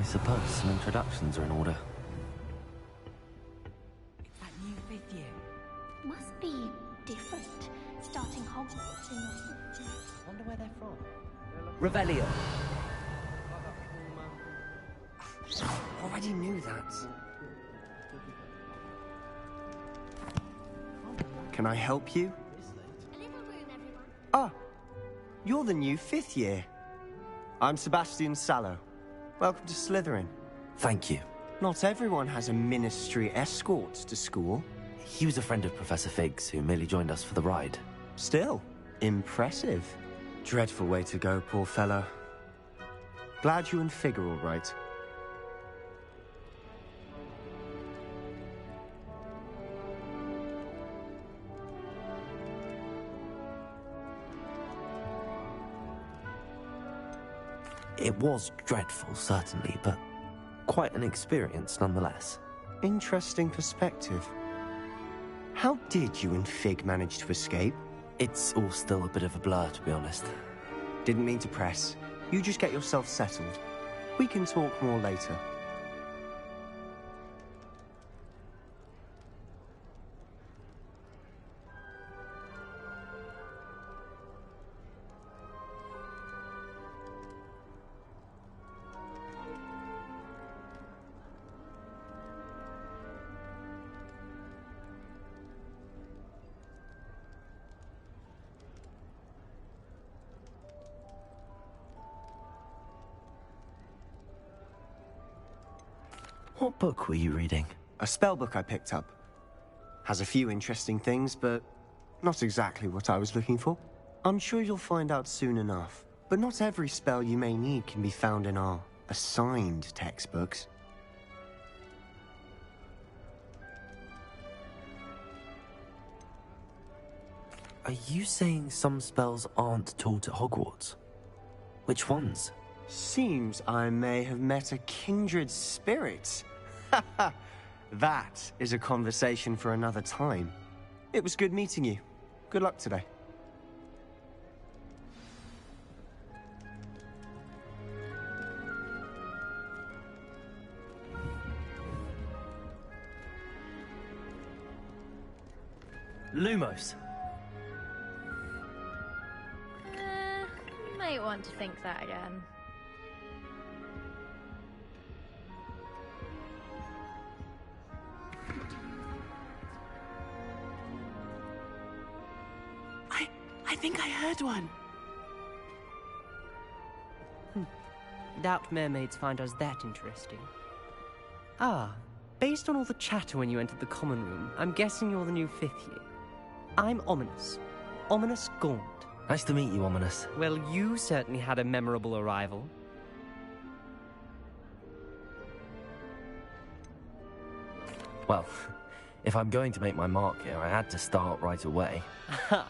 suppose some introductions are in order. It's that new 5th year. Must be different, starting Hogwarts in your... Wonder where they're from. Revelio. Already knew that. Can I help you? A little room, everyone. Ah, you're the new 5th year. I'm Sebastian Sallow. Welcome to Slytherin. Thank you. Not everyone has a ministry escort to school. He was a friend of Professor Fig's who merely joined us for the ride. Still, impressive. Dreadful way to go, poor fellow. Glad you and Fig are all right. It was dreadful, certainly, but quite an experience nonetheless. Interesting perspective. How did you and Fig manage to escape? It's all still a bit of a blur, to be honest. Didn't mean to press. You just get yourself settled. We can talk more later. What book were you reading? A spell book I picked up. Has a few interesting things, but not exactly what I was looking for. I'm sure you'll find out soon enough. But not every spell you may need can be found in our assigned textbooks. Are you saying some spells aren't taught at Hogwarts? Which ones? Seems I may have met a kindred spirit. That is a conversation for another time. It was good meeting you. Good luck today. Lumos. Might want to think that again. I think I heard one. Doubt mermaids find us that interesting. Ah, based on all the chatter when you entered the common room, I'm guessing you're the new 5th year. I'm Ominous. Ominous Gaunt. Nice to meet you, Ominous. Well, you certainly had a memorable arrival. Well, if I'm going to make my mark here, I had to start right away. Aha,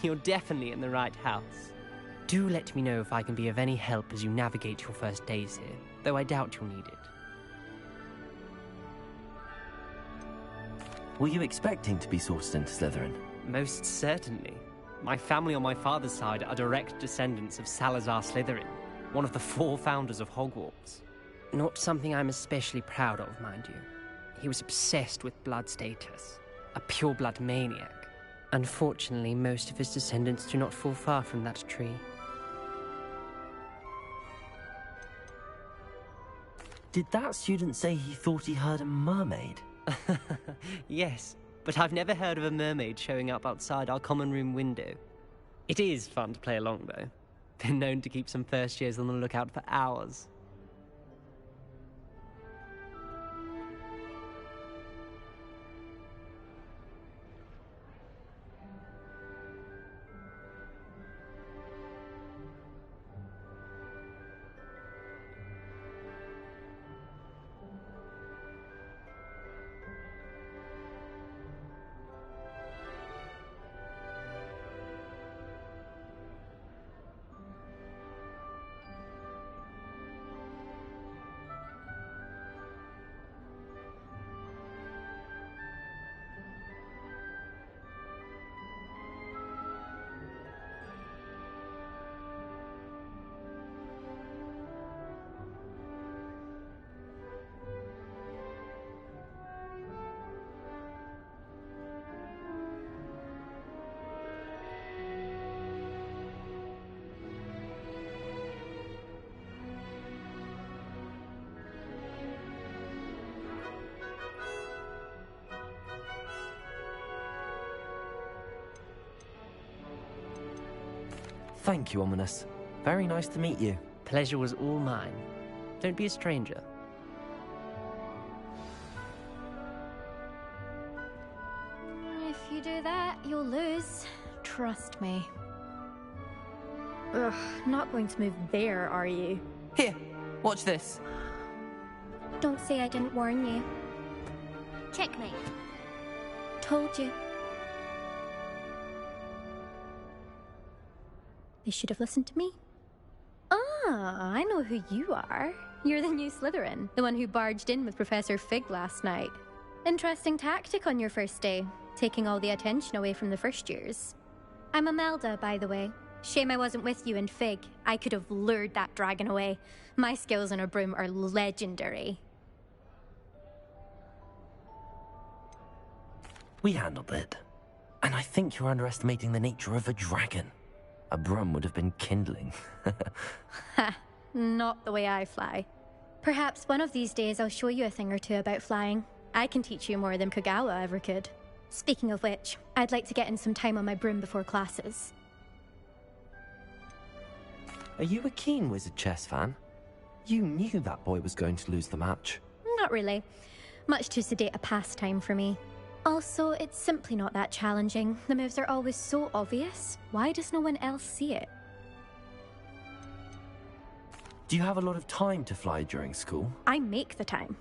you're definitely in the right house. Do let me know if I can be of any help as you navigate your first days here, though I doubt you'll need it. Were you expecting to be sorted into Slytherin? Most certainly. My family on my father's side are direct descendants of Salazar Slytherin, one of the 4 founders of Hogwarts. Not something I'm especially proud of, mind you. He was obsessed with blood status, a pure-blood maniac. Unfortunately, most of his descendants do not fall far from that tree. Did that student say he thought he heard a mermaid? Yes, but I've never heard of a mermaid showing up outside our common room window. It is fun to play along, though. Been known to keep some first years on the lookout for hours. Thank you, Ominous. Very nice to meet you. Pleasure was all mine. Don't be a stranger. If you do that, you'll lose. Trust me. Ugh, not going to move there, are you? Here, watch this. Don't say I didn't warn you. Checkmate. Told you. They should have listened to me. Ah, I know who you are. You're the new Slytherin, the one who barged in with Professor Fig last night. Interesting tactic on your first day, taking all the attention away from the first years. I'm Imelda, by the way. Shame I wasn't with you in Fig. I could have lured that dragon away. My skills on a broom are legendary. We handled it. And I think you're underestimating the nature of a dragon. A broom would have been kindling. Ha, not the way I fly. Perhaps one of these days I'll show you a thing or two about flying. I can teach you more than Kogawa ever could. Speaking of which, I'd like to get in some time on my broom before classes. Are you a keen Wizard Chess fan? You knew that boy was going to lose the match. Not really. Much too sedate a pastime for me. Also, it's simply not that challenging. The moves are always so obvious. Why does no one else see it? Do you have a lot of time to fly during school? I make the time.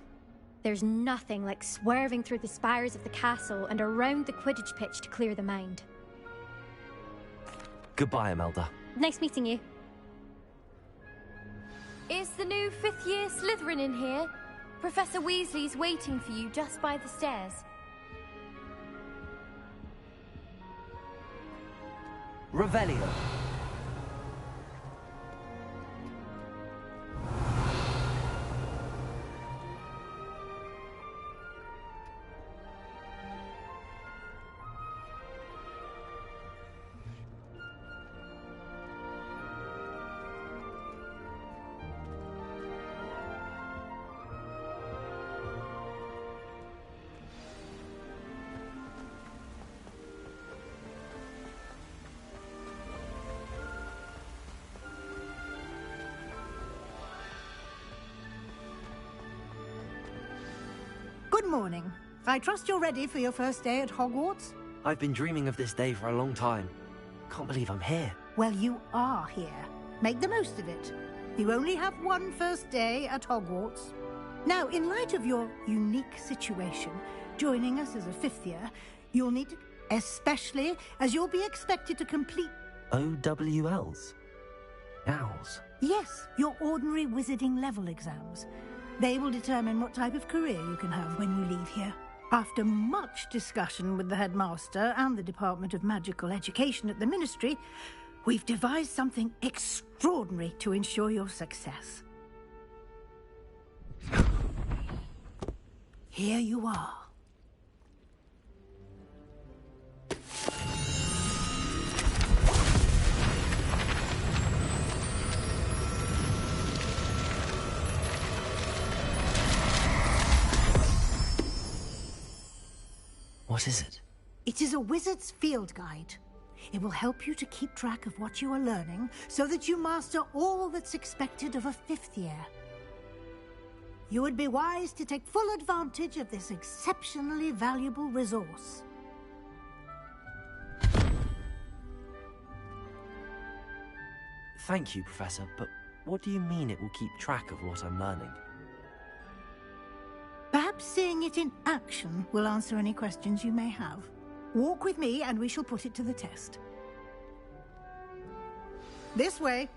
There's nothing like swerving through the spires of the castle and around the Quidditch pitch to clear the mind. Goodbye, Imelda. Nice meeting you. Is the new 5th year Slytherin in here? Professor Weasley's waiting for you just by the stairs. Revelio. Good morning. I trust you're ready for your first day at Hogwarts? I've been dreaming of this day for a long time. Can't believe I'm here. Well, you are here. Make the most of it. You only have one first day at Hogwarts. Now, in light of your unique situation, joining us as a 5th year, you'll need to, especially as you'll be expected to complete... OWLs? Owls? Yes, your ordinary wizarding level exams. They will determine what type of career you can have when you leave here. After much discussion with the headmaster and the Department of Magical Education at the Ministry, we've devised something extraordinary to ensure your success. Here you are. What is it? It is a wizard's field guide. It will help you to keep track of what you are learning so that you master all that's expected of a 5th year. You would be wise to take full advantage of this exceptionally valuable resource. Thank you, Professor, but what do you mean it will keep track of what I'm learning? Perhaps seeing it in action will answer any questions you may have. Walk with me and we shall put it to the test. This way.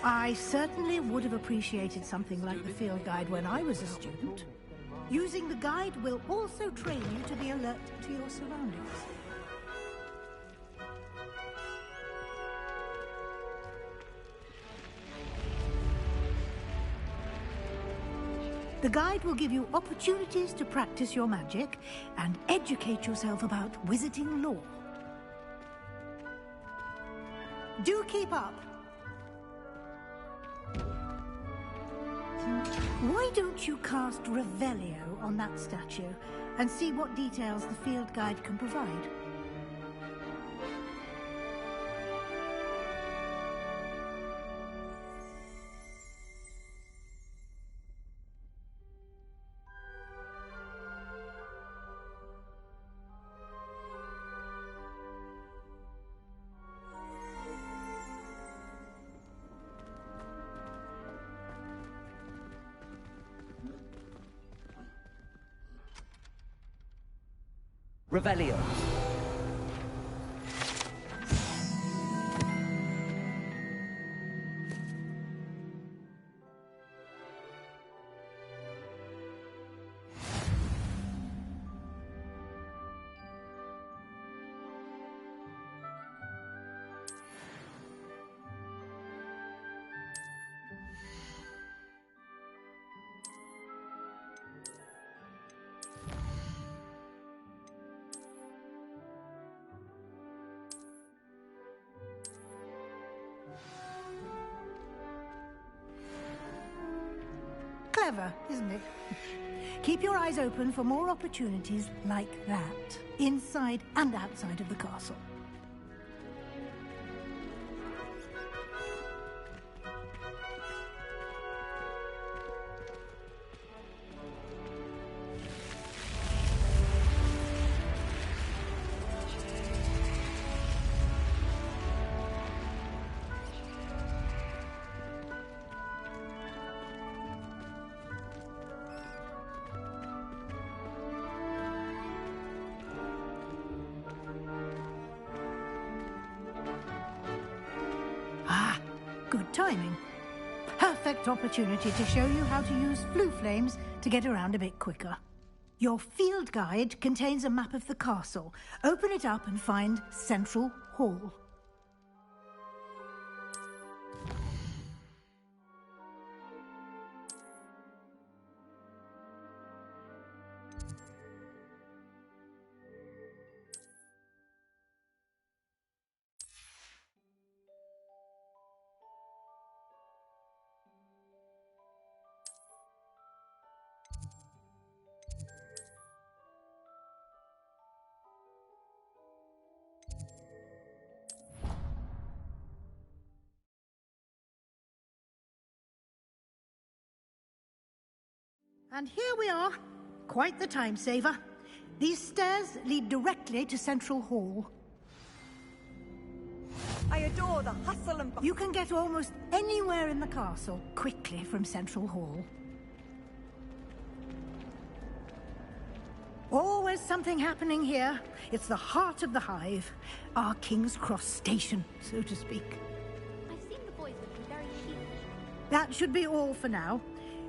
I certainly would have appreciated something like the field guide when I was a student. Using the guide will also train you to be alert to your surroundings. The guide will give you opportunities to practice your magic and educate yourself about wizarding lore. Do keep up. Why don't you cast Revelio on that statue and see what details the field guide can provide? Revelio. Clever, isn't it? Keep your eyes open for more opportunities like that, inside and outside of the castle. Good timing. Perfect opportunity to show you how to use flue flames to get around a bit quicker. Your field guide contains a map of the castle. Open it up and find Central Hall. And here we are. Quite the time saver. These stairs lead directly to Central Hall. I adore the hustle and bustle. You can get almost anywhere in the castle quickly from Central Hall. Always something happening here. It's the heart of the hive. Our King's Cross station, so to speak. I've seen the boys looking very cute. That should be all for now.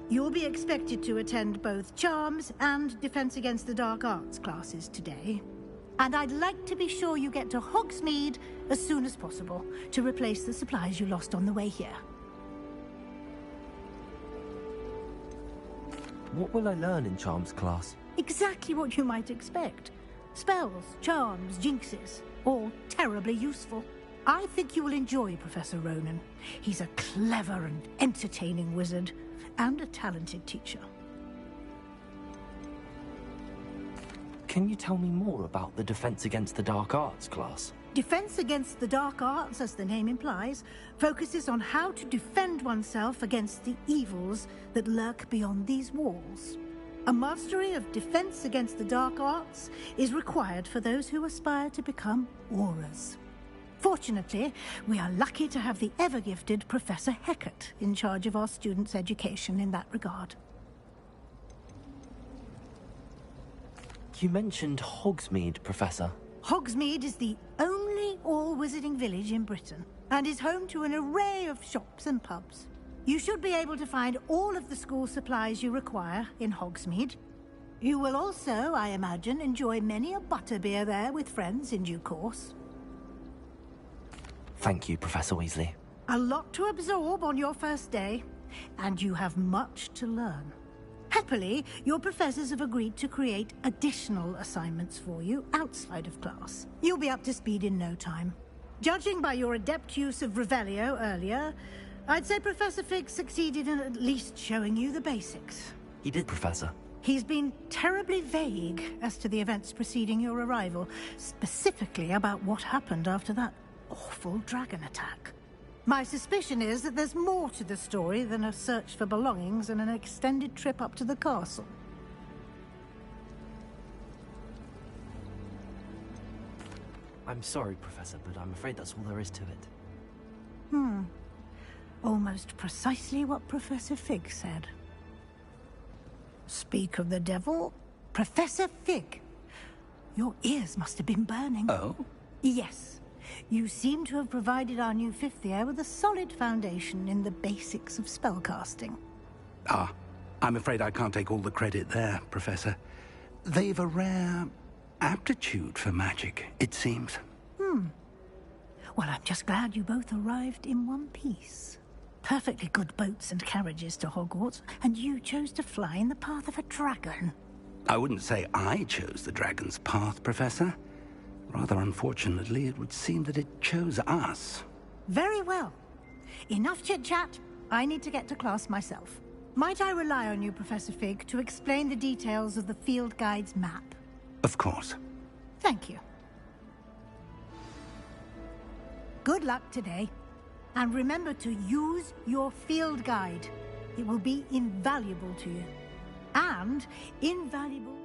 You'll be expected to attend both Charms and Defense Against the Dark Arts classes today. And I'd like to be sure you get to Hogsmeade as soon as possible to replace the supplies you lost on the way here. What will I learn in Charms class? Exactly what you might expect. Spells, charms, jinxes, all terribly useful. I think you will enjoy Professor Ronan. He's a clever and entertaining wizard, and a talented teacher. Can you tell me more about the Defense Against the Dark Arts class? Defense Against the Dark Arts, as the name implies, focuses on how to defend oneself against the evils that lurk beyond these walls. A mastery of Defense Against the Dark Arts is required for those who aspire to become Aurors. Fortunately, we are lucky to have the ever-gifted Professor Hecat in charge of our students' education in that regard. You mentioned Hogsmeade, Professor. Hogsmeade is the only all-wizarding village in Britain, and is home to an array of shops and pubs. You should be able to find all of the school supplies you require in Hogsmeade. You will also, I imagine, enjoy many a butterbeer there with friends in due course. Thank you, Professor Weasley. A lot to absorb on your first day, and you have much to learn. Happily, your professors have agreed to create additional assignments for you outside of class. You'll be up to speed in no time. Judging by your adept use of Revelio earlier, I'd say Professor Fig succeeded in at least showing you the basics. He did, Professor. He's been terribly vague as to the events preceding your arrival, specifically about what happened after that awful dragon attack. My suspicion is that there's more to the story than a search for belongings and an extended trip up to the castle. I'm sorry, Professor, but I'm afraid that's all there is to it. Almost precisely what Professor Fig said. Speak of the devil, Professor Fig. Your ears must have been burning. Oh? Yes. You seem to have provided our new fifth year with a solid foundation in the basics of spellcasting. Ah, I'm afraid I can't take all the credit there, Professor. They've a rare aptitude for magic, it seems. Well, I'm just glad you both arrived in one piece. Perfectly good boats and carriages to Hogwarts, and you chose to fly in the path of a dragon. I wouldn't say I chose the dragon's path, Professor. Rather unfortunately, it would seem that it chose us. Very well. Enough chit-chat. I need to get to class myself. Might I rely on you, Professor Fig, to explain the details of the field guide's map? Of course. Thank you. Good luck today. And remember to use your field guide. It will be invaluable to you. And invaluable...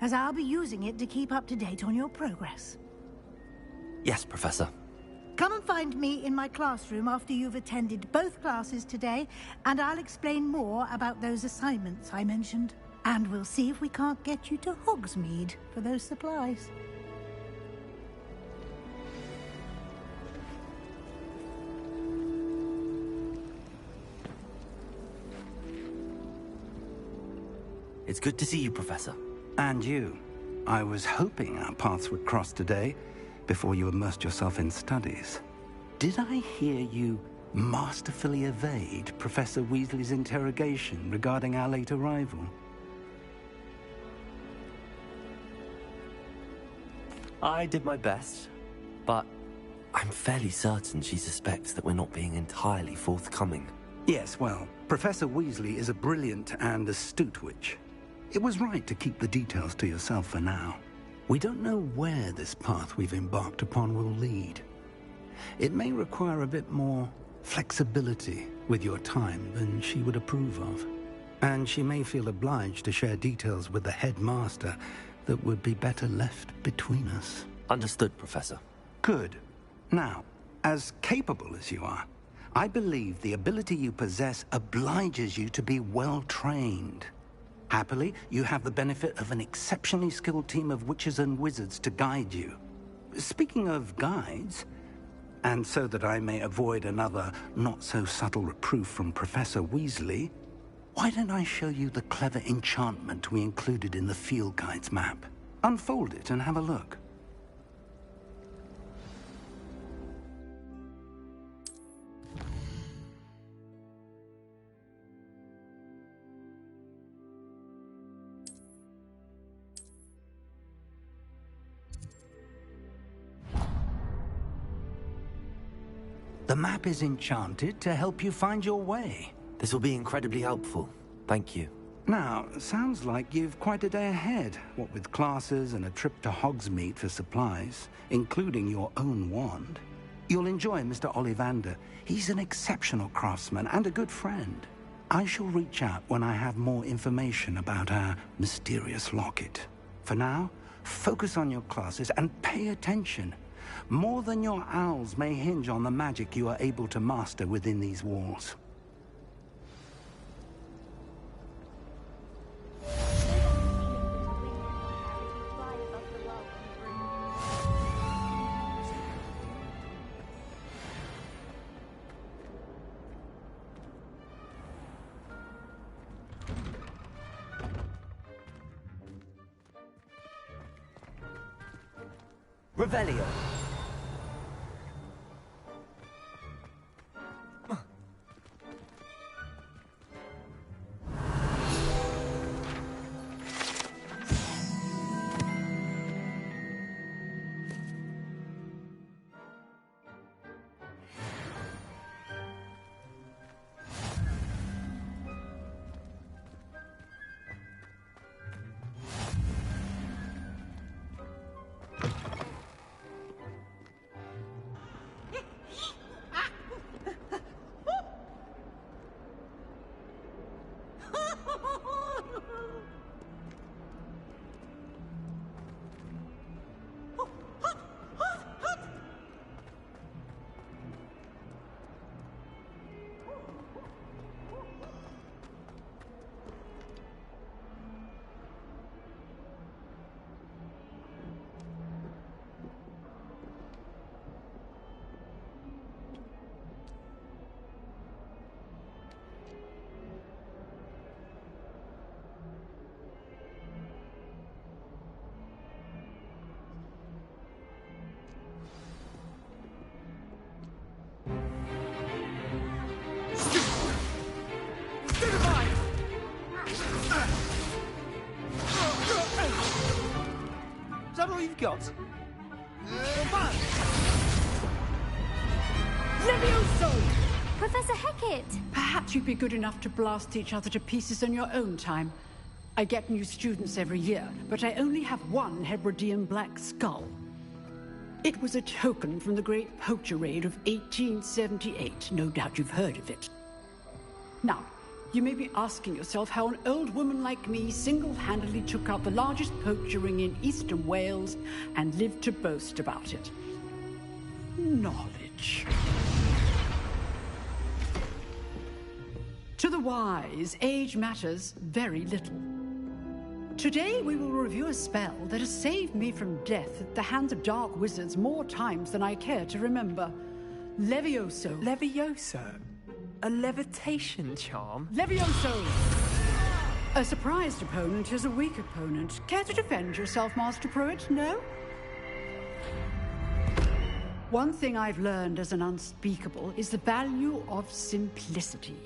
as I'll be using it to keep up to date on your progress. Yes, Professor. Come and find me in my classroom after you've attended both classes today, and I'll explain more about those assignments I mentioned. And we'll see if we can't get you to Hogsmeade for those supplies. It's good to see you, Professor. And you. I was hoping our paths would cross today, before you immersed yourself in studies. Did I hear you masterfully evade Professor Weasley's interrogation regarding our late arrival? I did my best, but I'm fairly certain she suspects that we're not being entirely forthcoming. Yes, well, Professor Weasley is a brilliant and astute witch. It was right to keep the details to yourself for now. We don't know where this path we've embarked upon will lead. It may require a bit more flexibility with your time than she would approve of. And she may feel obliged to share details with the headmaster that would be better left between us. Understood, Professor. Good. Now, as capable as you are, I believe the ability you possess obliges you to be well trained. Happily, you have the benefit of an exceptionally skilled team of witches and wizards to guide you. Speaking of guides, and so that I may avoid another not-so-subtle reproof from Professor Weasley, why don't I show you the clever enchantment we included in the field guide's map? Unfold it and have a look. The map is enchanted to help you find your way. This will be incredibly helpful. Thank you. Now, sounds like you've quite a day ahead, what with classes and a trip to Hogsmeade for supplies, including your own wand. You'll enjoy Mr. Ollivander. He's an exceptional craftsman and a good friend. I shall reach out when I have more information about our mysterious locket. For now, focus on your classes and pay attention. More than your owls may hinge on the magic you are able to master within these walls. Revelio. Is that all you've got? Levioso! Professor Hecat! Perhaps you'd be good enough to blast each other to pieces on your own time. I get new students every year, but I only have one Hebridean black skull. It was a token from the Great Poacher Raid of 1878. No doubt you've heard of it. Now, you may be asking yourself how an old woman like me single-handedly took out the largest poacher ring in eastern Wales and lived to boast about it. Knowledge. To the wise, age matters very little. Today we will review a spell that has saved me from death at the hands of dark wizards more times than I care to remember. Levioso. Levioso? A levitation charm? Levioso! A surprised opponent is a weak opponent. Care to defend yourself, Master Pruitt? No? One thing I've learned as an unspeakable is the value of simplicity,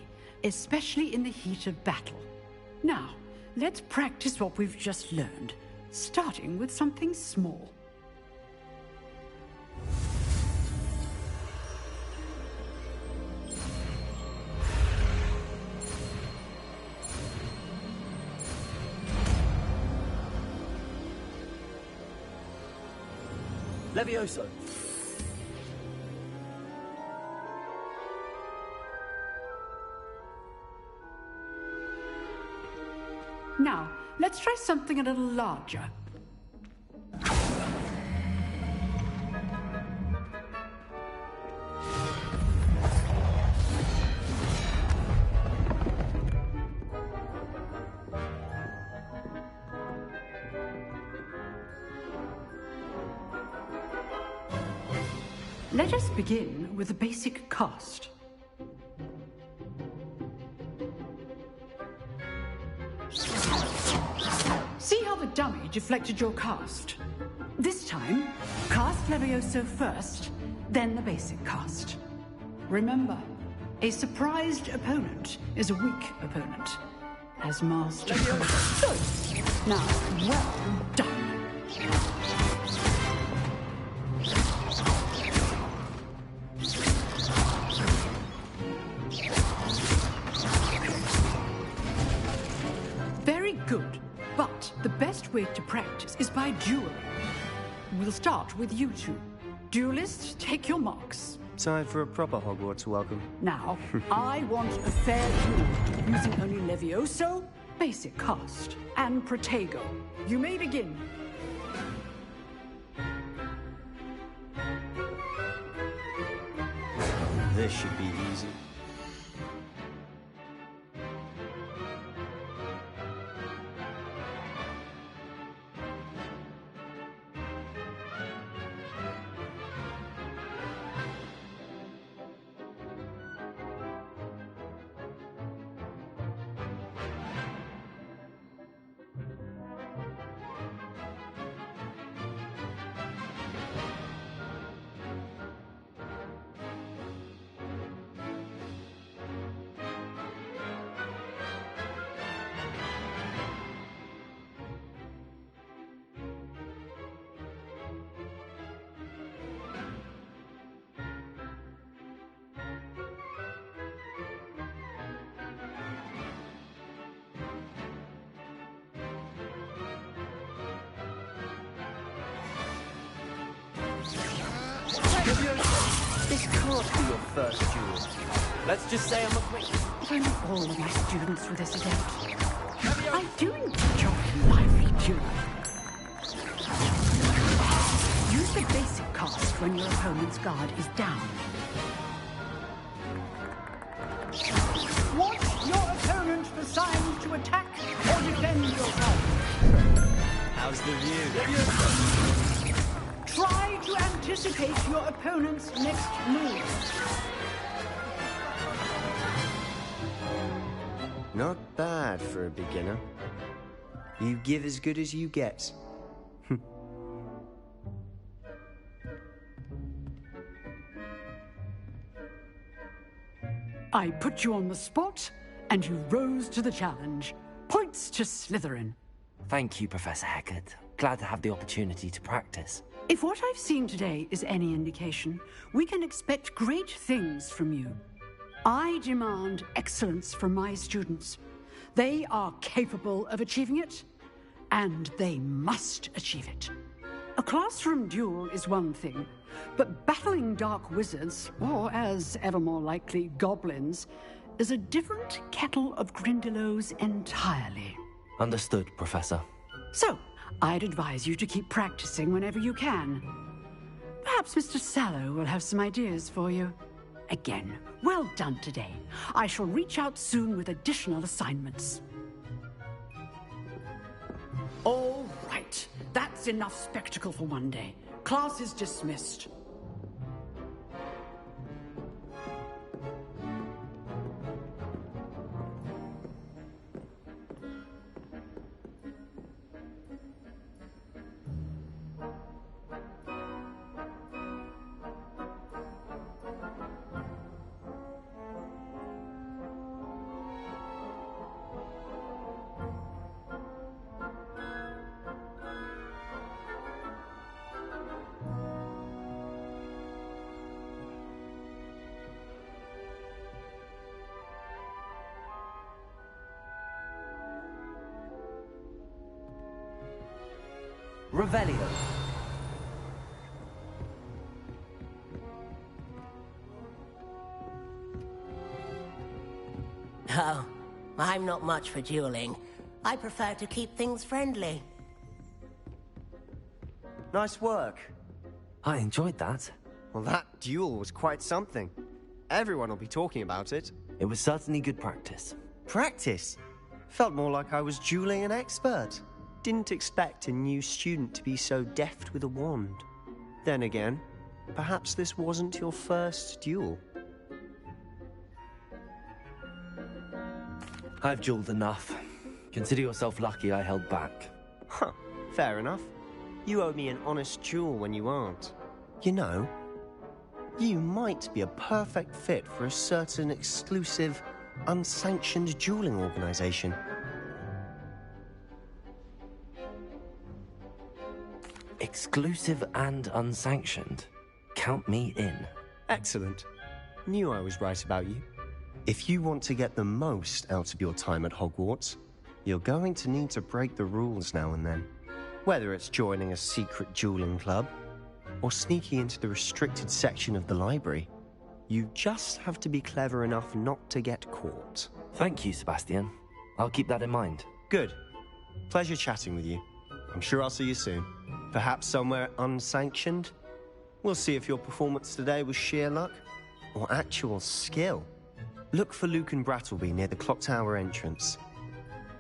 especially in the heat of battle. Now, let's practice what we've just learned, starting with something small. Levioso. Now, let's try something a little larger. Let us begin with the basic cast. See how the dummy deflected your cast? This time, cast Levioso first, then the basic cast. Remember, a surprised opponent is a weak opponent. As master. Good. Now, well done. Very good. But the best way to practice is by dueling. We'll start with you two. Duelists, take your marks. Time for a proper Hogwarts welcome. Now, I want a fair duel, using only Levioso, basic cast, and Protego. You may begin. This should be easy. This can't be your first duel. Let's just say I'm afraid. But I'm all of my students for this event. I do enjoy lively dueling. Use the basic cast when your opponent's guard is down. Want your opponent assigned to attack or defend yourself? How's the view? Try to anticipate your opponent's next move. Not bad for a beginner. You give as good as you get. I put you on the spot, and you rose to the challenge. Points to Slytherin. Thank you, Professor Heckard. Glad to have the opportunity to practice. If what I've seen today is any indication, we can expect great things from you. I demand excellence from my students. They are capable of achieving it, and they must achieve it. A classroom duel is one thing, but battling dark wizards, or as ever more likely, goblins, is a different kettle of Grindylows entirely. Understood, Professor. So, I'd advise you to keep practicing whenever you can. Perhaps Mr. Sallow will have some ideas for you. Again, well done today. I shall reach out soon with additional assignments. All right, that's enough spectacle for one day. Class is dismissed. Revelio. Oh, I'm not much for dueling, I prefer to keep things friendly. Nice work. I enjoyed that. Well, that duel was quite something. Everyone will be talking about it. It was certainly good practice. Practice? Felt more like I was dueling an expert. Didn't expect a new student to be so deft with a wand. Then again, perhaps this wasn't your first duel. I've dueled enough. Consider yourself lucky I held back. Huh, fair enough. You owe me an honest duel when you aren't. You know, you might be a perfect fit for a certain exclusive, unsanctioned dueling organization. Exclusive and unsanctioned. Count me in. Excellent. Knew I was right about you. If you want to get the most out of your time at Hogwarts, you're going to need to break the rules now and then. Whether it's joining a secret dueling club, or sneaking into the restricted section of the library, you just have to be clever enough not to get caught. Thank you, Sebastian. I'll keep that in mind. Good. Pleasure chatting with you. I'm sure I'll see you soon. Perhaps somewhere unsanctioned? We'll see if your performance today was sheer luck or actual skill. Look for Luke and Brattleby near the clock tower entrance.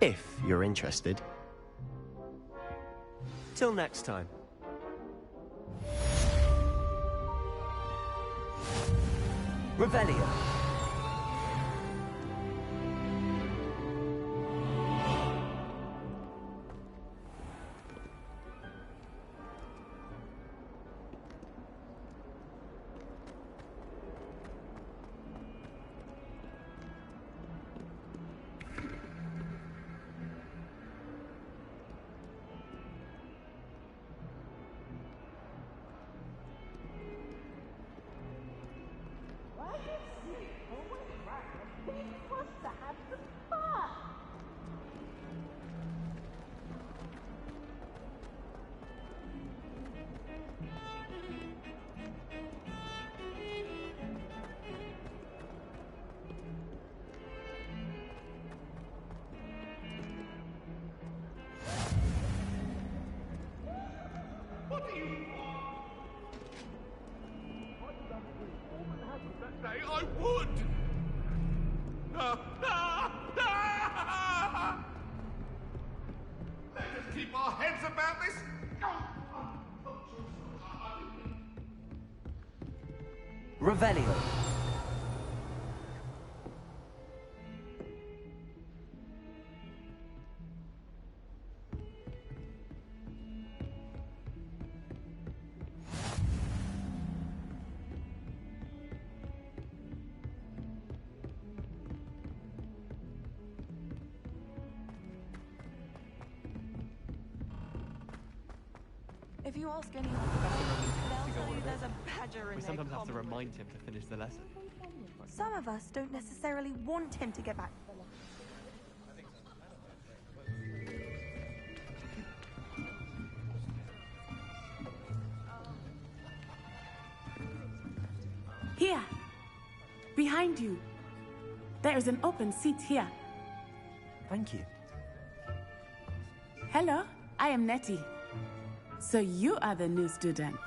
If you're interested. Till next time. Revelio. I would! Let us keep our heads about this! Revelio. If you ask anyone, they'll tell you there's a badger in We their sometimes have to common. remind him to finish the lesson. Some of us don't necessarily want him to get back to the lesson. Here, behind you. There is an open seat here. Thank you. Hello, I am Nettie. So you are the new student.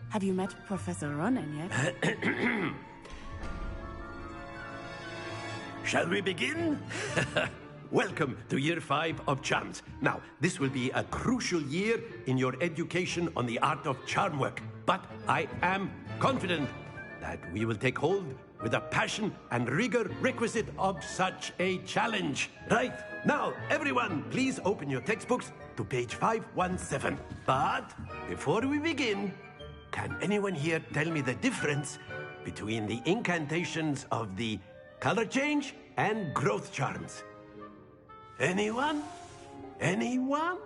Have you met Professor Ronan yet? Shall we begin? Welcome to Year 5 of Charms. Now, this will be a crucial year in your education on the art of charm work. But I am confident that we will take hold with the passion and rigor requisite of such a challenge. Right, now, everyone, please open your textbooks to page 517. But before we begin, can anyone here tell me the difference between the incantations of the color change and growth charms? Anyone? Anyone?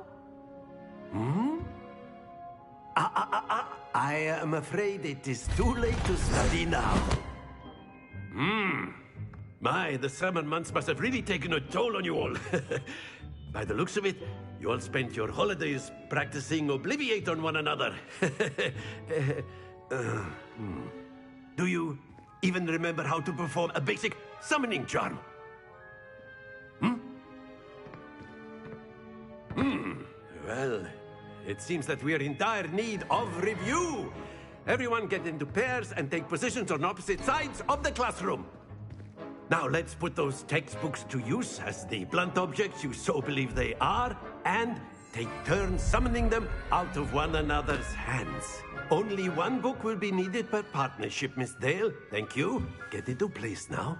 I am afraid it is too late to study now. My, the summer months must have really taken a toll on you all. By the looks of it, you all spent your holidays practicing Obliviate on one another. Do you even remember how to perform a basic summoning charm? Well, it seems that we are in dire need of review. Everyone get into pairs and take positions on opposite sides of the classroom. Now let's put those textbooks to use as the blunt objects you so believe they are, and take turns summoning them out of one another's hands. Only one book will be needed per partnership, Miss Dale. Thank you. Get into place now.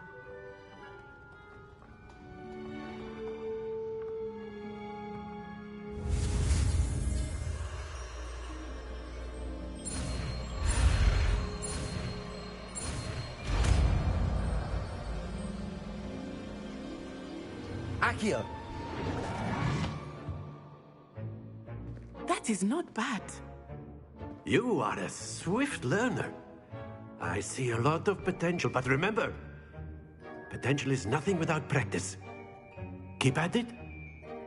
Accio. That is not bad. You are a swift learner. I see a lot of potential, but remember, potential is nothing without practice. Keep at it.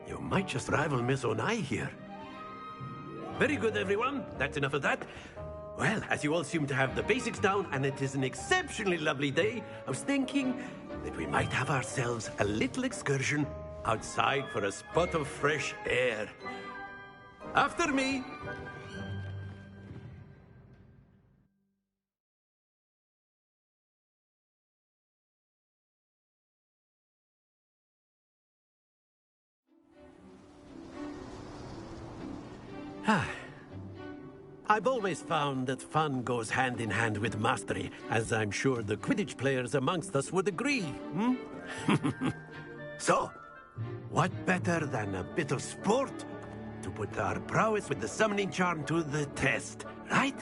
You might just rival Miss Onai here. Very good, everyone. That's enough of that. Well, as you all seem to have the basics down, and it is an exceptionally lovely day, I was thinking that we might have ourselves a little excursion outside for a spot of fresh air. After me. I've always found that fun goes hand in hand with mastery, as I'm sure the Quidditch players amongst us would agree. So, what better than a bit of sport to put our prowess with the summoning charm to the test, right?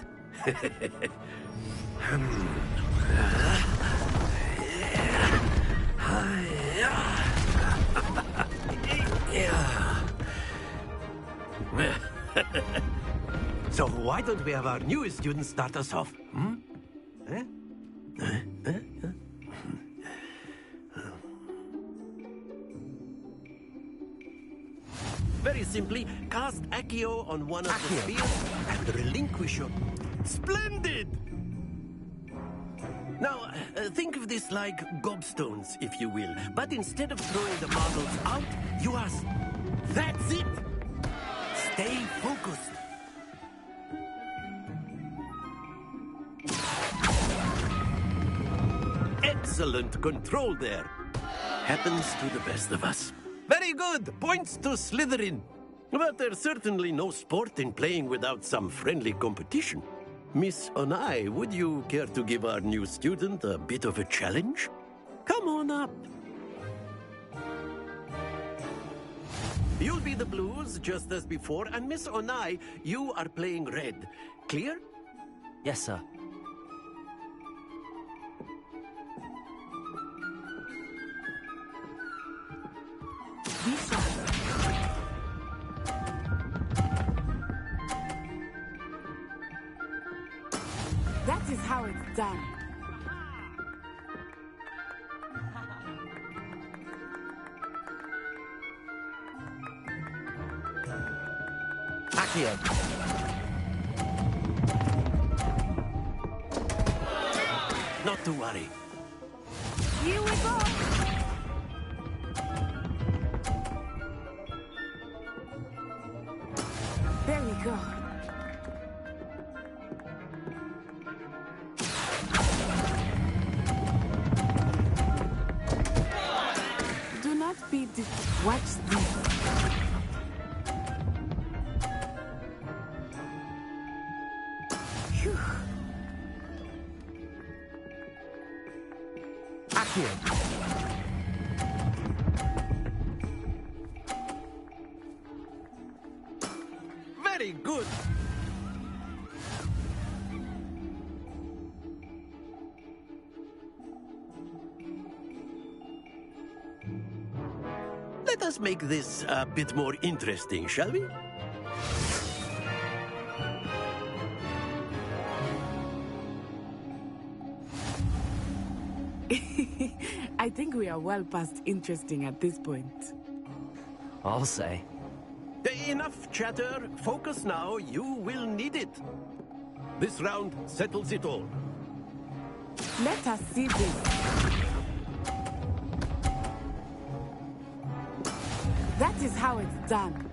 So why don't we have our newest student start us off? Very simply, cast Accio on one of the spheres and relinquish your... Splendid! Now, think of this like gobstones, if you will. But instead of throwing the marbles out, you ask, that's it! Stay focused. Excellent control there. Happens to the best of us. Very good. Points to Slytherin. But there's certainly no sport in playing without some friendly competition. Miss Onai, would you care to give our new student a bit of a challenge? Come on up. You'll be the blues, just as before, and Miss Onai, you are playing red. Clear? Yes, sir. That is how it's done. Accio. Not to worry. Here we go. There we go. Do not be watch this. Phew. Accio. Very good. Let us make this a bit more interesting, shall we? I think we are well past interesting at this point. I'll say. Enough chatter. Focus now. You will need it. This round settles it all. Let us see this. That is how it's done.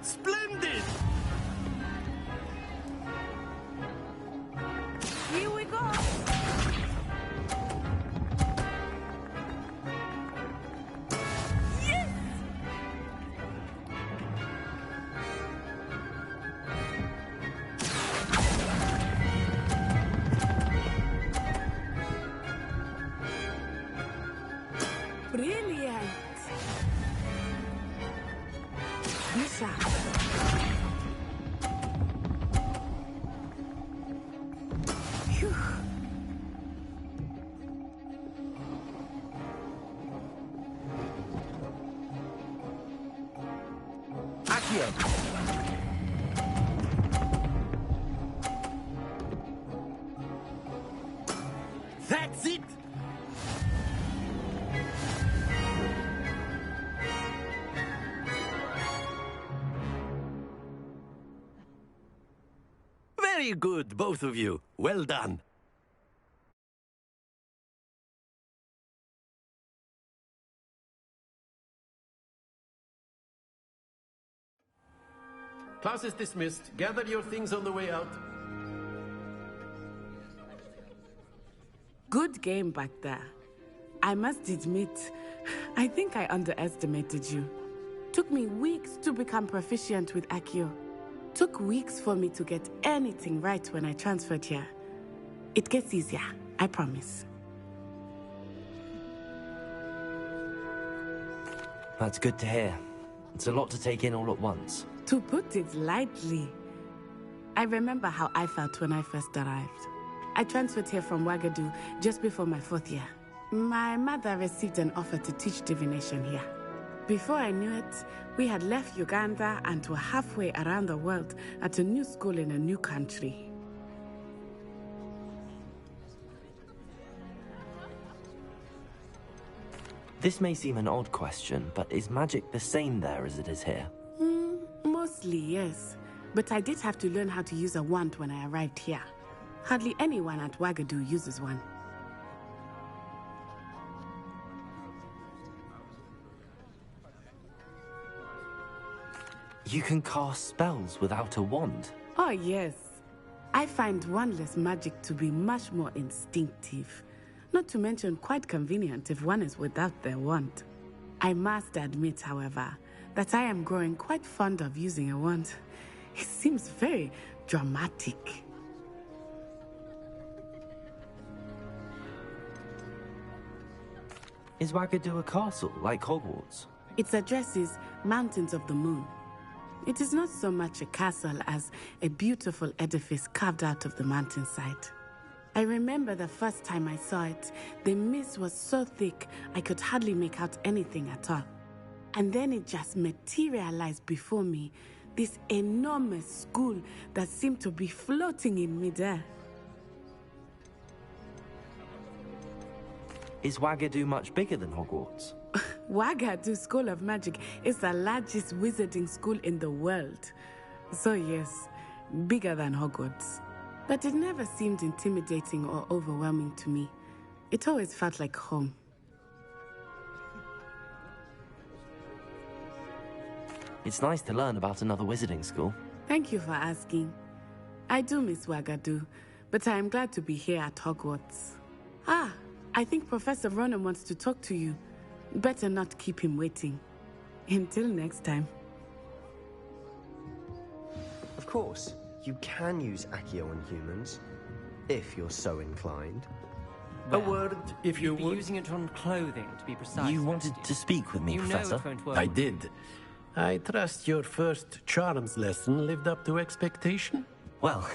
Splendid! Here we go! Yes! Brilliant! Lisa. Phew. Accio! That's it! Very good, both of you. Well done. Class is dismissed. Gather your things on the way out. Good game back there. I must admit, I think I underestimated you. Took me weeks to become proficient with Accio. Took weeks for me to get anything right when I transferred here. It gets easier, I promise. That's good to hear. It's a lot to take in all at once. To put it lightly, I remember how I felt when I first arrived. I transferred here from Ouagadougou just before my 4th year. My mother received an offer to teach divination here. Before I knew it, we had left Uganda and were halfway around the world at a new school in a new country. This may seem an odd question, but is magic the same there as it is here? Mostly, yes. But I did have to learn how to use a wand when I arrived here. Hardly anyone at Ouagadougou uses one. You can cast spells without a wand? Oh, yes. I find wandless magic to be much more instinctive. Not to mention quite convenient if one is without their wand. I must admit, however, that I am growing quite fond of using a wand. It seems very dramatic. Is Ouagadougou a castle, like Hogwarts? Its address is Mountains of the Moon. It is not so much a castle as a beautiful edifice carved out of the mountainside. I remember the first time I saw it, the mist was so thick I could hardly make out anything at all. And then it just materialized before me, this enormous school that seemed to be floating in midair. Is Ouagadougou much bigger than Hogwarts? Ouagadougou School of Magic is the largest wizarding school in the world. So yes, bigger than Hogwarts. But it never seemed intimidating or overwhelming to me. It always felt like home. It's nice to learn about another wizarding school. Thank you for asking. I do miss Ouagadougou, but I am glad to be here at Hogwarts. Ah, I think Professor Ronan wants to talk to you. Better not keep him waiting. Until next time. Of course, you can use Accio on humans, if you're so inclined. A word, if you You'd be would. using it on clothing, to be precise. You wanted to speak with me, You know Professor? it won't work. I did. I trust your first charms lesson lived up to expectation? Well,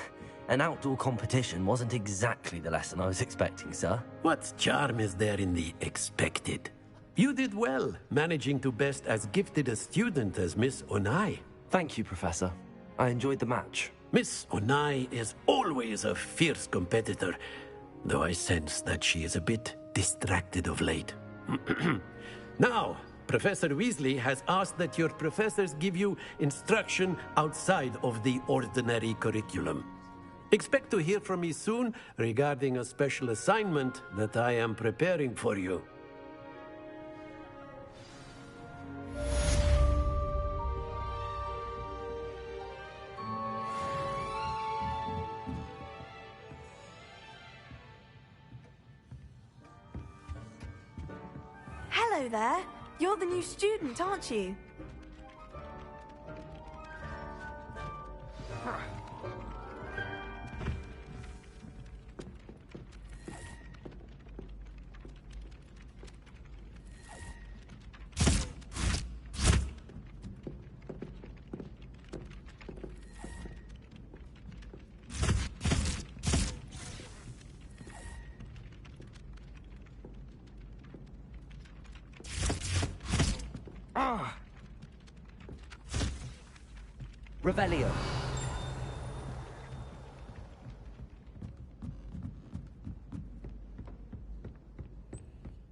an outdoor competition wasn't exactly the lesson I was expecting, sir. What charm is there in the expected? You did well, managing to best as gifted a student as Miss Onai. Thank you, Professor. I enjoyed the match. Miss Onai is always a fierce competitor, though I sense that she is a bit distracted of late. Now, Professor Weasley has asked that your professors give you instruction outside of the ordinary curriculum. Expect to hear from me soon regarding a special assignment that I am preparing for you. Hello there. You're the new student, aren't you? Revelio.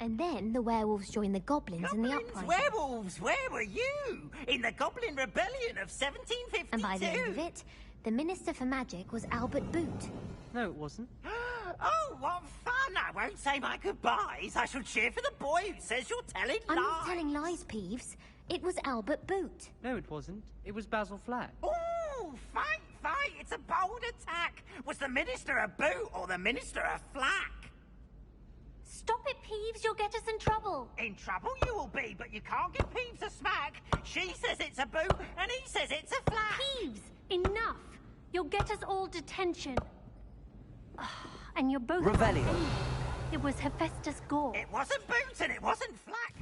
And then the werewolves joined the goblins in the Goblins, uprising. werewolves, where were you? In the Goblin Rebellion of 1752? And by the end of it, the Minister for Magic was Albert Boot. No, it wasn't. Oh, what fun! I won't say my goodbyes. I shall cheer for the boy who says you're telling lies. I'm not telling lies, Peeves. It was Albert Boot. No, it wasn't. It was Basil Flack. Ooh, fight, fight! It's a bold attack. Was the Minister a boot or the Minister a flack? Stop it, Peeves. You'll get us in trouble. In trouble you will be, but you can't give Peeves a smack. She says it's a boot, and he says it's a flack. Peeves, enough. You'll get us all detention. And you're both... Revelio. It was Hephaestus Gore. It wasn't boot and it wasn't flack.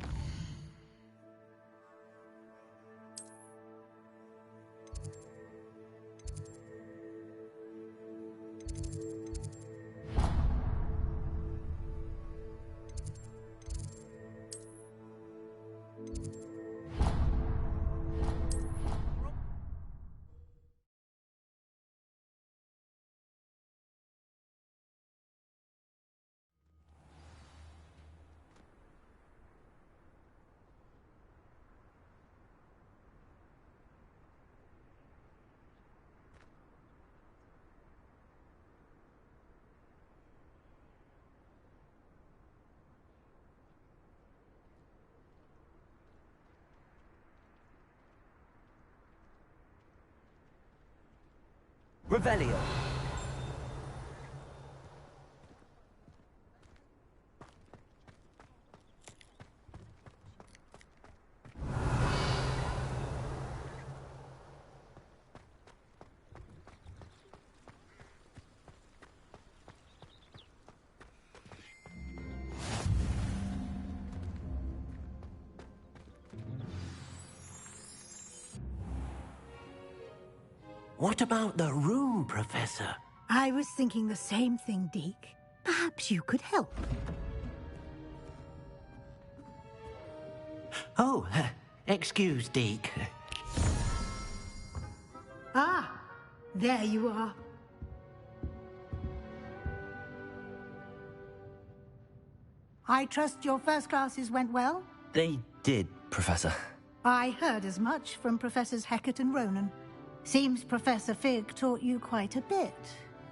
Revelio. What about the room, Professor? I was thinking the same thing, Deke. Perhaps you could help. Oh, excuse, Deke. Ah, there you are. I trust your first classes went well? They did, Professor. I heard as much from Professors Hecat and Ronan. Seems Professor Fig taught you quite a bit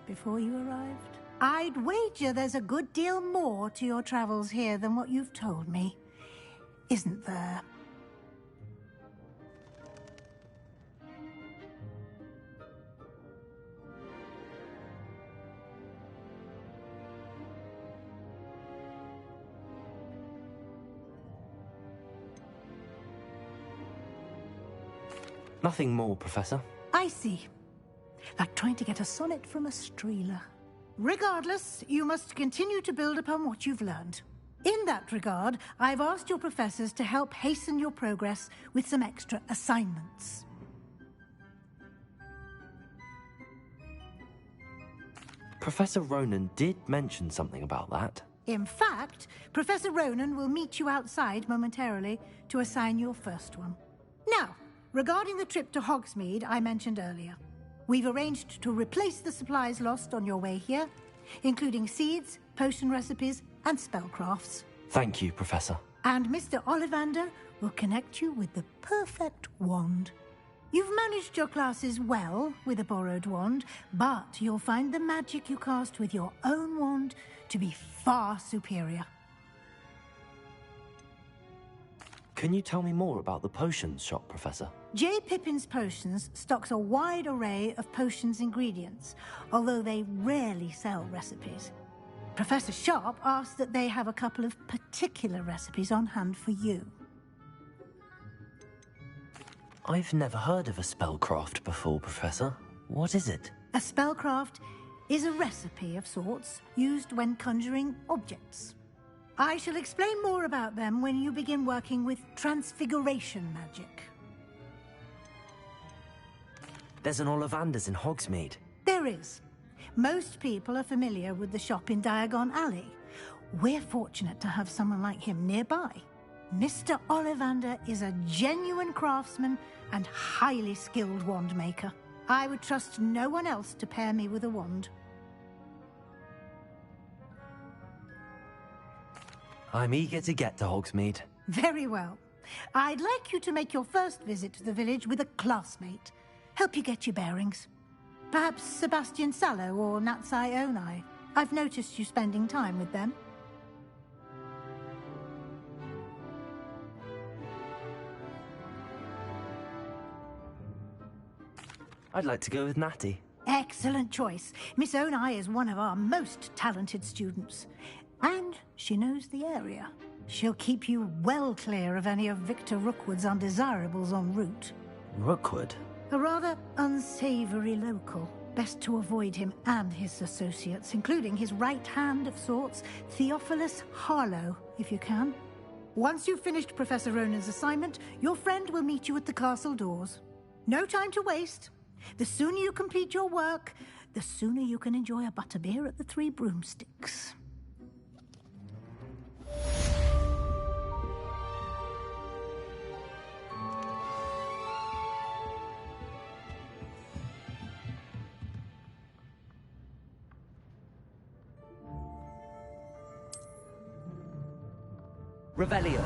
before you arrived. I'd wager there's a good deal more to your travels here than what you've told me. Isn't there? Nothing more, Professor. I see. Like trying to get a sonnet from a streeler. Regardless, you must continue to build upon what you've learned. In that regard, I've asked your professors to help hasten your progress with some extra assignments. Professor Ronan did mention something about that. In fact, Professor Ronan will meet you outside momentarily to assign your first one. Now, regarding the trip to Hogsmeade I mentioned earlier, we've arranged to replace the supplies lost on your way here, including seeds, potion recipes, and spellcrafts. Thank you, Professor. And Mr. Ollivander will connect you with the perfect wand. You've managed your classes well with a borrowed wand, but you'll find the magic you cast with your own wand to be far superior. Can you tell me more about the potions shop, Professor? J. Pippin's Potions stocks a wide array of potions ingredients, although they rarely sell recipes. Professor Sharp asked that they have a couple of particular recipes on hand for you. I've never heard of a spellcraft before, Professor. What is it? A spellcraft is a recipe of sorts used when conjuring objects. I shall explain more about them when you begin working with transfiguration magic. There's an Ollivander's in Hogsmeade. There is. Most people are familiar with the shop in Diagon Alley. We're fortunate to have someone like him nearby. Mr. Ollivander is a genuine craftsman and highly skilled wand maker. I would trust no one else to pair me with a wand. I'm eager to get to Hogsmeade. Very well. I'd like you to make your first visit to the village with a classmate. Help you get your bearings. Perhaps Sebastian Sallow or Natsai Onai. I've noticed you spending time with them. I'd like to go with Natty. Excellent choice. Miss Onai is one of our most talented students. And she knows the area. She'll keep you well clear of any of Victor Rookwood's undesirables en route. Rookwood? A rather unsavory local. Best to avoid him and his associates, including his right hand of sorts, Theophilus Harlow, if you can. Once you've finished Professor Ronan's assignment, your friend will meet you at the castle doors. No time to waste. The sooner you complete your work, the sooner you can enjoy a butterbeer at the Three Broomsticks. Revelio.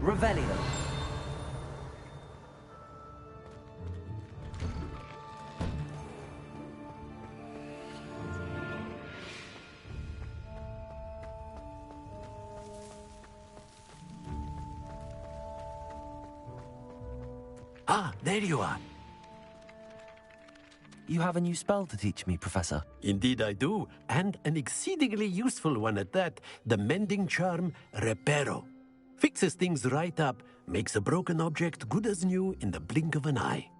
Revelio. Ah, there you are. You have a new spell to teach me, Professor. Indeed I do, and an exceedingly useful one at that. The mending charm, Reparo. Fixes things right up, makes a broken object good as new in the blink of an eye.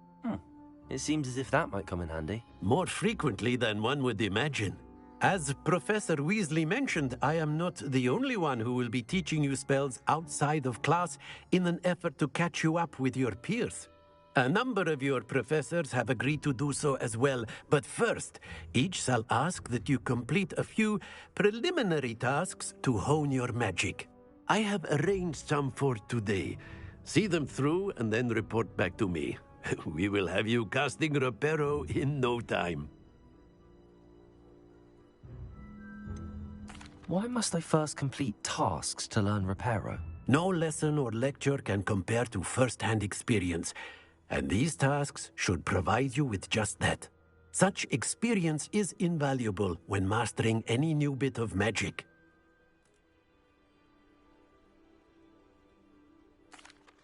It seems as if that might come in handy. More frequently than one would imagine. As Professor Weasley mentioned, I am not the only one who will be teaching you spells outside of class in an effort to catch you up with your peers. A number of your professors have agreed to do so as well, but first, each shall ask that you complete a few preliminary tasks to hone your magic. I have arranged some for today. See them through and then report back to me. We will have you casting Reparo in no time. Why must I first complete tasks to learn Reparo? No lesson or lecture can compare to first-hand experience. And these tasks should provide you with just that. Such experience is invaluable when mastering any new bit of magic.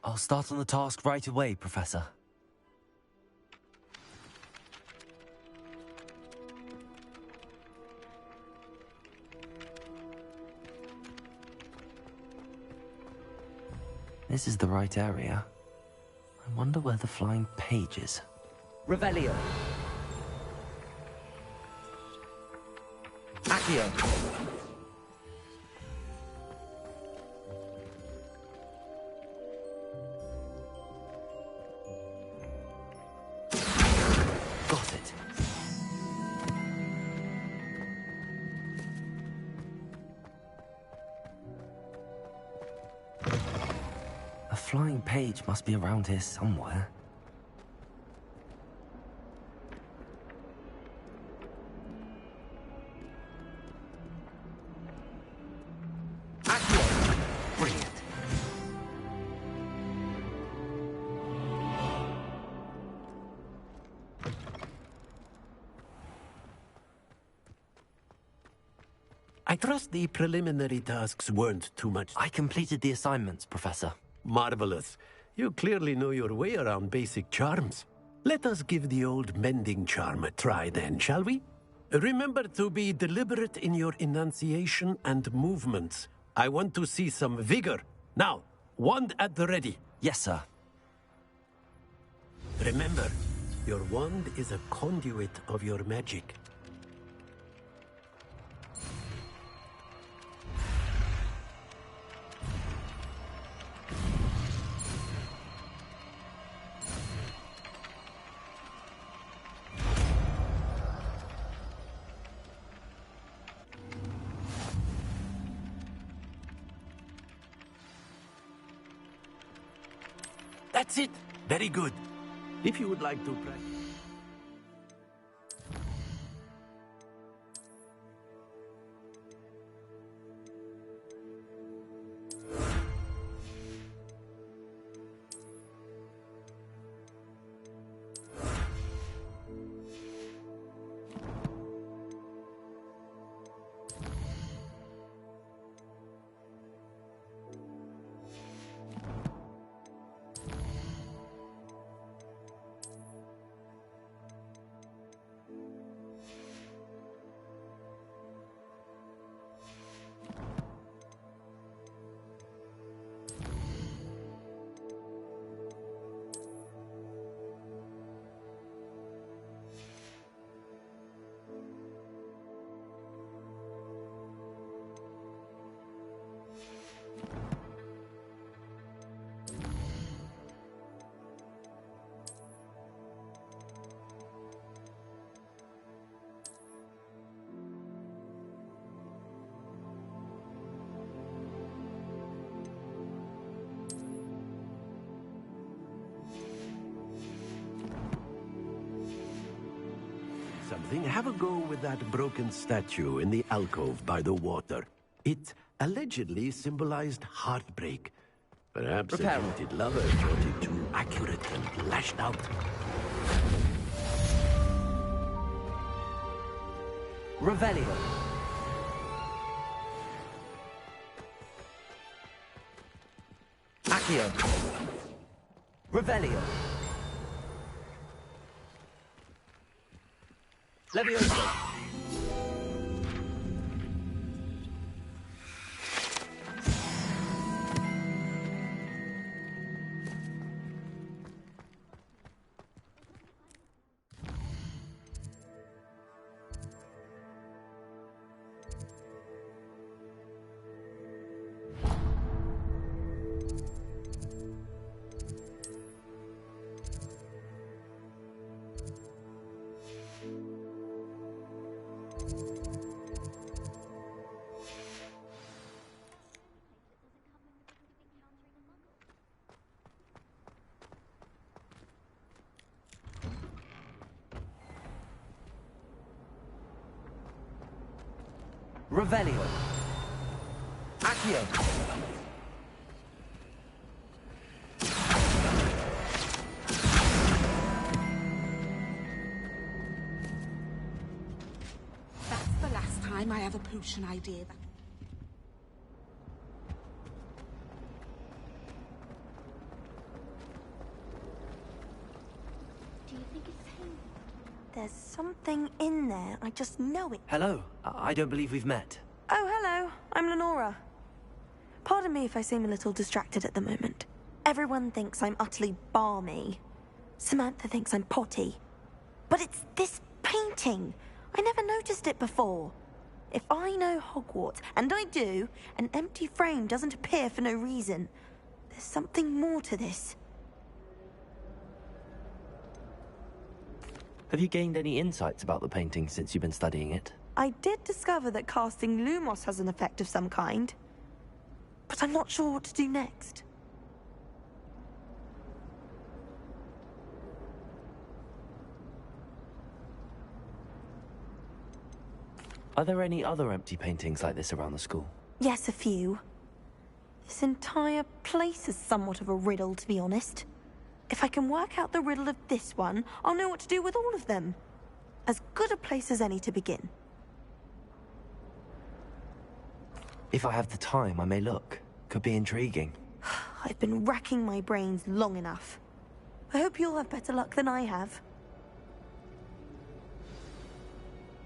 I'll start on the task right away, Professor. This is the right area. I wonder where the flying page is. Revelio. Accio. Got it. A flying page must be around here somewhere. Accio. Brilliant. I trust the preliminary tasks weren't too much. I completed the assignments, Professor. Marvelous. You clearly know your way around basic charms. Let us give the old mending charm a try then, shall we? Remember to be deliberate in your enunciation and movements. I want to see some vigor. Now, wand at the ready. Yes, sir. Remember, your wand is a conduit of your magic. That's it. Very good. If you would like to practice. Have a go with that broken statue in the alcove by the water. It allegedly symbolized heartbreak. Perhaps Repair. a gifted lover thought it too accurate and lashed out. Revelio. Accio. Revelio. Levioso. Revelio. Accio. That's the last time I have a potion idea. Do you think it's him? There's something in there. I just know it. Hello. I don't believe we've met. Oh, hello. I'm Lenora. Pardon me if I seem a little distracted at the moment. Everyone thinks I'm utterly balmy. Samantha thinks I'm potty. But it's this painting. I never noticed it before. If I know Hogwarts, and I do, an empty frame doesn't appear for no reason. There's something more to this. Have you gained any insights about the painting since you've been studying it? I did discover that casting Lumos has an effect of some kind. But I'm not sure what to do next. Are there any other empty paintings like this around the school? Yes, a few. This entire place is somewhat of a riddle, to be honest. If I can work out the riddle of this one, I'll know what to do with all of them. As good a place as any to begin. If I have the time, I may look. Could be intriguing. I've been racking my brains long enough. I hope you'll have better luck than I have.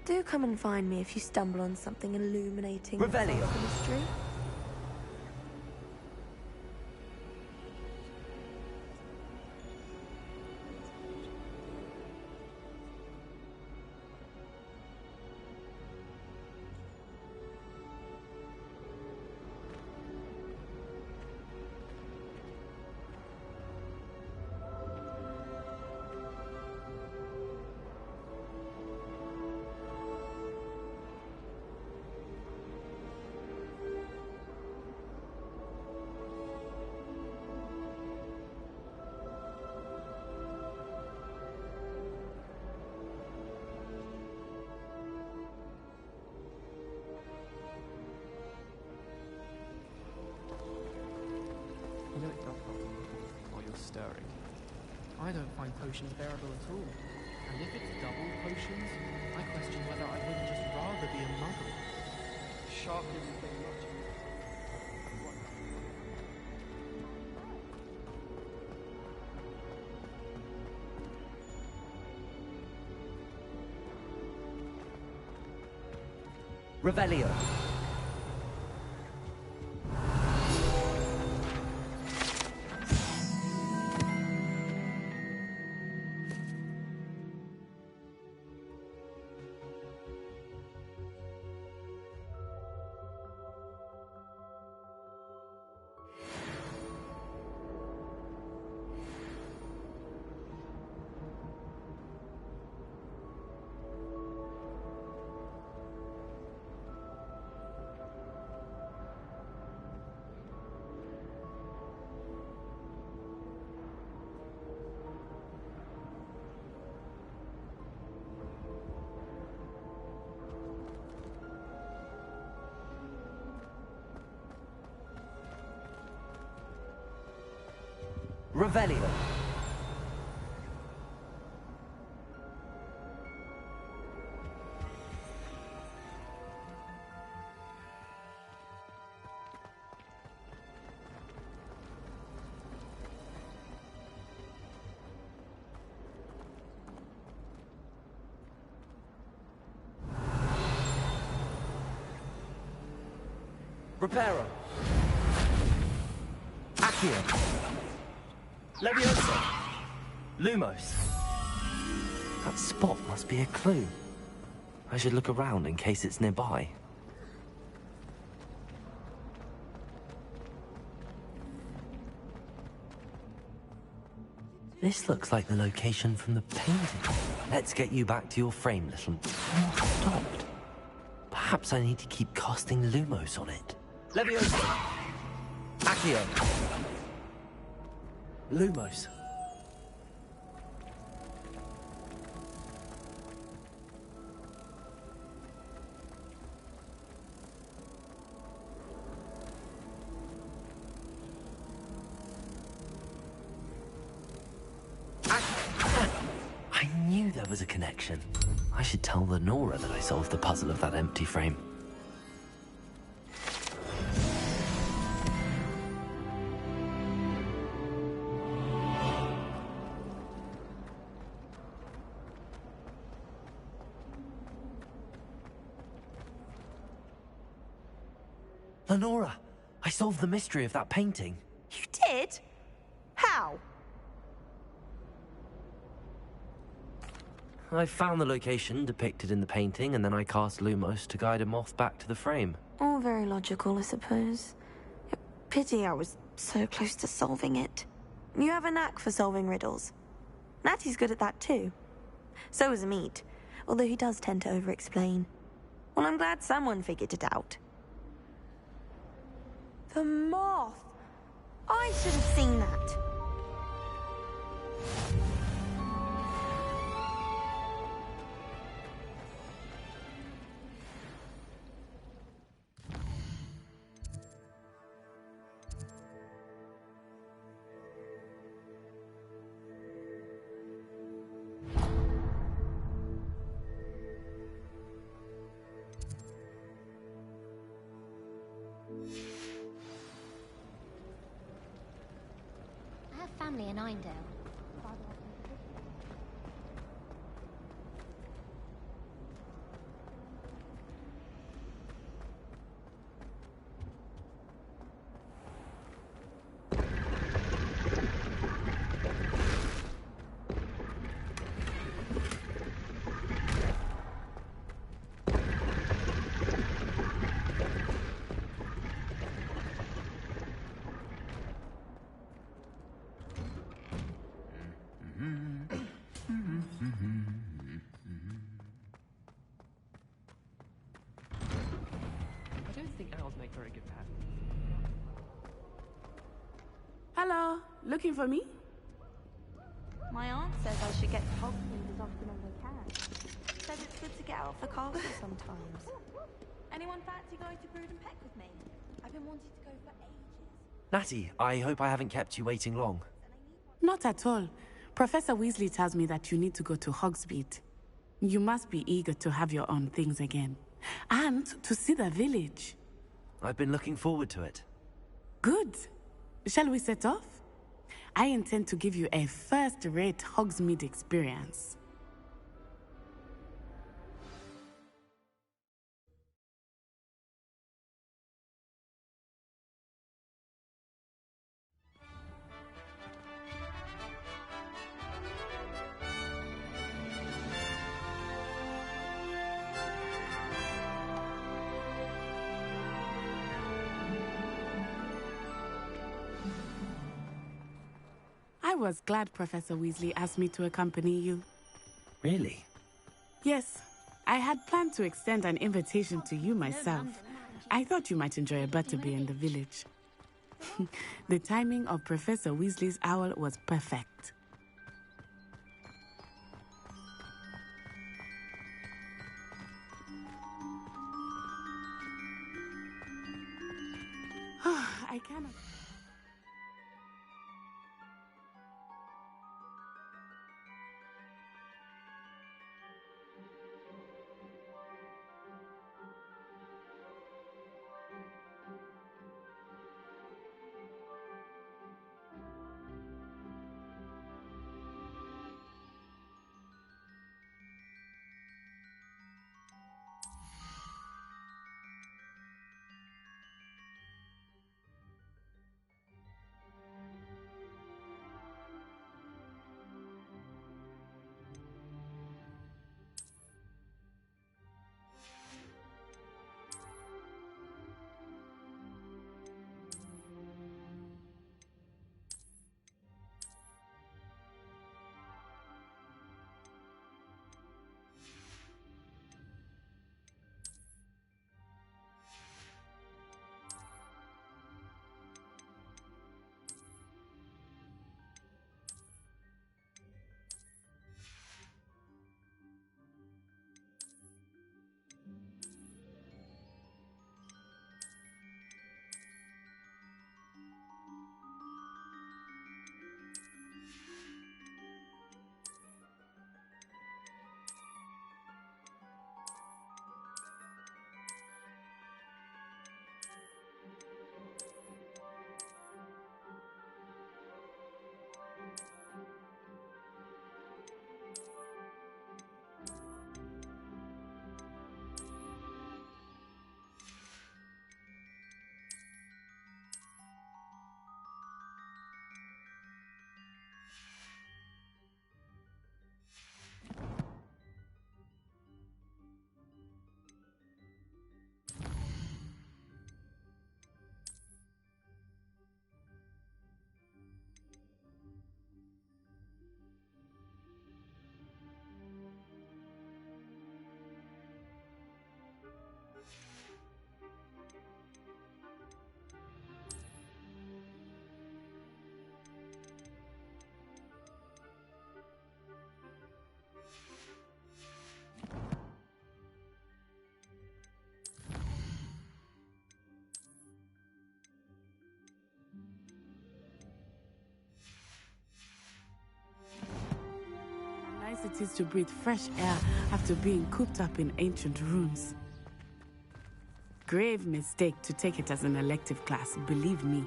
Do come and find me if you stumble on something illuminating the Revelio. mystery. You know it does help while you're stirring. I don't find potions bearable at all. And if it's double potions, I question whether I wouldn't just rather be a muggle. Shark didn't think much of it. Revelio. Revelio. Reparo. Accio. Leviosa. Lumos. That spot must be a clue. I should look around in case it's nearby. This looks like the location from the painting. Let's get you back to your frame, little... Oh, stopped. Perhaps I need to keep casting Lumos on it. Leviosa. Accio. Lumos. I knew there was a connection. I should tell Lenora that I solved the puzzle of that empty frame. Lenora, I solved the mystery of that painting. You did? How? I found the location depicted in the painting, and then I cast Lumos to guide a moth back to the frame. All very logical, I suppose. Pity I was so close to solving it. You have a knack for solving riddles. Natty's good at that too. So is Meat, although he does tend to over-explain. Well, I'm glad someone figured it out. The moth! I should have seen that. Family in Eindale. Very good pattern. Hello, looking for me? My aunt says I should get to Hogwarts as often as I can. Says it's good to get out of the castle sometimes. Anyone fancy going to Brood and Peck with me? I've been wanting to go for ages. Natty, I hope I haven't kept you waiting long. Not at all. Professor Weasley tells me that you need to go to Hogsmeade. You must be eager to have your own things again. And to see the village. I've been looking forward to it. Good. Shall we set off? I intend to give you a first-rate Hogsmeade experience. I was glad Professor Weasley asked me to accompany you. Really? Yes. I had planned to extend an invitation to you myself. I thought you might enjoy a butterbeer in the village. The timing of Professor Weasley's owl was perfect. I cannot... it is to breathe fresh air after being cooped up in ancient rooms. Grave mistake to take it as an elective class, believe me.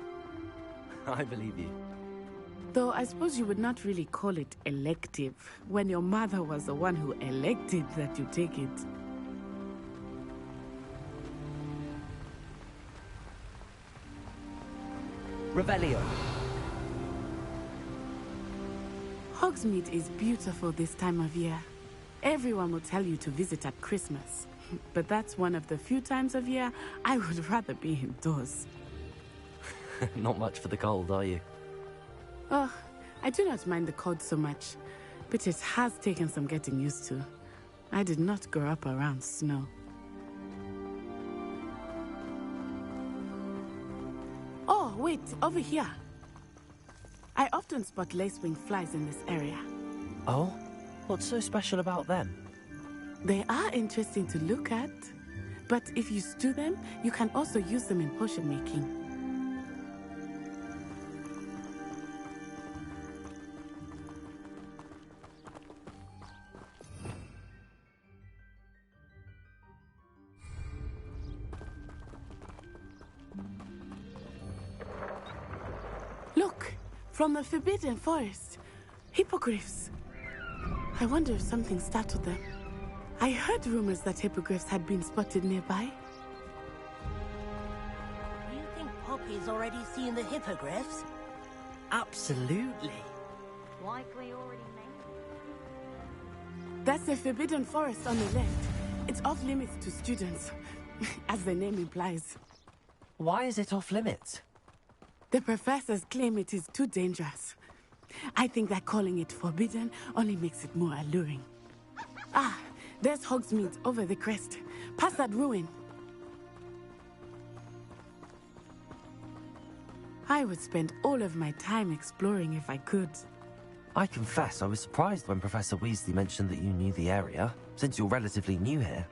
I believe you. Though I suppose you would not really call it elective when your mother was the one who elected that you take it. Revelio. Hogsmeade is beautiful this time of year. Everyone will tell you to visit at Christmas. But that's one of the few times of year I would rather be indoors. Not much for the cold, are you? Oh, I do not mind the cold so much, but it has taken some getting used to. I did not grow up around snow. Oh, wait, over here. I often spot lacewing flies in this area. Oh? What's so special about them? They are interesting to look at, but if you stew them, you can also use them in potion making. Look, from the Forbidden Forest, hippogriffs. I wonder if something startled them. I heard rumors that hippogriffs had been spotted nearby. Do you think Poppy's already seen the hippogriffs? Absolutely. Likely already made. That's the Forbidden Forest on the left. It's off limits to students, as the name implies. Why is it off limits? The professors claim it is too dangerous. I think that calling it forbidden only makes it more alluring. Ah, there's Hogsmeade over the crest. Past that ruin. I would spend all of my time exploring if I could. I confess I was surprised when Professor Weasley mentioned that you knew the area, since you're relatively new here.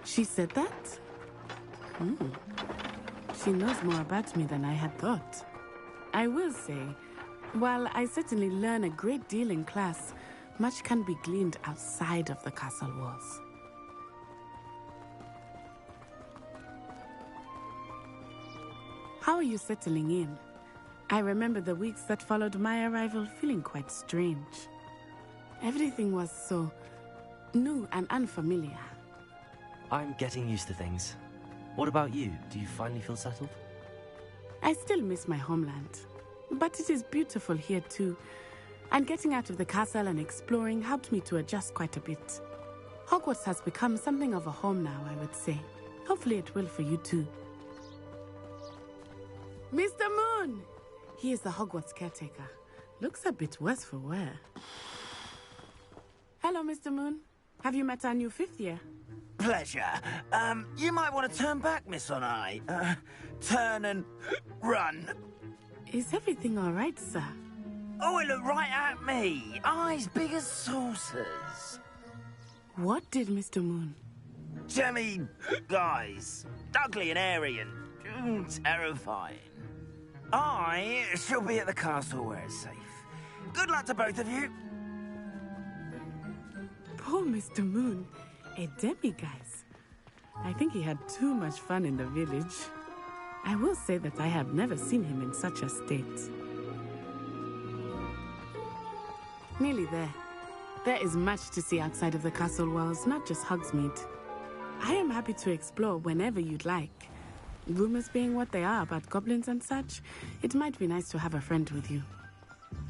She said that? She knows more about me than I had thought. I will say, while I certainly learn a great deal in class, much can be gleaned outside of the castle walls. How are you settling in? I remember the weeks that followed my arrival feeling quite strange. Everything was so new and unfamiliar. I'm getting used to things. What about you? Do you finally feel settled? I still miss my homeland, but it is beautiful here too. And getting out of the castle and exploring helped me to adjust quite a bit. Hogwarts has become something of a home now, I would say. Hopefully it will for you too. Mr. Moon! He is the Hogwarts caretaker. Looks a bit worse for wear. Hello, Mr. Moon. Have you met our new 5th year? Pleasure. You might want to turn back, Miss Onai. Turn and run. Is everything all right, sir? Oh, it looked right at me. Eyes big as saucers. What did Mr. Moon? Jemmy guys. Ugly and airy and terrifying. I shall be at the castle where it's safe. Good luck to both of you. Poor Mr. Moon. A demiguise. I think he had too much fun in the village. I will say that I have never seen him in such a state. Nearly there. There is much to see outside of the castle walls, not just Hogsmeade. I am happy to explore whenever you'd like. Rumors being what they are about goblins and such, it might be nice to have a friend with you.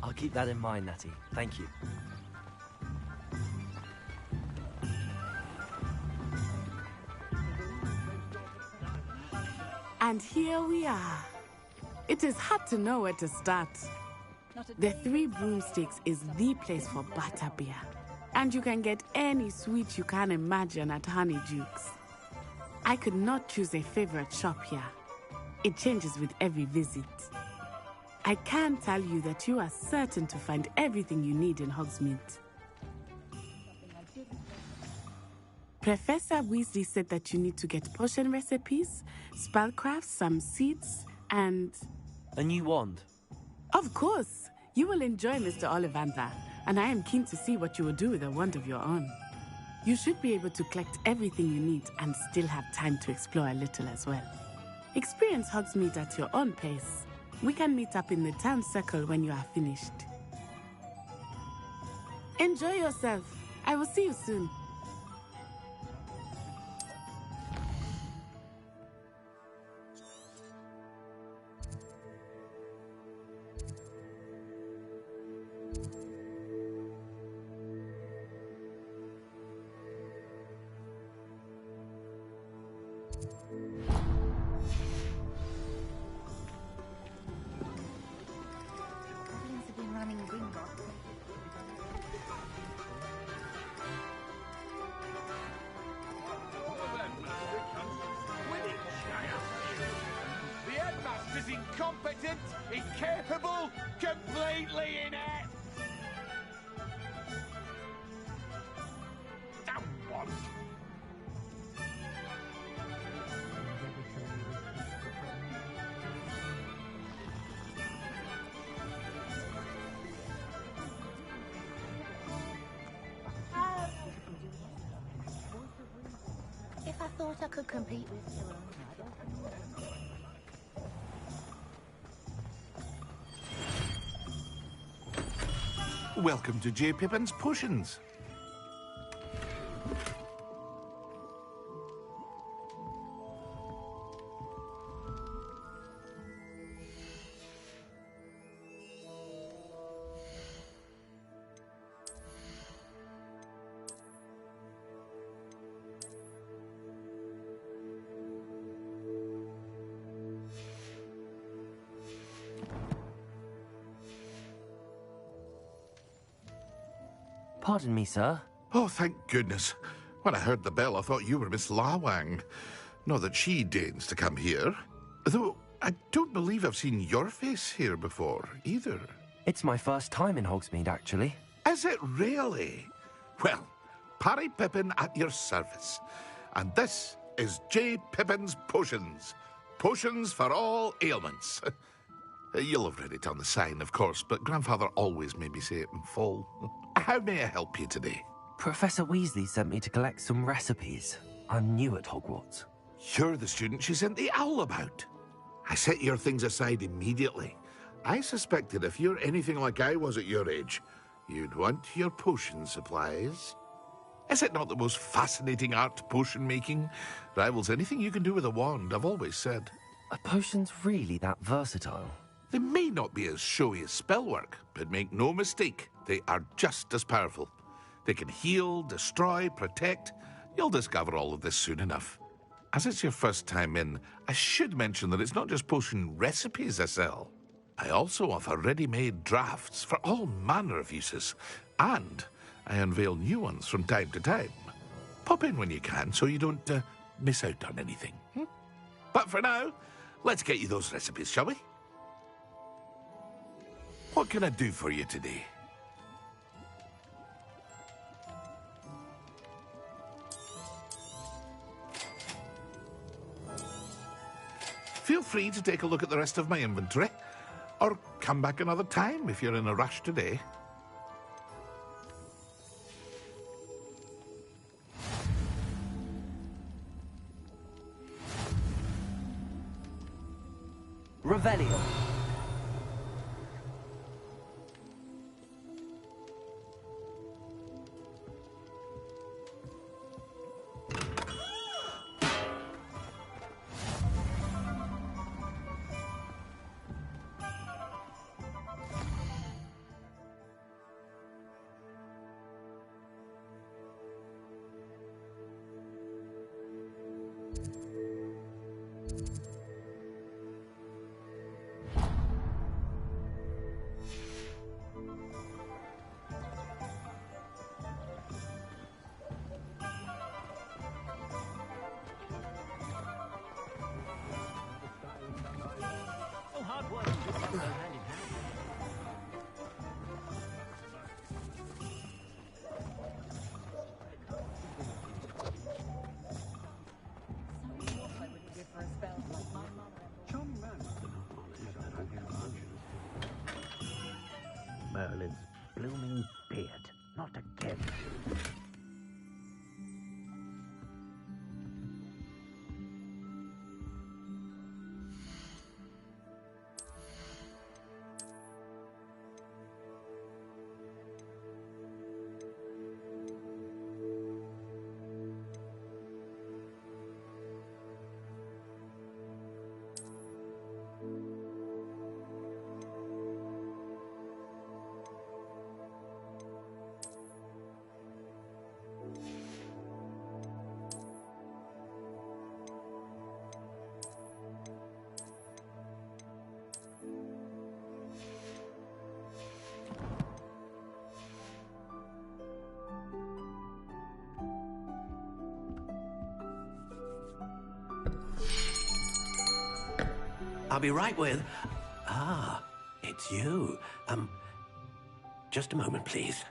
I'll keep that in mind, Natty. Thank you. And here we are. It is hard to know where to start. The Three Broomsticks is the place for butterbeer. And you can get any sweet you can imagine at Honeydukes. I could not choose a favorite shop here. It changes with every visit. I can tell you that you are certain to find everything you need in Hogsmeade. Professor Weasley said that you need to get potion recipes, spellcrafts, some seeds, and... A new wand? Of course! You will enjoy Mr. Ollivander. and I am keen to see what you will do with a wand of your own. You should be able to collect everything you need and still have time to explore a little as well. Experience Hogsmeade at your own pace. We can meet up in the town circle when you are finished. Enjoy yourself. I will see you soon. Incompetent, incapable, completely inept. Damn one. If I thought I could compete with you. Welcome to J. Pippin's Potions. Pardon me, sir. Oh, thank goodness. When I heard the bell, I thought you were Miss Lawang. Not that she deigns to come here. Though I don't believe I've seen your face here before, either. It's my first time in Hogsmeade, actually. Is it really? Well, Parry Pippin at your service. And this is J. Pippin's Potions. Potions for all ailments. You'll have read it on the sign, of course, but Grandfather always made me say it in full. How may I help you today? Professor Weasley sent me to collect some recipes. I'm new at Hogwarts. You're the student she sent the owl about. I set your things aside immediately. I suspected if you're anything like I was at your age, you'd want your potion supplies. Is it not the most fascinating art, potion making? Rivals anything you can do with a wand, I've always said. Are potions really that versatile? They may not be as showy as spellwork, but make no mistake, they are just as powerful. They can heal, destroy, protect. You'll discover all of this soon enough. As it's your first time in, I should mention that it's not just potion recipes I sell. I also offer ready-made drafts for all manner of uses, and I unveil new ones from time to time. Pop in when you can so you don't miss out on anything. But for now, let's get you those recipes, shall we? What can I do for you today? Feel free to take a look at the rest of my inventory, or come back another time if you're in a rush today. Revelio. Merlin's blooming beard. Not again. I'll be right with... Ah, it's you. Just a moment, please.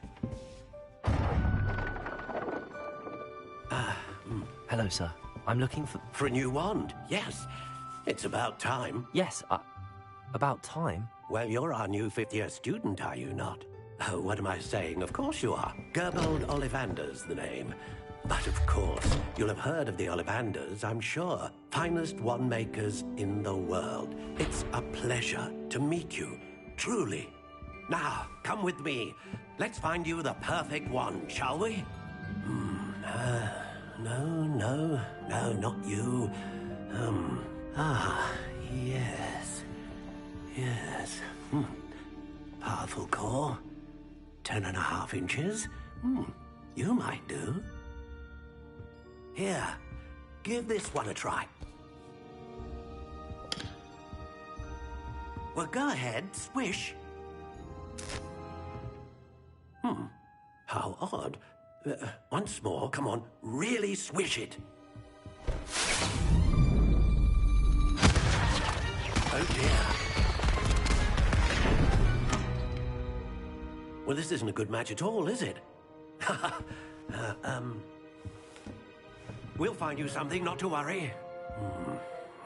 Hello, sir. I'm looking for... For a new wand, yes. It's about time. Yes, about time? Well, you're our new fifth-year student, are you not? Oh, what am I saying? Of course you are. Gerbold Ollivander's the name. But of course, you'll have heard of the Ollivanders, I'm sure. Finest wand makers in the world. It's a pleasure to meet you, truly. Now, come with me. Let's find you the perfect wand, shall we? No, not you. Yes. Powerful core. 10.5 inches. You might do. Here, give this one a try. Well, go ahead, swish. How odd. Once more, come on, really swish it. Oh dear. Well, this isn't a good match at all, is it? We'll find you something, not to worry.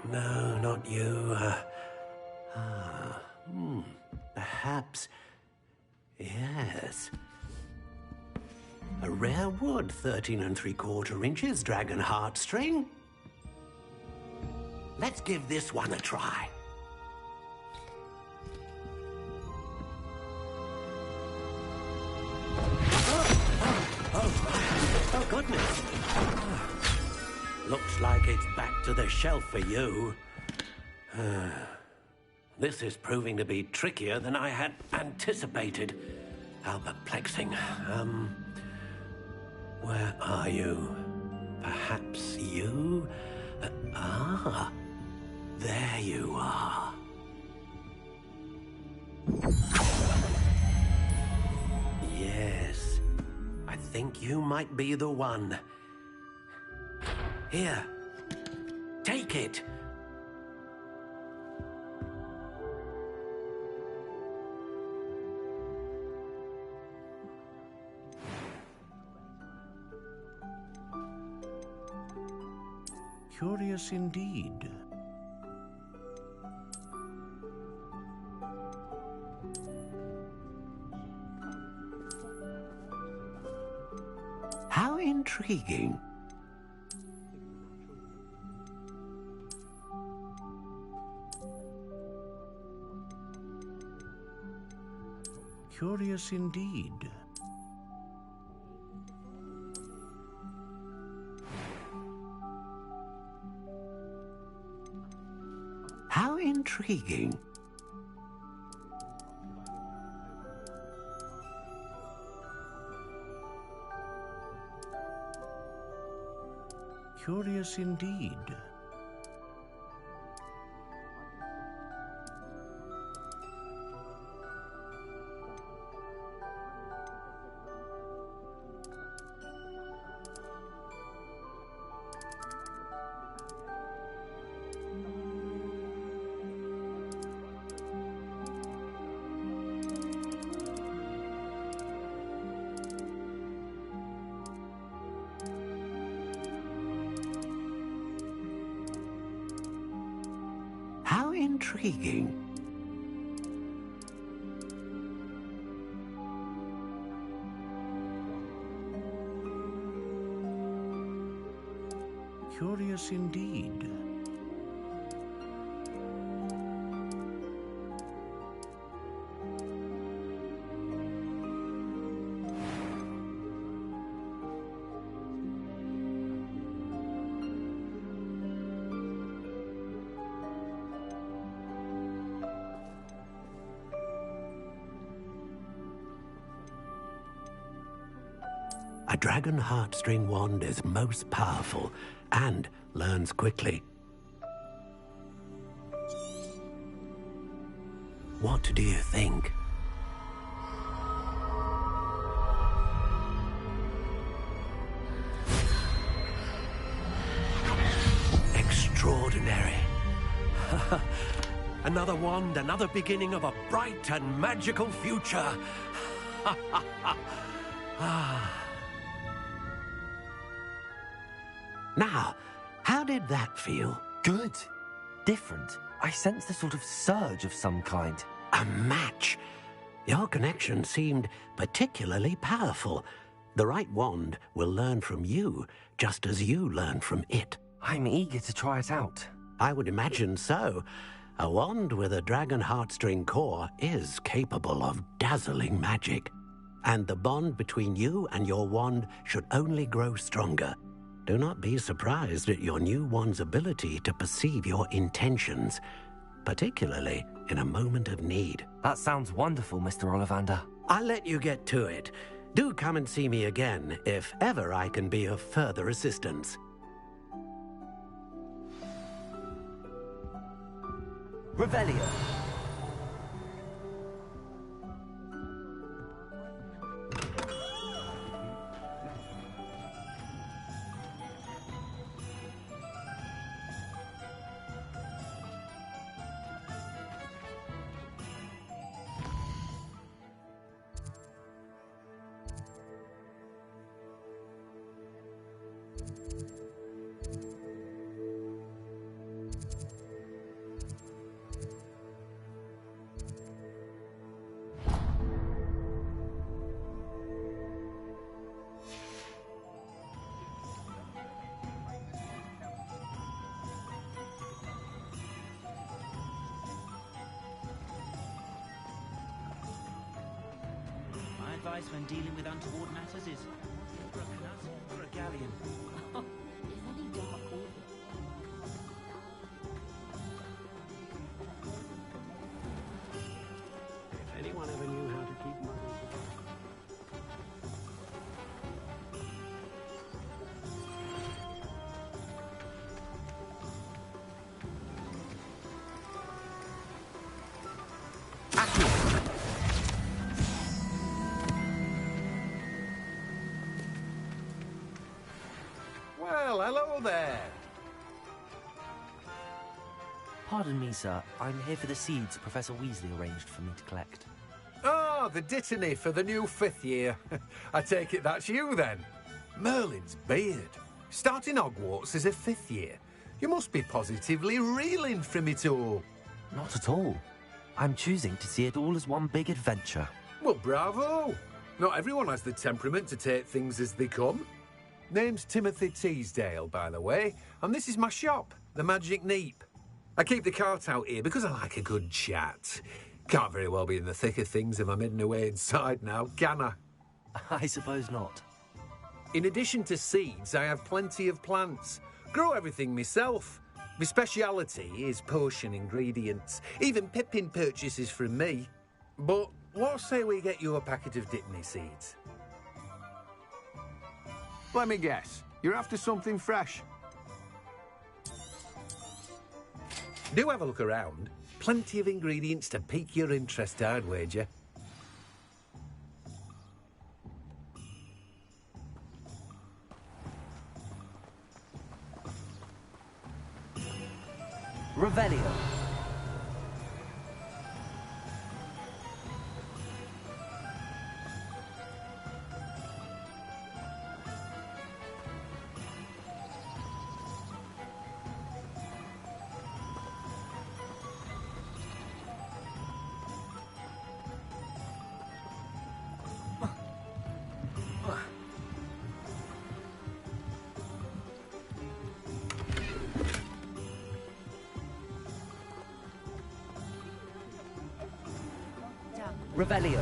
No, not you. Perhaps... Yes. A rare wood, 13 3/4 inches, dragon heartstring. Let's give this one a try. Oh, goodness. Looks like it's back to the shelf for you. This is proving to be trickier than I had anticipated. How perplexing. Where are you? Perhaps you? There you are. Yes, I think you might be the one. Here, take it. Curious indeed. How intriguing. Curious indeed. How intriguing. Curious indeed. How intriguing. Curious indeed. A dragon heartstring wand is most powerful and learns quickly. What do you think? Extraordinary. Another wand, another beginning of a bright and magical future. Now, how did that feel? Good. Different. I sensed a sort of surge of some kind. A match. Your connection seemed particularly powerful. The right wand will learn from you, just as you learn from it. I'm eager to try it out. I would imagine so. A wand with a dragon heartstring core is capable of dazzling magic. And the bond between you and your wand should only grow stronger. Do not be surprised at your new wand's ability to perceive your intentions, particularly in a moment of need. That sounds wonderful, Mr. Ollivander. I'll let you get to it. Do come and see me again if ever I can be of further assistance. Revelio. Advice when dealing with untoward matters is for a canut or a galleon. If anyone ever knew how to keep money. Well, hello there. Pardon me, sir. I'm here for the seeds Professor Weasley arranged for me to collect. Ah, the dittany for the new 5th year. I take it that's you, then. Merlin's beard. Starting Hogwarts as a 5th year. You must be positively reeling from it all. Not at all. I'm choosing to see it all as one big adventure. Well, bravo. Not everyone has the temperament to take things as they come. Name's Timothy Teasdale, by the way, and this is my shop, the Magic Neep. I keep the cart out here because I like a good chat. Can't very well be in the thick of things if I'm hidden away inside now, can I? I suppose not. In addition to seeds, I have plenty of plants. Grow everything myself. My speciality is potion ingredients. Even Pippin purchases from me. But what say we get you a packet of dittany seeds? Let me guess. You're after something fresh. Do have a look around. Plenty of ingredients to pique your interest, I'd wager. Revelio. Revelio.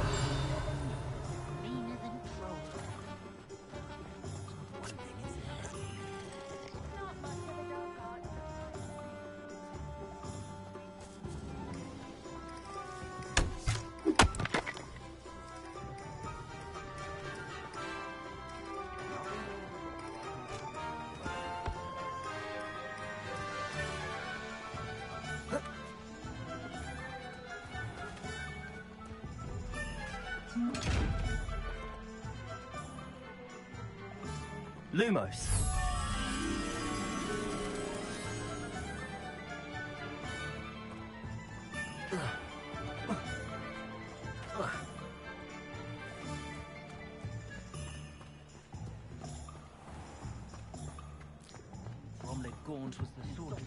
Lumos. Bromley Gaunt was the sort of...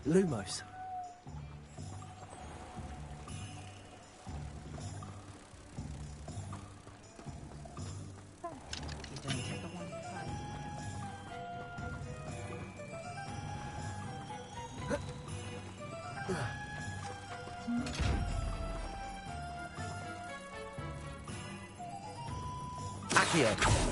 Lumos. Accio.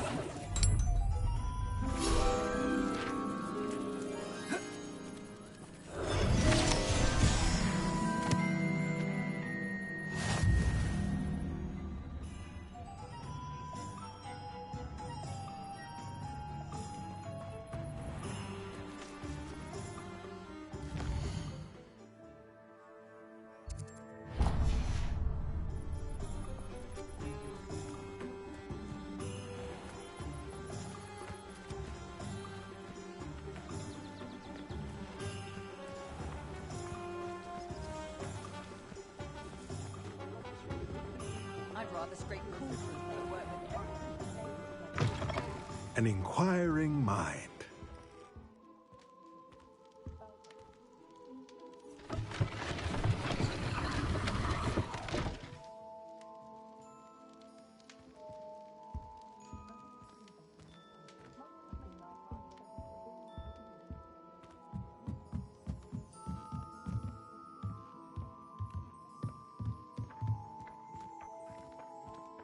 An inquiring mind.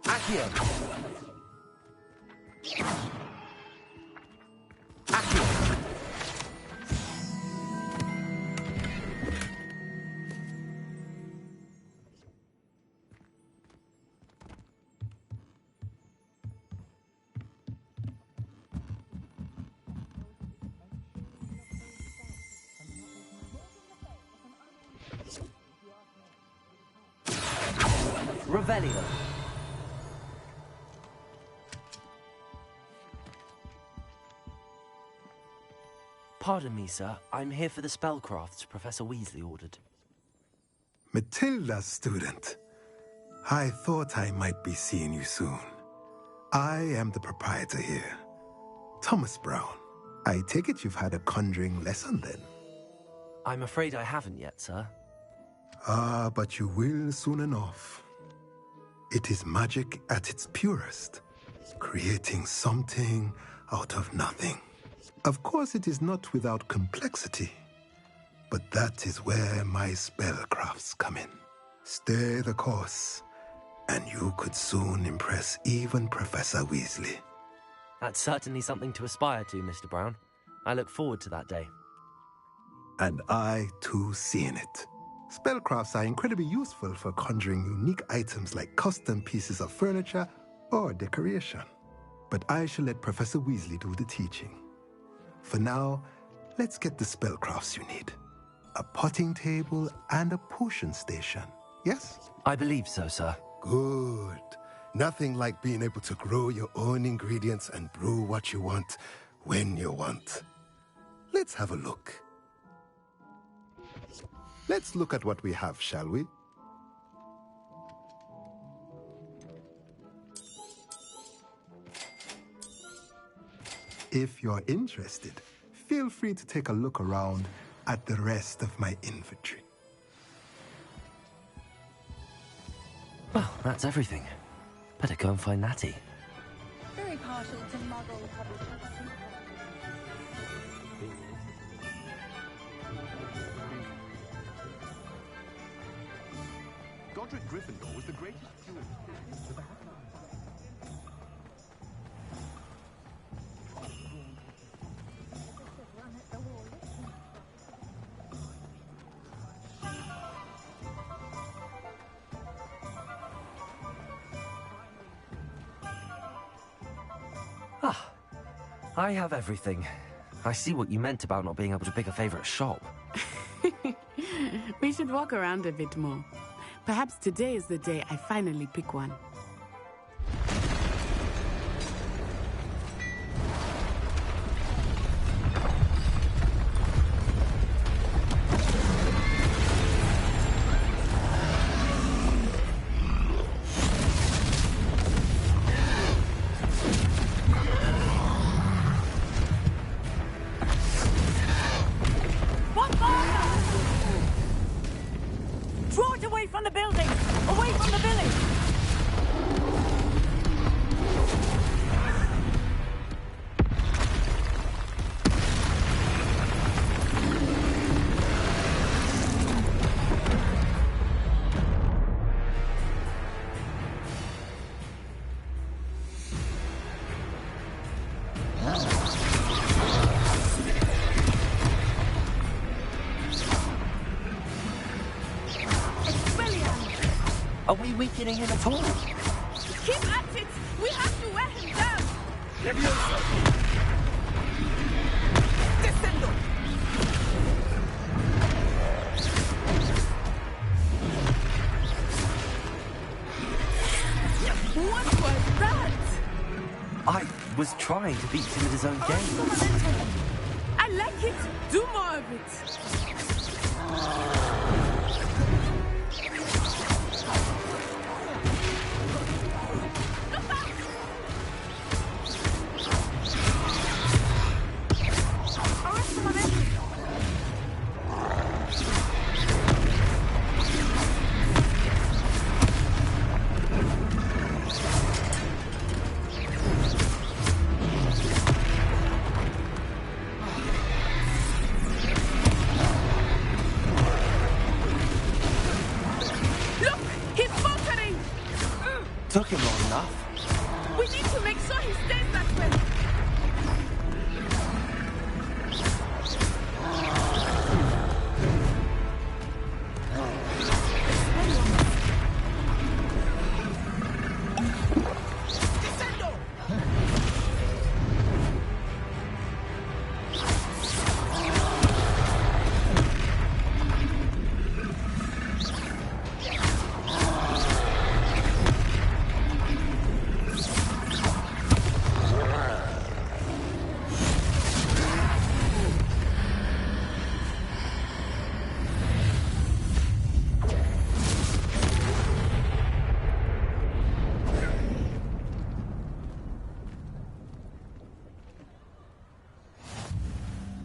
Accio. Revelio. Pardon me, sir. I'm here for the spellcrafts Professor Weasley ordered. Matilda's student. I thought I might be seeing you soon. I am the proprietor here, Thomas Brown. I take it you've had a conjuring lesson then? I'm afraid I haven't yet, sir. Ah, but you will soon enough. It is magic at its purest, creating something out of nothing. Of course, it is not without complexity, but that is where my spellcrafts come in. Stay the course, and you could soon impress even Professor Weasley. That's certainly something to aspire to, Mr. Brown. I look forward to that day. And I, too, seeing it. Spellcrafts are incredibly useful for conjuring unique items like custom pieces of furniture or decoration. But I shall let Professor Weasley do the teaching. For now, let's get the spellcrafts you need. A potting table and a potion station, yes? I believe so, sir. Good. Nothing like being able to grow your own ingredients and brew what you want when you want. Let's have a look. Let's look at what we have, shall we? If you're interested, feel free to take a look around at the rest of my inventory. Well, that's everything. Better go and find Natty. Very partial to muggle publishers. Godric Gryffindor was the greatest duel. Ah, I have everything. I see what you meant about not being able to pick a favorite shop. We should walk around a bit more. Perhaps today is the day I finally pick one. Draw it away from the building! Away from the village! Are we weakening him at all? Keep at it! We have to wear him down! Leviosa! Descendo! What was that? I was trying to beat him at his own game. I like it! Do more of it! Took him long enough. We need to make sure he stays that way.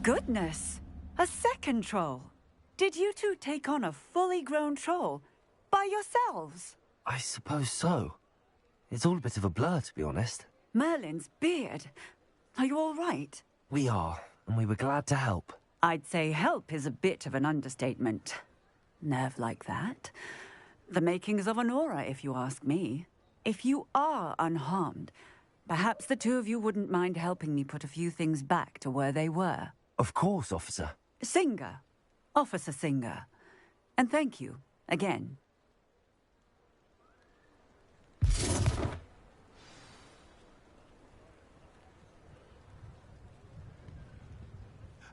Goodness! A second troll! Did you two take on a fully grown troll? By yourselves? I suppose so. It's all a bit of a blur, to be honest. Merlin's beard. Are you all right? We are, and we were glad to help. I'd say help is a bit of an understatement. Nerve like that. The makings of an aura, if you ask me. If you are unharmed, perhaps the two of you wouldn't mind helping me put a few things back to where they were. Of course, officer. Singer. Officer Singer. And thank you, again.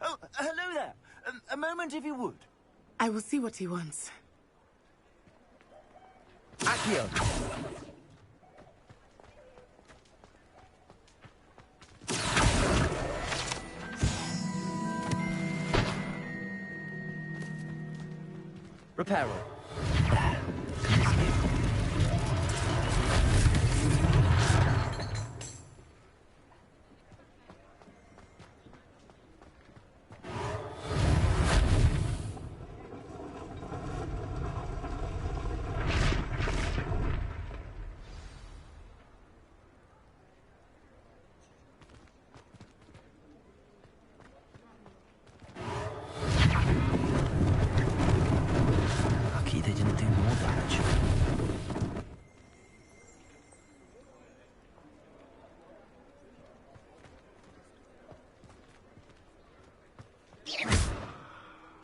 Oh, hello there. A moment if you would. I will see what he wants. Accio. Reparo.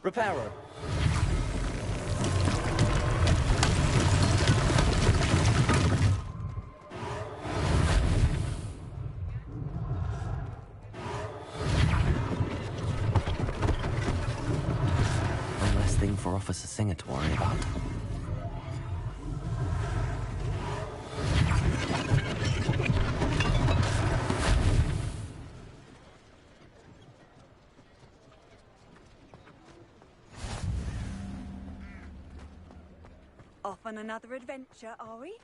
Reparo. One less thing for Officer Singer to worry about. Off on another adventure, are we?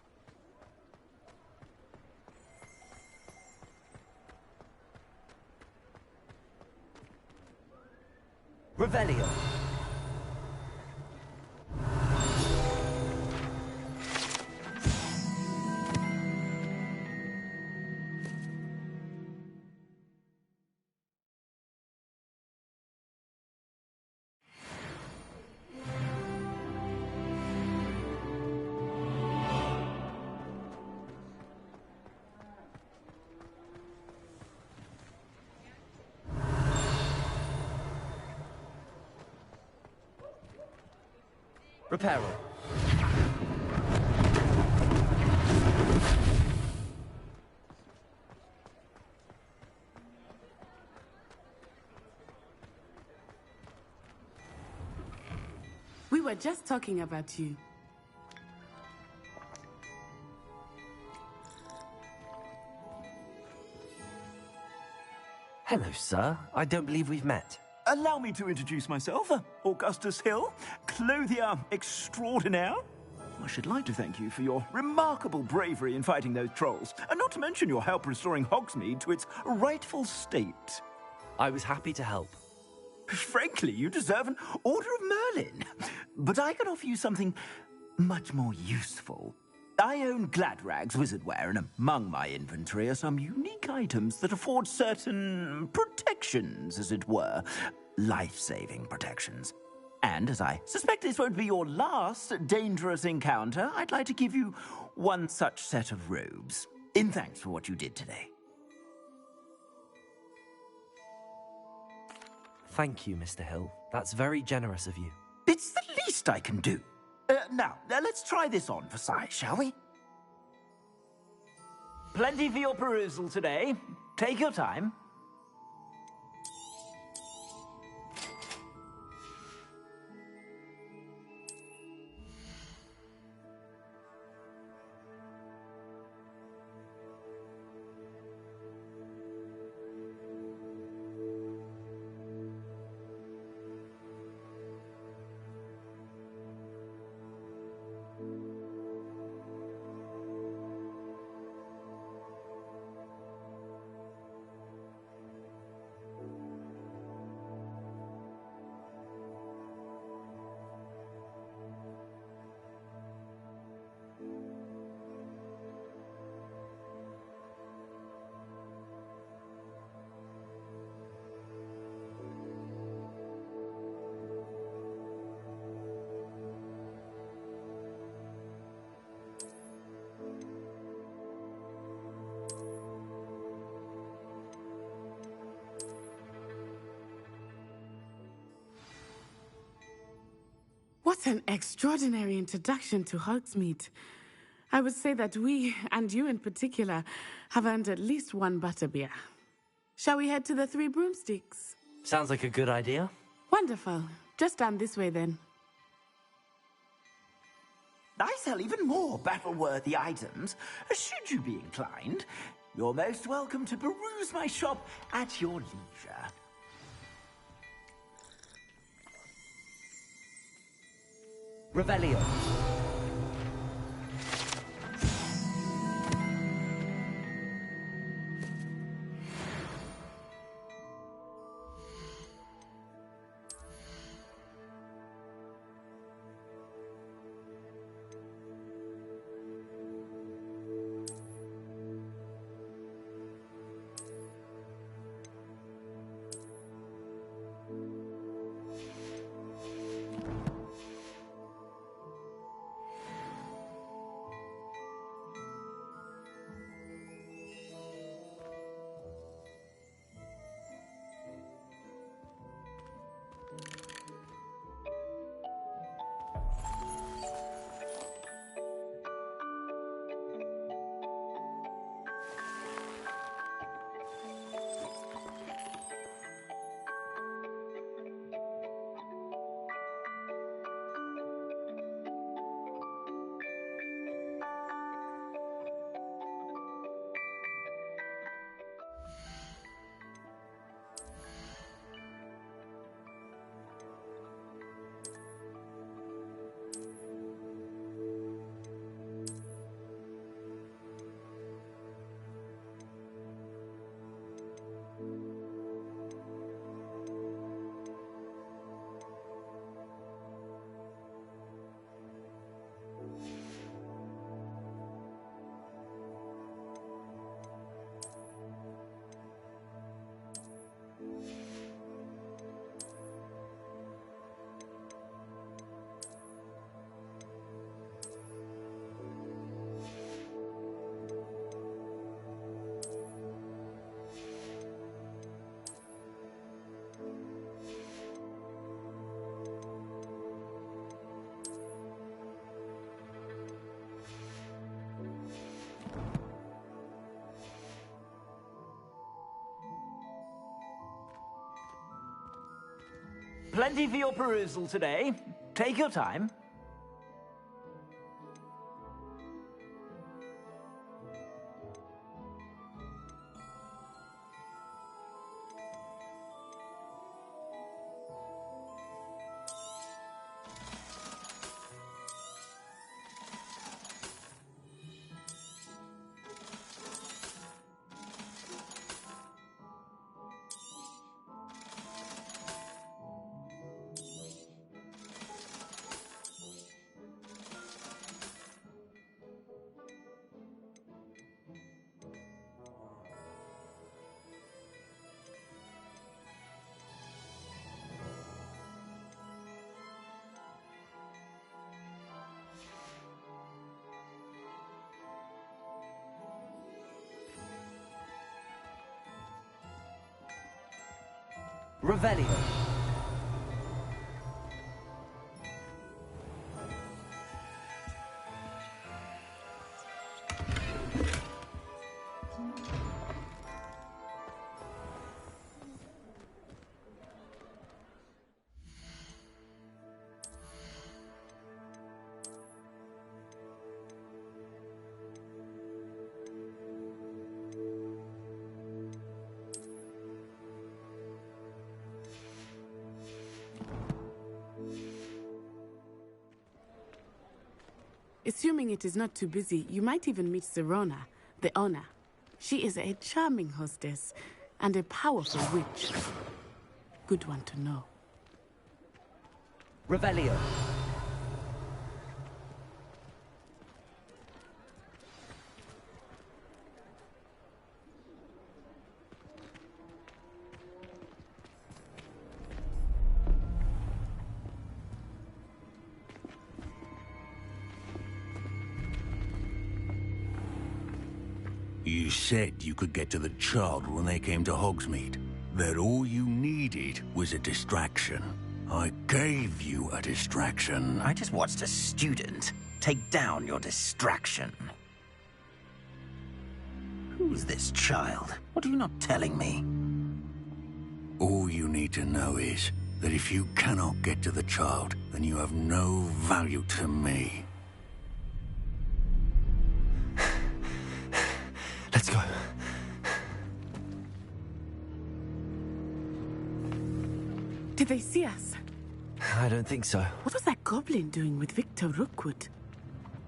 Revelio. Reparo. We were just talking about you. Hello, sir. I don't believe we've met. Allow me to introduce myself, Augustus Hill, clothier extraordinaire. I should like to thank you for your remarkable bravery in fighting those trolls, and not to mention your help restoring Hogsmeade to its rightful state. I was happy to help. Frankly, you deserve an Order of Merlin. But I can offer you something much more useful. I own Gladrag's wizardware, and among my inventory are some unique items that afford certain protections, as it were. Life-saving protections. And as I suspect this won't be your last dangerous encounter, I'd like to give you one such set of robes, in thanks for what you did today. Thank you, Mr. Hill. That's very generous of you. It's the least I can do. Now, let's try this on for size, shall we? Plenty for your perusal today. Take your time. What an extraordinary introduction to Hogsmeade. I would say that we, and you in particular, have earned at least one butterbeer. Shall we head to the Three Broomsticks? Sounds like a good idea. Wonderful. Just down this way then. I sell even more battle-worthy items, should you be inclined. You're most welcome to peruse my shop at your leisure. Revelio. plenty for your perusal today. Take your time. Revelio. Assuming it is not too busy, you might even meet Sirona, the owner. She is a charming hostess and a powerful witch. Good one to know. Revelio. You said you could get to the child when they came to Hogsmeade. That all you needed was a distraction. I gave you a distraction. I just watched a student take down your distraction. Who's this child? What are you not telling me? All you need to know is that if you cannot get to the child, then you have no value to me. Let's go. Did they see us? I don't think so. What was that goblin doing with Victor Rookwood?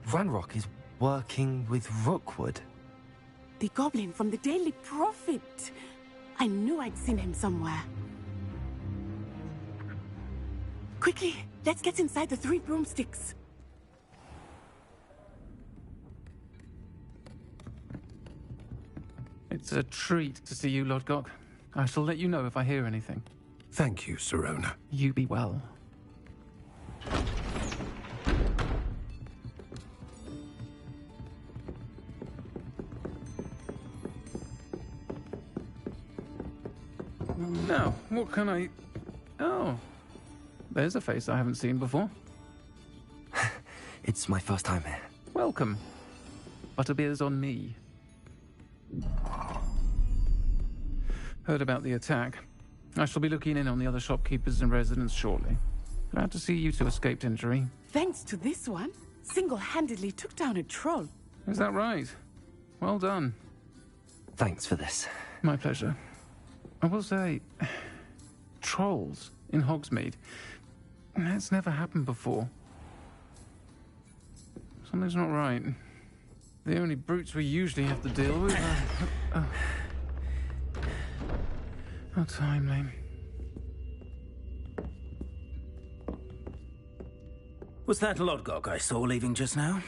Ranrock is working with Rookwood. The goblin from the Daily Prophet. I knew I'd seen him somewhere. Quickly, let's get inside the 3 broomsticks. It's a treat to see you, Lodgok. I shall let you know if I hear anything. Thank you, Sirona. You be well. Now, what can I... Oh, there's a face I haven't seen before. It's my first time here. Welcome. Butterbeer's on me. Heard about the attack. I shall be looking in on the other shopkeepers and residents shortly. Glad to see you two escaped injury. Thanks to this one, single-handedly took down a troll. Is that right? Well done. Thanks for this. My pleasure. I will say, trolls in Hogsmeade. That's never happened before. Something's not right. The only brutes we usually have to deal with are... How timely. Was that Lodgok I saw leaving just now?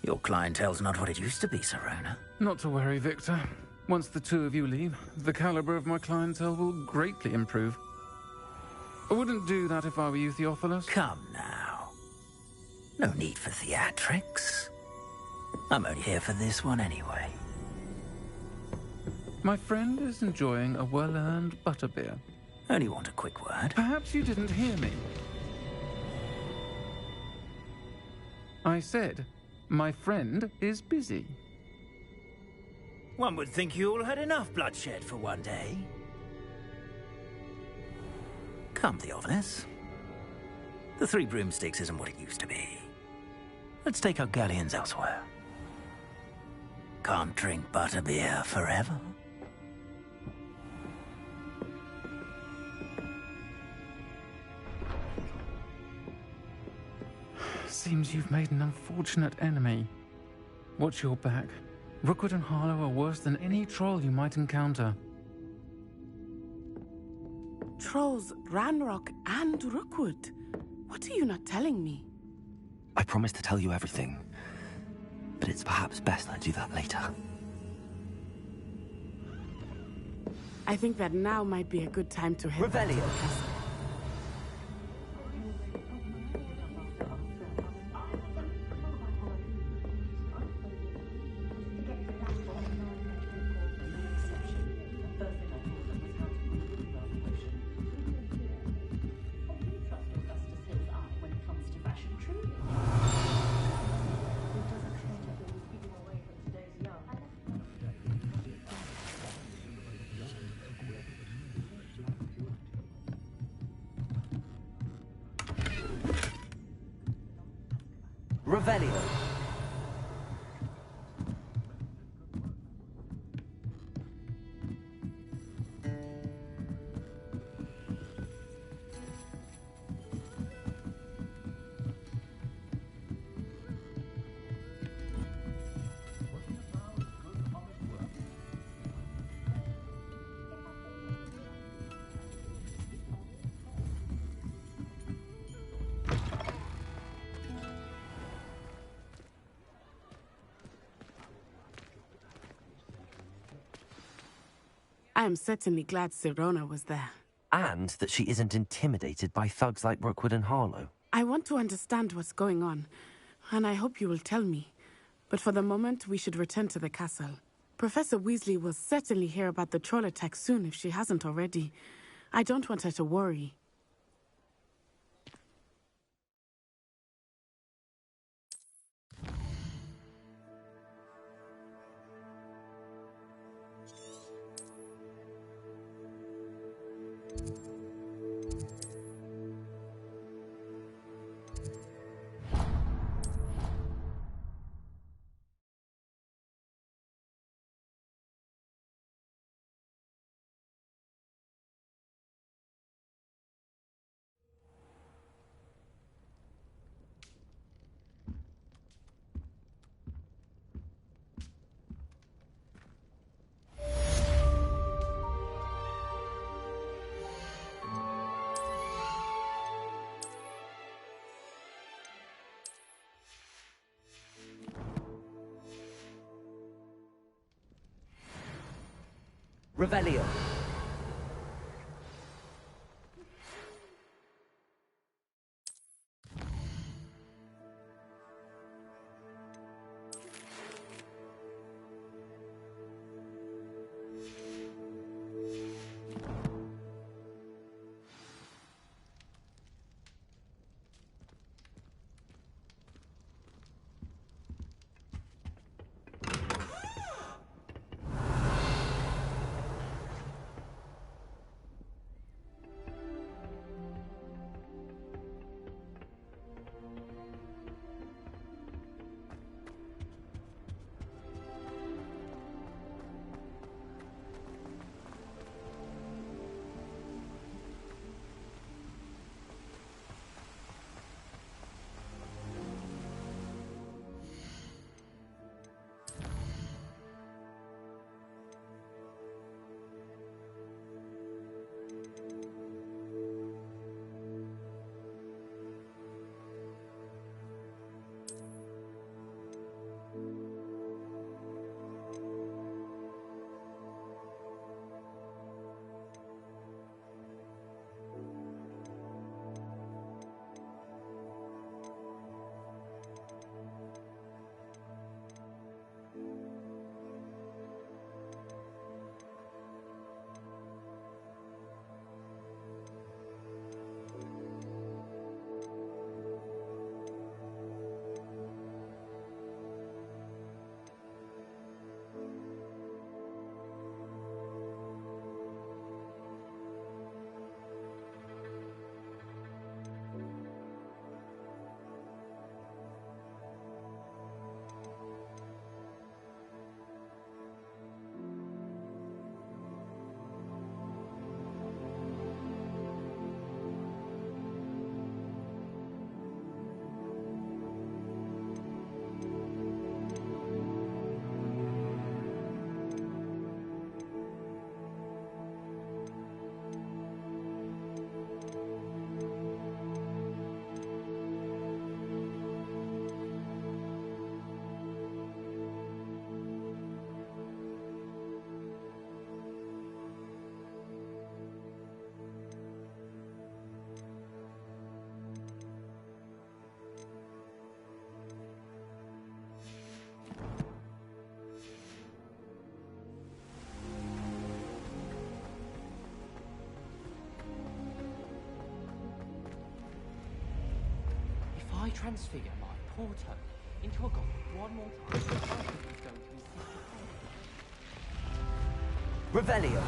Your clientele's not what it used to be, Sirona. Not to worry, Victor. Once the two of you leave, the caliber of my clientele will greatly improve. I wouldn't do that if I were you, Theophilus. Come now. No need for theatrics. I'm only here for this one anyway. My friend is enjoying a well-earned butterbeer. Only want a quick word. Perhaps you didn't hear me. I said, my friend is busy. One would think you all had enough bloodshed for one day. Come, Theophilus. The Three Broomsticks isn't what it used to be. Let's take our galleons elsewhere. Can't drink butterbeer forever. Seems you've made an unfortunate enemy. Watch your back. Rookwood and Harlow are worse than any troll you might encounter. Trolls, Ranrock, and Rookwood. What are you not telling me? I promised to tell you everything, but it's perhaps best I do that later. I think that now might be a good time to head back to the castle. Revelio. I am certainly glad Sirona was there. And that she isn't intimidated by thugs like Rookwood and Harlow. I want to understand what's going on, and I hope you will tell me. But for the moment, we should return to the castle. Professor Weasley will certainly hear about the troll attack soon if she hasn't already. I don't want her to worry. Revelio. I transfigure my poor toe into a goblin one more time, I think he's going to insist. Revelio.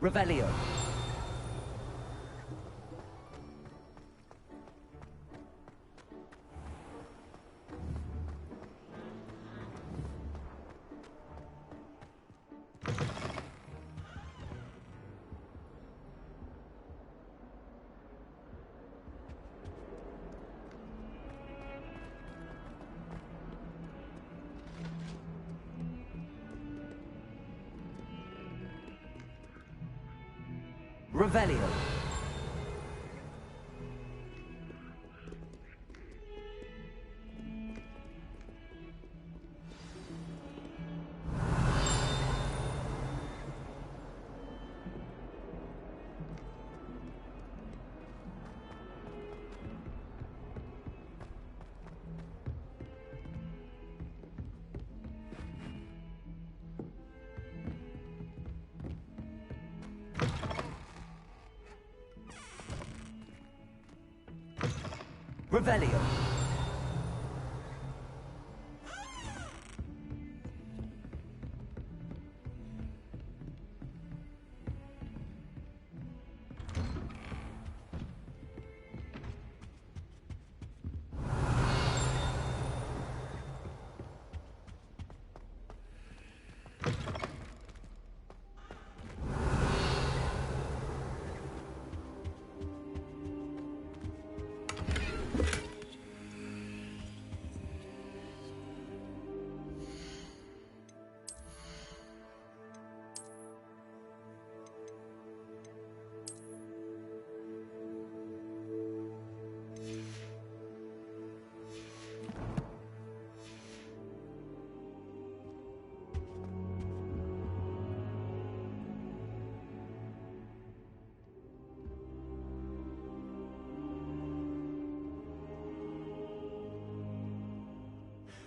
Revelio. Revelio. Revelio.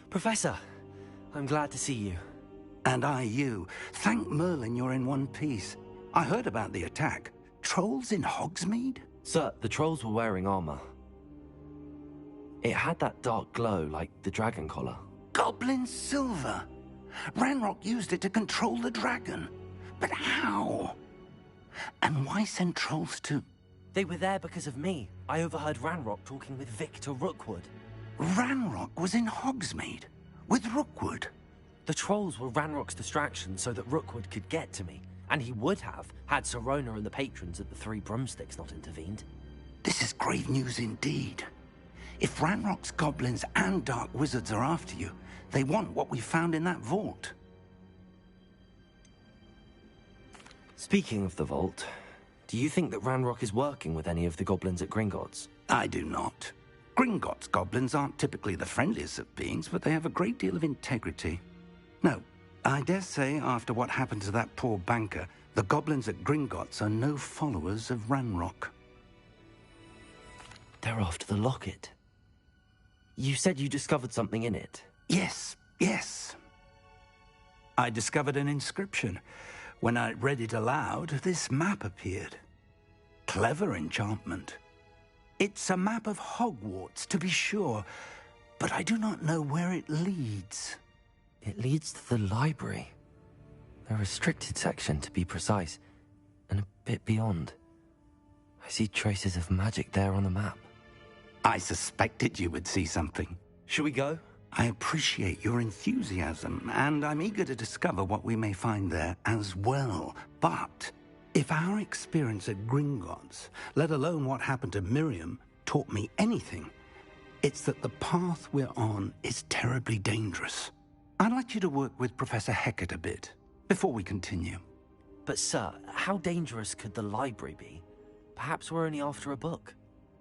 Professor, I'm glad to see you. And I you. Thank Merlin you're in one piece. I heard about the attack. Trolls in Hogsmeade? Sir, the trolls were wearing armor. It had that dark glow like the dragon collar. Goblin silver! Ranrock used it to control the dragon. But how? And why send trolls to... They were there because of me. I overheard Ranrock talking with Victor Rookwood. Ranrock was in Hogsmeade? With Rookwood? The trolls were Ranrock's distraction so that Rookwood could get to me. And he would have, had Sirona and the patrons at the Three Broomsticks not intervened. This is grave news indeed. If Ranrock's goblins and dark wizards are after you, they want what we found in that vault. Speaking of the vault, do you think that Ranrock is working with any of the goblins at Gringotts? I do not. Gringotts goblins aren't typically the friendliest of beings, but they have a great deal of integrity. No, I dare say after what happened to that poor banker, the goblins at Gringotts are no followers of Ranrock. They're after the locket. You said you discovered something in it. Yes, yes. I discovered an inscription. When I read it aloud, this map appeared. Clever enchantment. It's a map of Hogwarts, to be sure, but I do not know where it leads. It leads to the library. A restricted section, to be precise, and a bit beyond. I see traces of magic there on the map. I suspected you would see something. Shall we go? I appreciate your enthusiasm, and I'm eager to discover what we may find there as well. But if our experience at Gringotts, let alone what happened to Miriam, taught me anything, It's that the path we're on is terribly dangerous. I'd like you to work with Professor Hecat a bit, before we continue. But sir, how dangerous could the library be? Perhaps we're only after a book.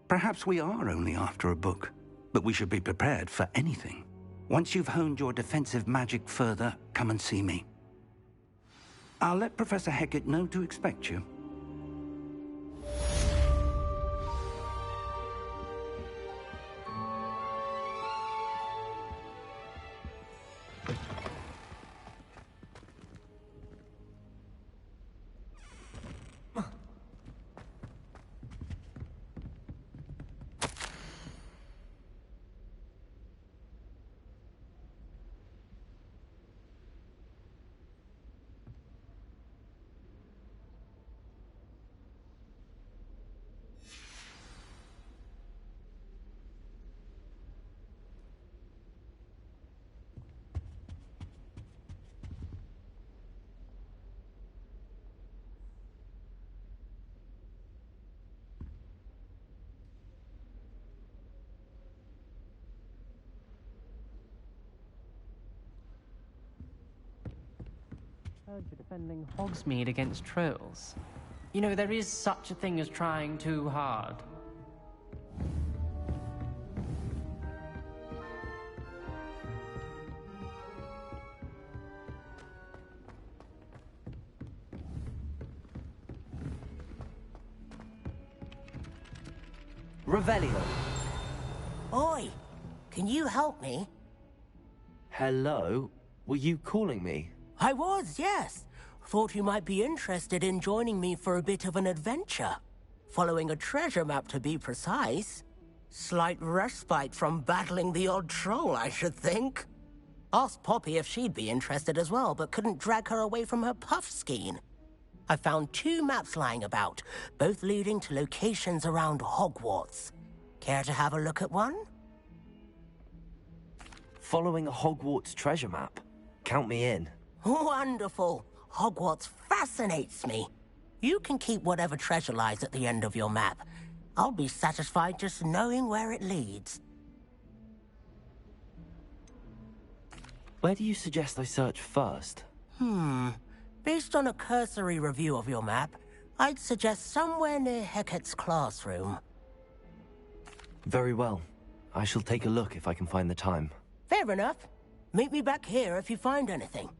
Perhaps we are only after a book, but we should be prepared for anything. Once you've honed your defensive magic further, come and see me. I'll let Professor Hecat know to expect you. Heard you're defending Hogsmeade against trolls. You know, there is such a thing as trying too hard. Revelio. Oi! Can you help me? Hello? Were you calling me? I was, yes. Thought you might be interested in joining me for a bit of an adventure. Following a treasure map, to be precise. Slight respite from battling the odd troll, I should think. Asked Poppy if she'd be interested as well, but couldn't drag her away from her puff skein. I found 2 maps lying about, both leading to locations around Hogwarts. Care to have a look at one? Following a Hogwarts treasure map? Count me in. Wonderful. Hogwarts fascinates me. You can keep whatever treasure lies at the end of your map. I'll be satisfied just knowing where it leads. Where do you suggest I search first? Based on a cursory review of your map, I'd suggest somewhere near Hecat's classroom. Very well. I shall take a look if I can find the time. Fair enough. Meet me back here if you find anything.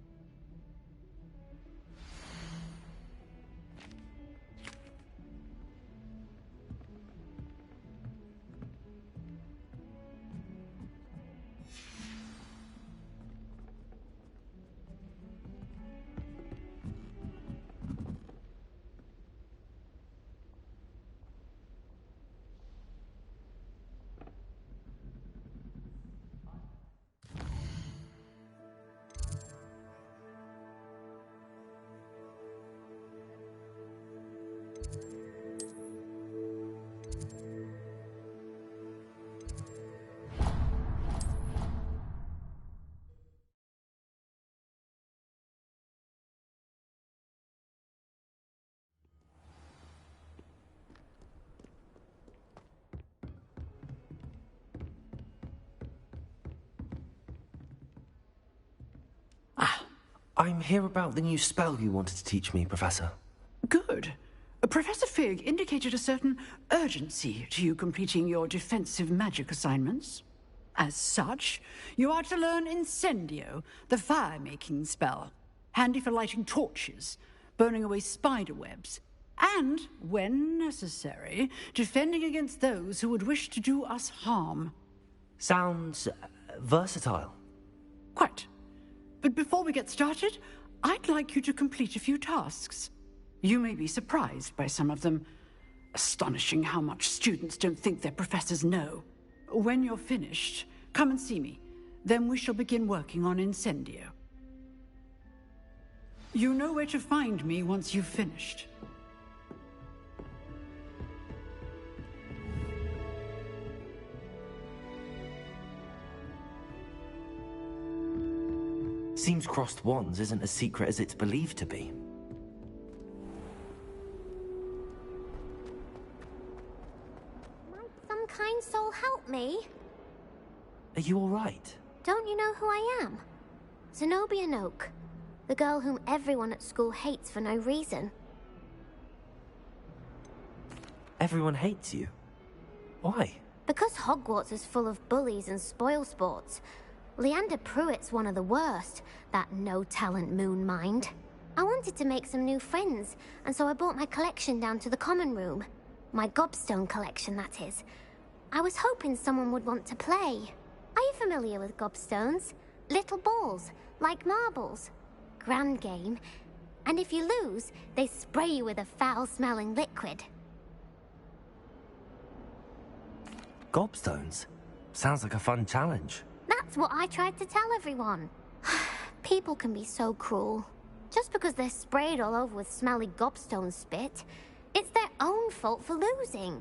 I'm here about the new spell you wanted to teach me, Professor. Good. Professor Fig indicated a certain urgency to you completing your defensive magic assignments. As such, you are to learn Incendio, the fire-making spell, handy for lighting torches, burning away spider webs, and, when necessary, defending against those who would wish to do us harm. Sounds versatile. Quite. But before we get started, I'd like you to complete a few tasks. You may be surprised by some of them. Astonishing how much students don't think their professors know. When you're finished, come and see me. Then we shall begin working on Incendio. You know where to find me once you've finished. Seems crossed wands isn't as secret as it's believed to be. Might some kind soul help me? Are you all right? Don't you know who I am? Zenobia Noak, the girl whom everyone at school hates for no reason. Everyone hates you. Why? Because Hogwarts is full of bullies and spoilsports. Leander Pruitt's one of the worst, that no-talent moon mind. I wanted to make some new friends, and so I brought my collection down to the common room. My gobstone collection, that is. I was hoping someone would want to play. Are you familiar with gobstones? Little balls, like marbles. Grand game. And if you lose, they spray you with a foul-smelling liquid. Gobstones? Sounds like a fun challenge. That's what I tried to tell everyone. People can be so cruel. Just because they're sprayed all over with smelly gobstone spit, it's their own fault for losing.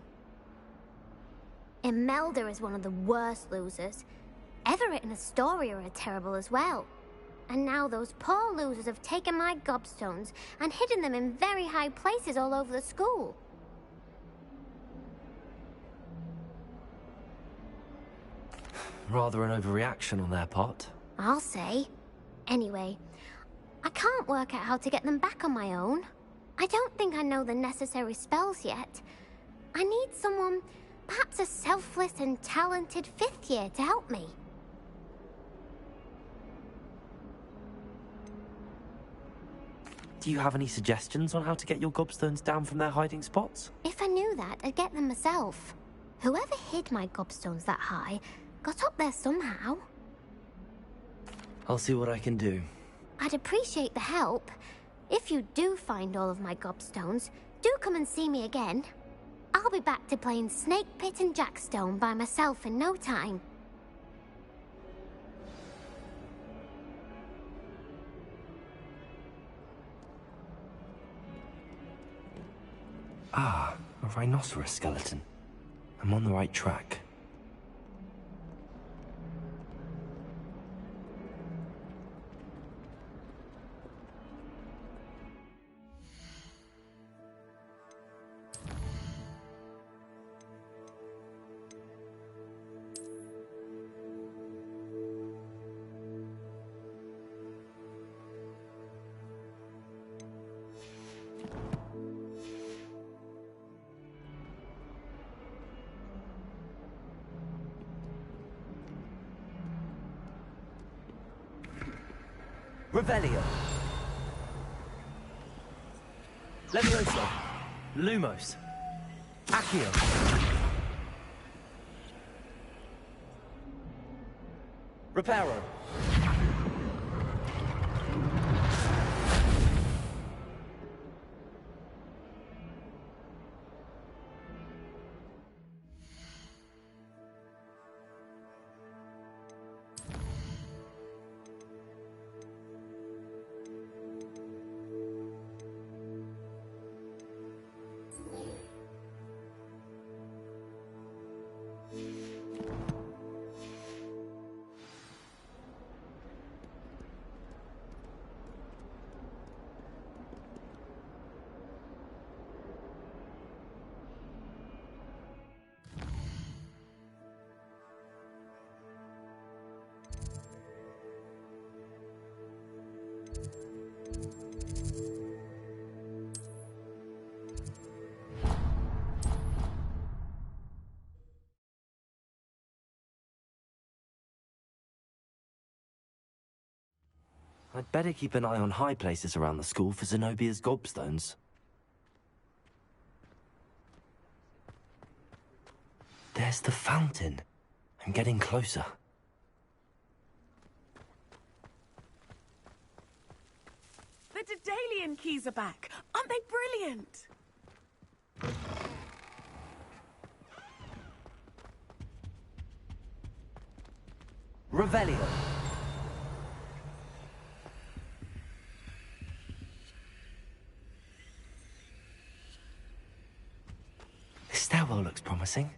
Imelda is one of the worst losers. Everett and Astoria are terrible as well. And now those poor losers have taken my gobstones and hidden them in very high places all over the school. Rather an overreaction on their part. I'll say. Anyway, I can't work out how to get them back on my own. I don't think I know the necessary spells yet. I need someone, perhaps a selfless and talented 5th year to help me. Do you have any suggestions on how to get your gobstones down from their hiding spots? If I knew that, I'd get them myself. Whoever hid my gobstones that high got up there somehow. I'll see what I can do. I'd appreciate the help. If you do find all of my gobstones, do come and see me again. I'll be back to playing Snake Pit and Jackstone by myself in no time. Ah, a rhinoceros skeleton. I'm on the right track. Revelio. Levioso. Lumos. Accio. Reparo. I'd better keep an eye on high places around the school for Zenobia's gobstones. There's the fountain. I'm getting closer. The Daedalian keys are back. Aren't they brilliant? Revelio. This stairwell looks promising.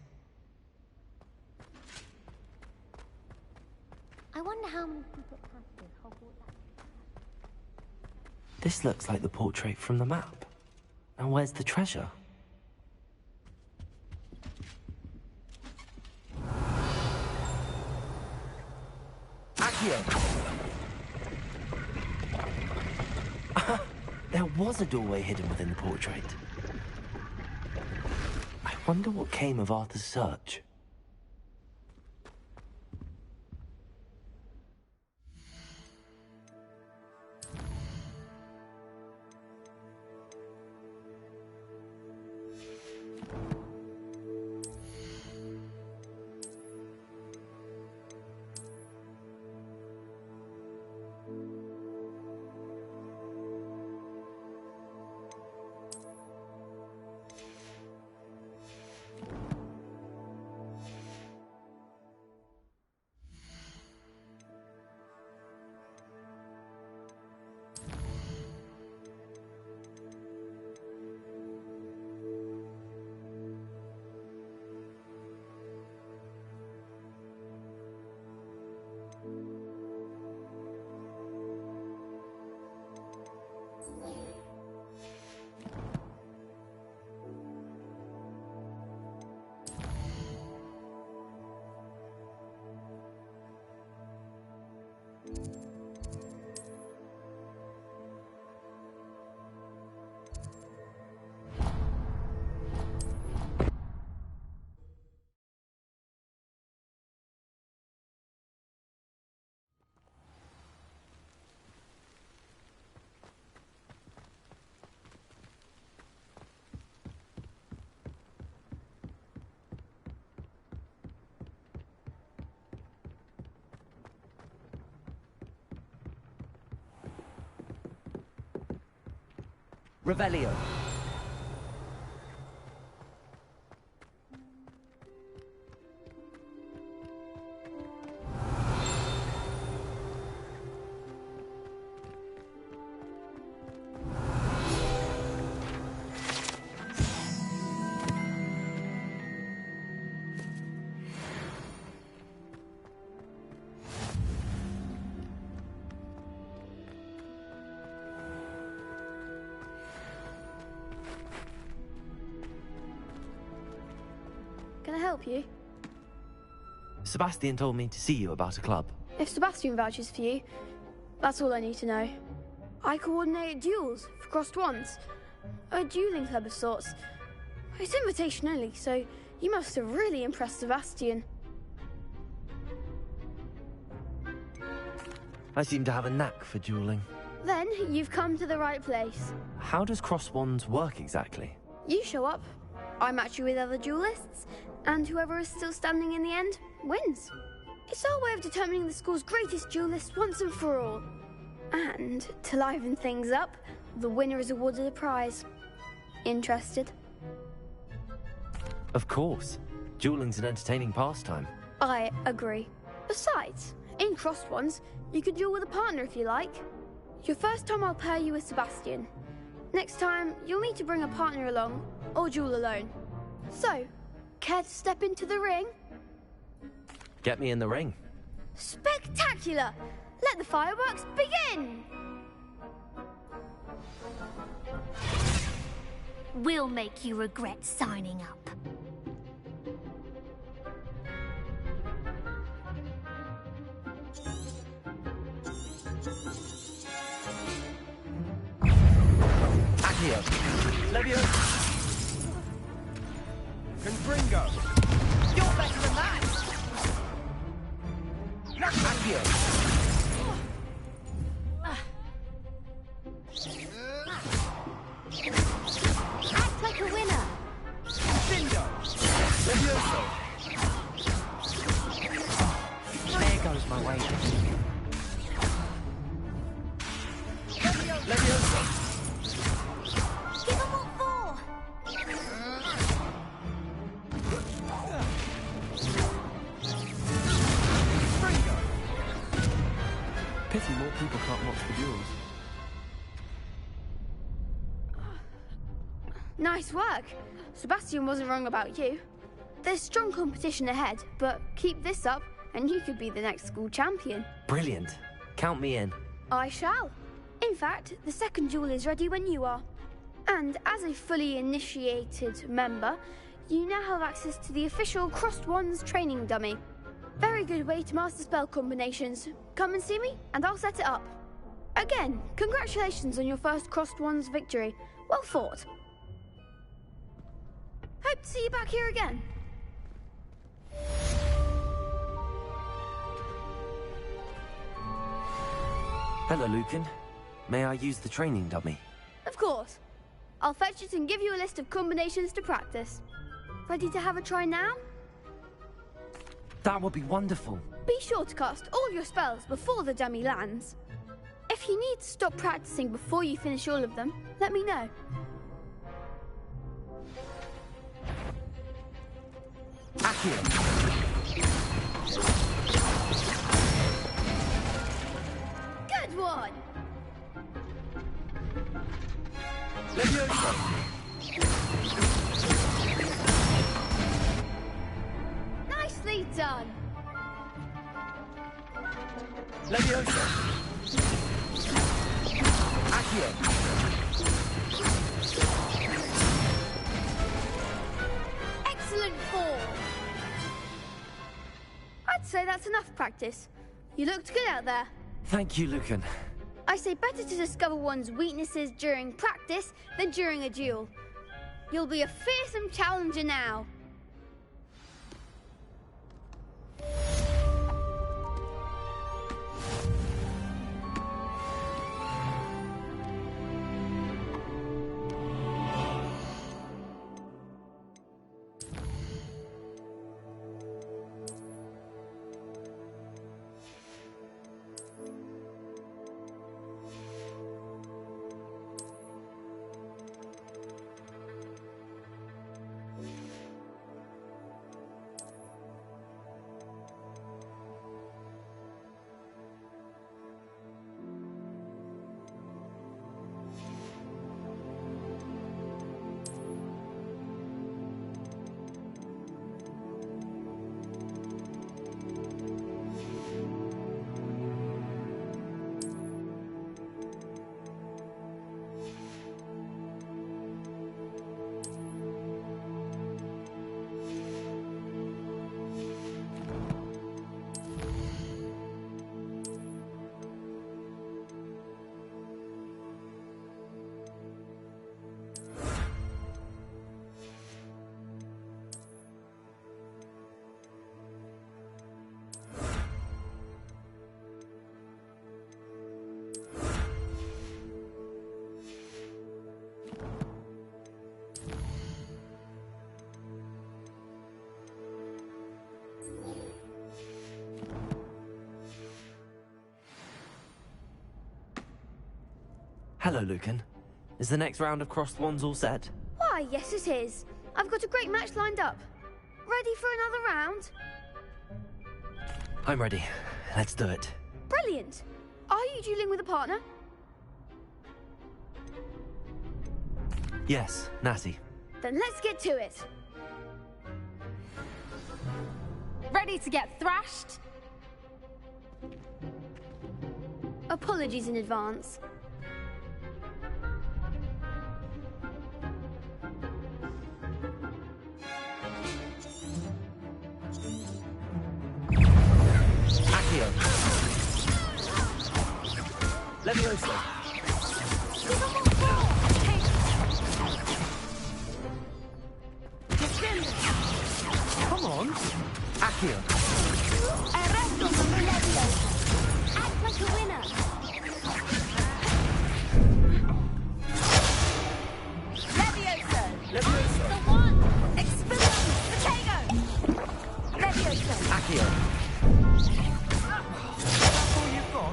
I wonder how many people pass this Hogwarts. This looks like the portrait from the map. Now where's the treasure? There was a doorway hidden within the portrait. I wonder what came of Arthur's search. Revelio. Can I help you? Sebastian told me to see you about a club. If Sebastian vouches for you, that's all I need to know. I coordinate duels for crossed wands. A dueling club of sorts. It's invitation only, so you must have really impressed Sebastian. I seem to have a knack for dueling. Then you've come to the right place. How does cross wands work exactly? You show up, I match you with other duelists, and whoever is still standing in the end wins. It's our way of determining the school's greatest duelist once and for all. And to liven things up, the winner is awarded a prize. Interested? Of course. Dueling's an entertaining pastime. I agree. Besides, in crossed ones, you can duel with a partner if you like. Your first time I'll pair you with Sebastian. Next time, you'll need to bring a partner along, or duel alone. So, care to step into the ring? Get me in the ring. Spectacular! Let the fireworks begin! We'll make you regret signing up. Accio. Levio. Confringo. You're better than that. Accio. Act like a winner. Bingo. Levioso. There goes my weight. Levioso. Give them what for. Pity more people can't watch the duels. Nice work. Sebastian wasn't wrong about you. There's strong competition ahead, but keep this up and you could be the next school champion. Brilliant. Count me in. I shall. In fact, the second duel is ready when you are. And as a fully initiated member, you now have access to the official Crossed Wands training dummy. Very good way to master spell combinations. come and see me, and I'll set it up. Again, congratulations on your first Crossed Ones victory. Well fought. Hope to see you back here again. Hello, Lucan. May I use the training dummy? Of course. I'll fetch it and give you a list of combinations to practice. Ready to have a try now? That would be wonderful. Be sure to cast all your spells before the dummy lands. If you need to stop practicing before you finish all of them, let me know. Accio. Good one! Leviosa. Nicely done! Leviosa. Accio. Excellent form! I'd say that's enough practice. You looked good out there. Thank you, Lucan. I say better to discover one's weaknesses during practice than during a duel. You'll be a fearsome challenger now. Hello, Lucan. Is the next round of Crossed Ones all set? Why, yes it is. I've got a great match lined up. Ready for another round? I'm ready. Let's do it. Brilliant. Are you dueling with a partner? Yes, Natty. Then let's get to it. Ready to get thrashed? Apologies in advance. Accio. Leviosa. Come on. Accio. Arresto sobre Levio. Act like a winner. Leviosa. Leviosa. The one. Expelliarmus. Potato. Leviosa. Accio. That's all you've got?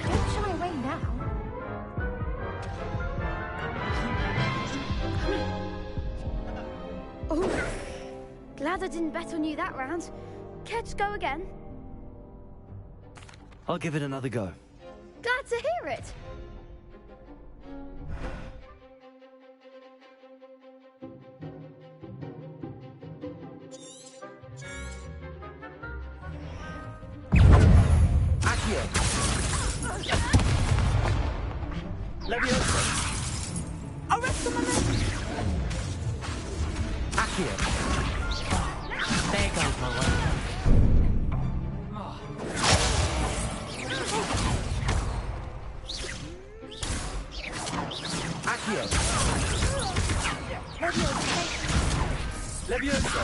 Don't shy away now. Oh, glad I didn't bet on you that round. Care to go again? I'll give it another go. Glad to hear it. Accio. Leviosa. Arresto momentum. Accio. Take over. Accio. Levioso.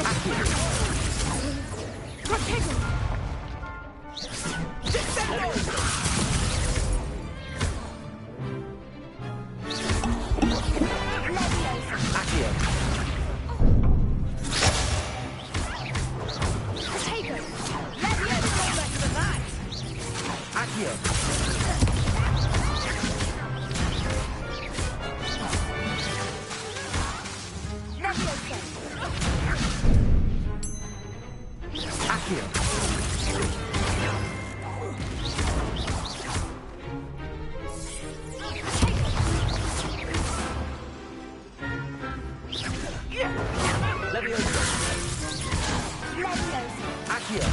Accio. Protego. Descendo. Accio. Protego. Accio. Accio. Levioso. Accio.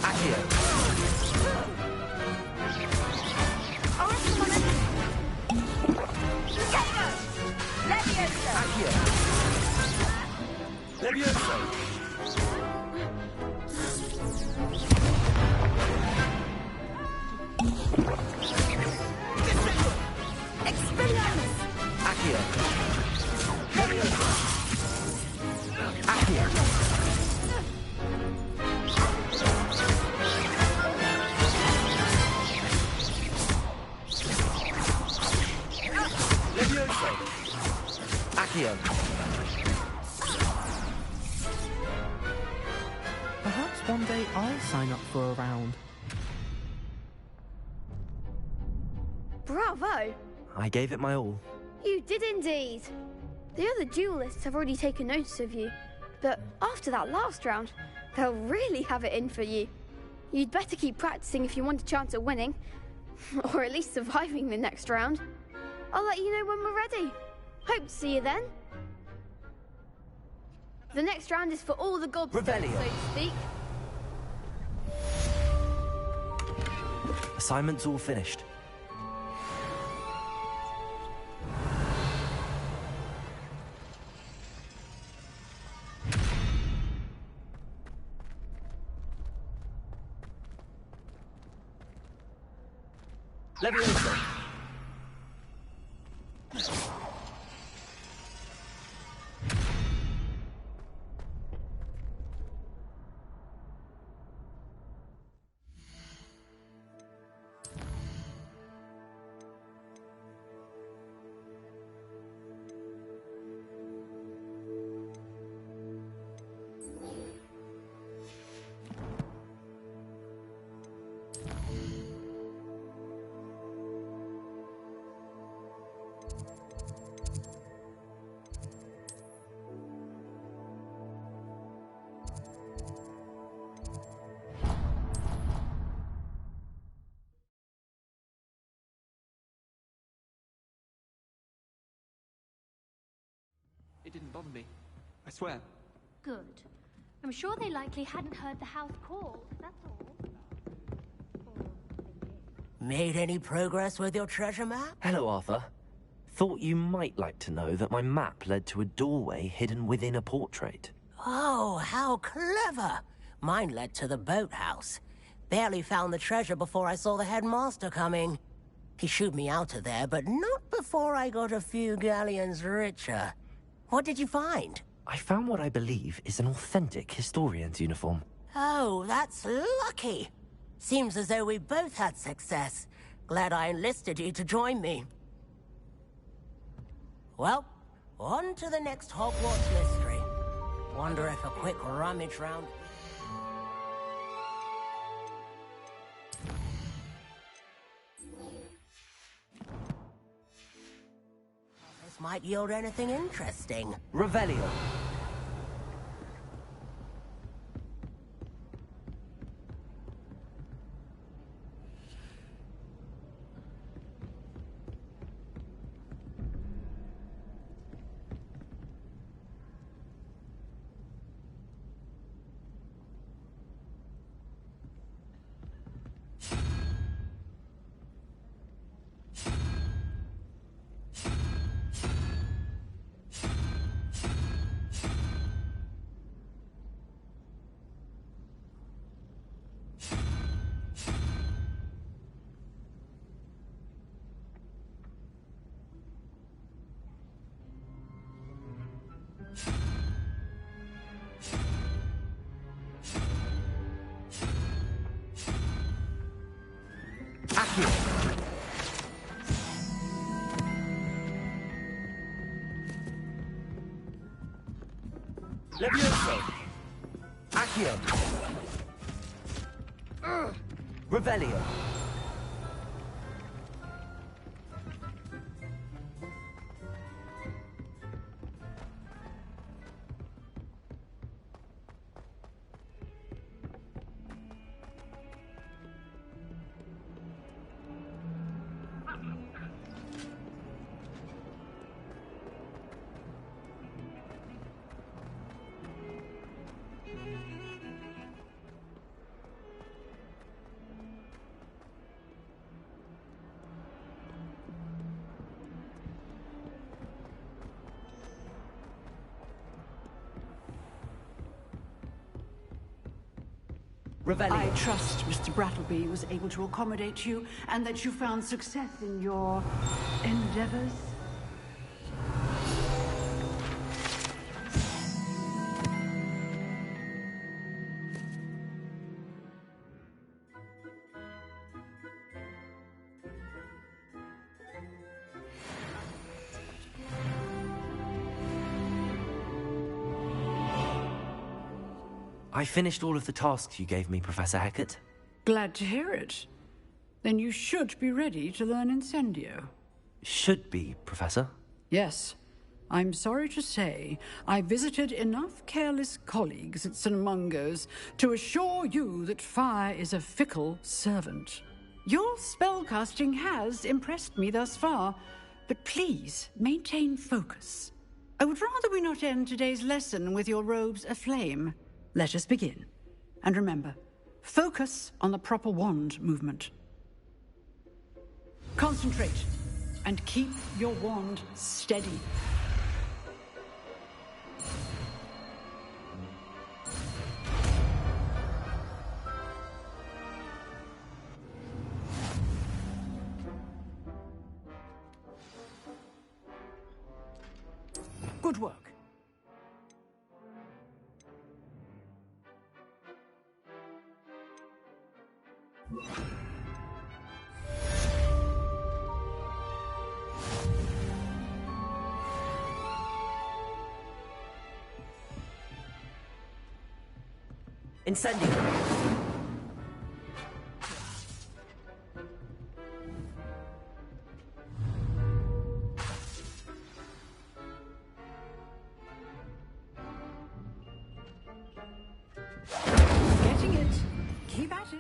Accio. Accio. Levioso. Expelliarmus. Accio. Accio. Levioso. Accio. Perhaps one day I'll sign up for a round. Bravo! I gave it my all. You did indeed. The other duelists have already taken notice of you, but after that last round, they'll really have it in for you. You'd better keep practicing if you want a chance at winning, or at least surviving the next round. I'll let you know when we're ready. Hope to see you then. The next round is for all the gobstones, so to speak. Assignment's all finished. Levioso. It didn't bother me. I swear. Good. I'm sure they likely hadn't heard the house call, that's all. Made any progress with your treasure map? Hello, Arthur. Thought you might like to know that my map led to a doorway hidden within a portrait. Oh, how clever! Mine led to the boathouse. Barely found the treasure before I saw the headmaster coming. He shooed me out of there, but not before I got a few galleons richer. What did you find? I found what I believe is an authentic historian's uniform. Oh, that's lucky. Seems as though we both had success. Glad I enlisted you to join me. Well, on to the next Hogwarts mystery. Wonder if a quick rummage round... This might yield anything interesting. Revelio. Accio. Levioso. Accio. Revelio. I trust Mr. Brattleby was able to accommodate you and that you found success in your endeavors. I finished all of the tasks you gave me, Professor Hecat. Glad to hear it. Then you should be ready to learn Incendio. Should be, Professor. Yes. I'm sorry to say, I visited enough careless colleagues at St. Mungo's to assure you that fire is a fickle servant. Your spellcasting has impressed me thus far, but please maintain focus. I would rather we not end today's lesson with your robes aflame. Let us begin. And remember, focus on the proper wand movement. Concentrate, and keep your wand steady. Good work. Incendio. Getting it. Keep at it.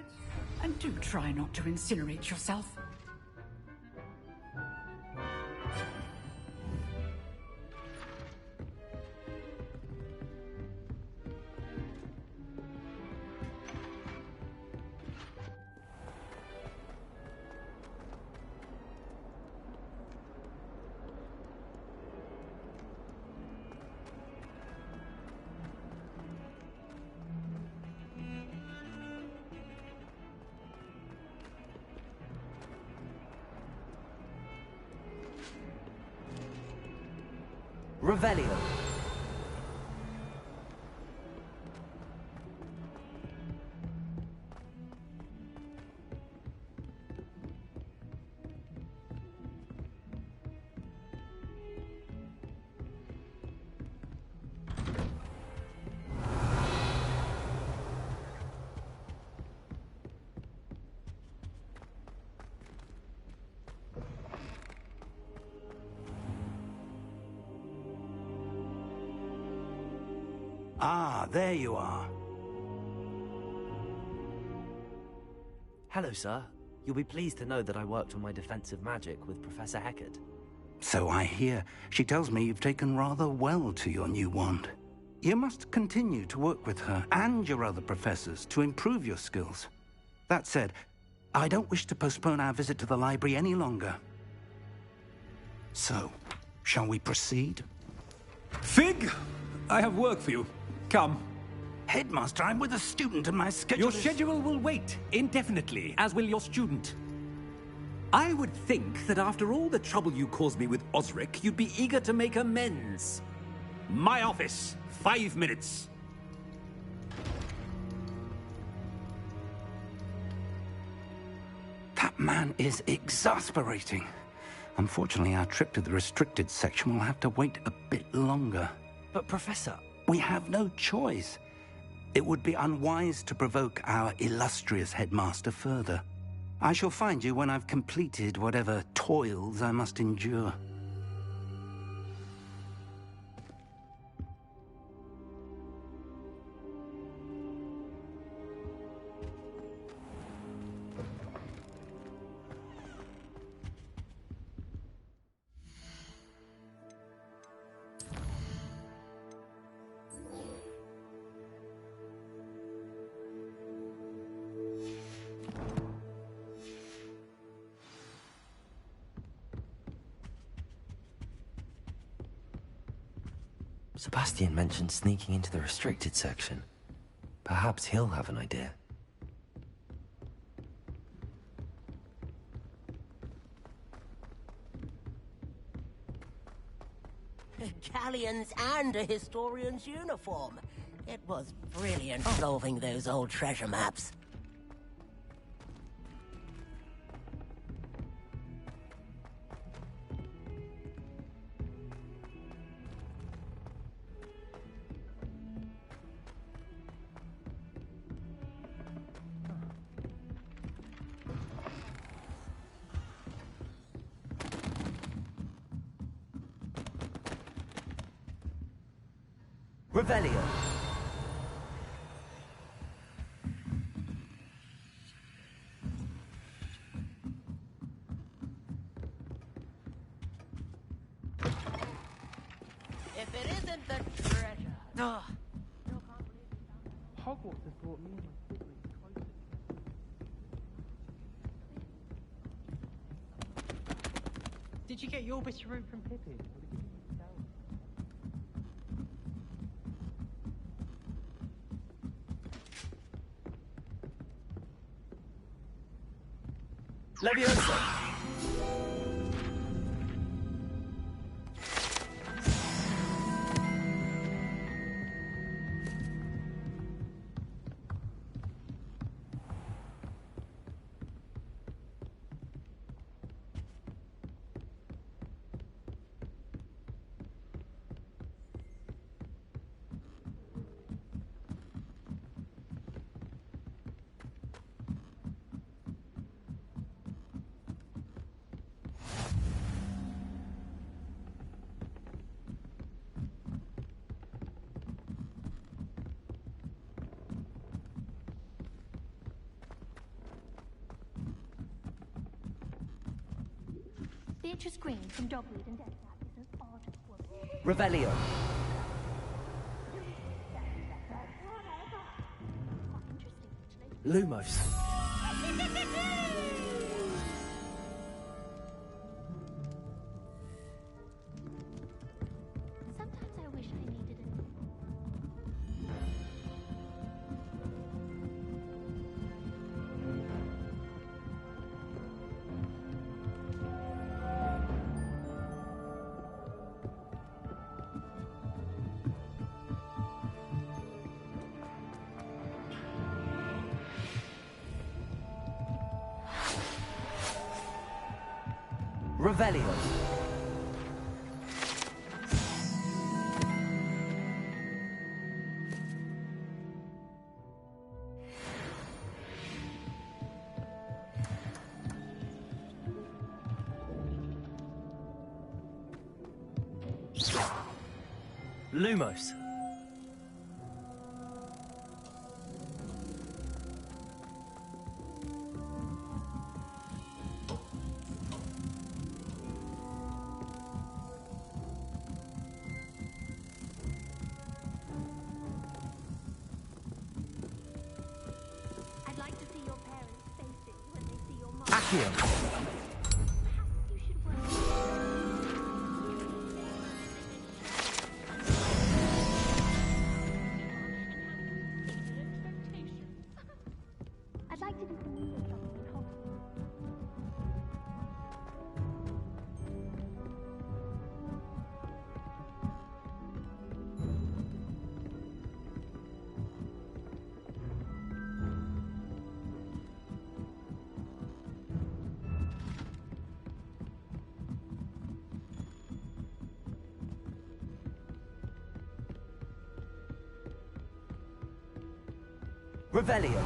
And do try not to incinerate yourself. Revelio. Ah, there you are. Hello, sir. You'll be pleased to know that I worked on my defensive magic with Professor Hecat. So I hear. She tells me you've taken rather well to your new wand. You must continue to work with her and your other professors to improve your skills. That said, I don't wish to postpone our visit to the library any longer. So, shall we proceed? Fig! I have work for you. Come. Headmaster, I'm with a student and my schedule Your schedule will wait indefinitely, as will your student. I would think that after all the trouble you caused me with Osric, you'd be eager to make amends. My office, 5 minutes. That man is exasperating. Unfortunately, our trip to the restricted section will have to wait a bit longer. But, Professor... We have no choice. It would be unwise to provoke our illustrious headmaster further. I shall find you when I've completed whatever toils I must endure. Sebastian mentioned sneaking into the restricted section. Perhaps he'll have an idea. Galleons and a historian's uniform. It was brilliant solving those old treasure maps. Revelio. If it isn't the treasure. Hogwarts has brought me and my siblings closer. Did you get your bit of room from Pippin? Leviosa. Beatrice Green from Dogweed and Deathsap is an odd woman. Revelio. Lumos. Sometimes I wish I needed a... Revelio. Lumos. I'd like to see your parents' faces when they see your mom. Accio. You should work. I'd like to do some research on them in Hogwarts. Revelio.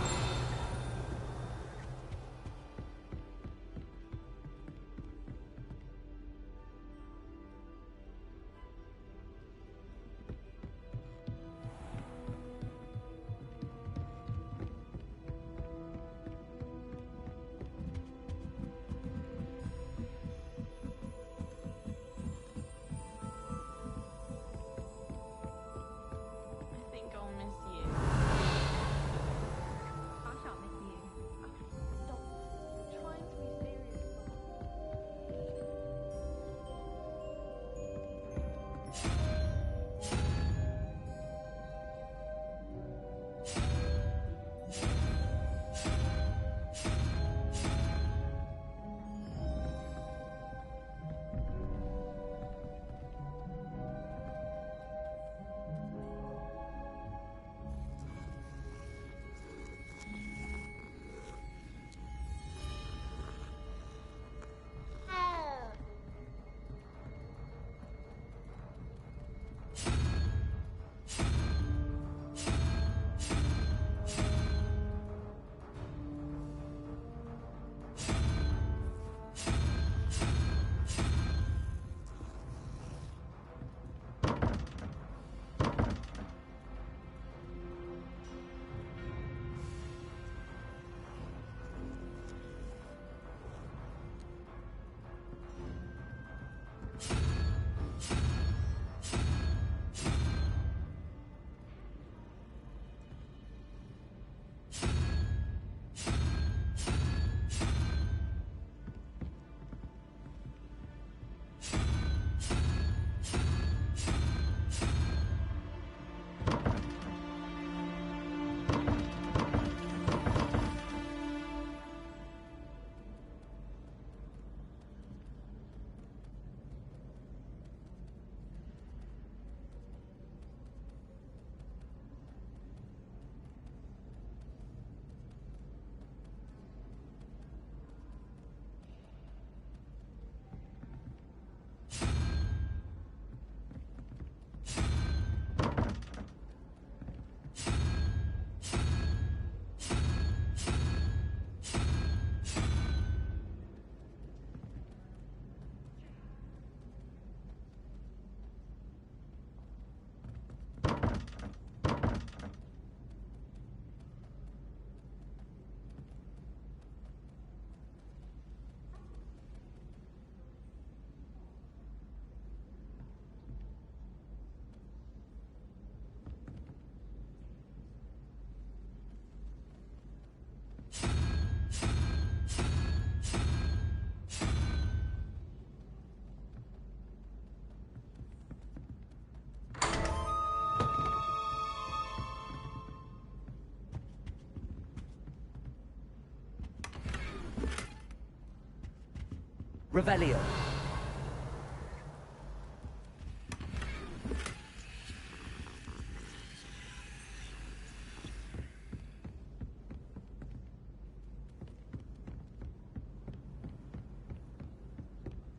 Revelio.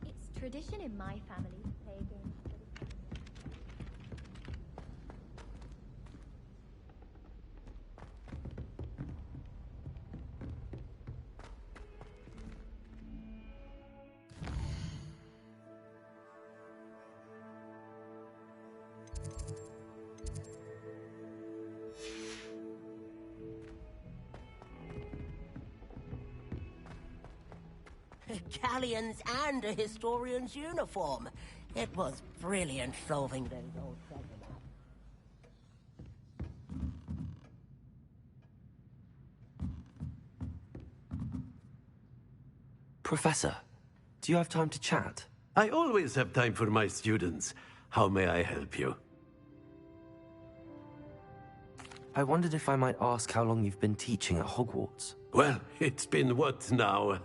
It's tradition in my family to play a game. Galleons and a historian's uniform. It was brilliant solving those old treasure maps. Professor, do you have time to chat? I always have time for my students. How may I help you? I wondered if I might ask how long you've been teaching at Hogwarts. Well, it's been what now?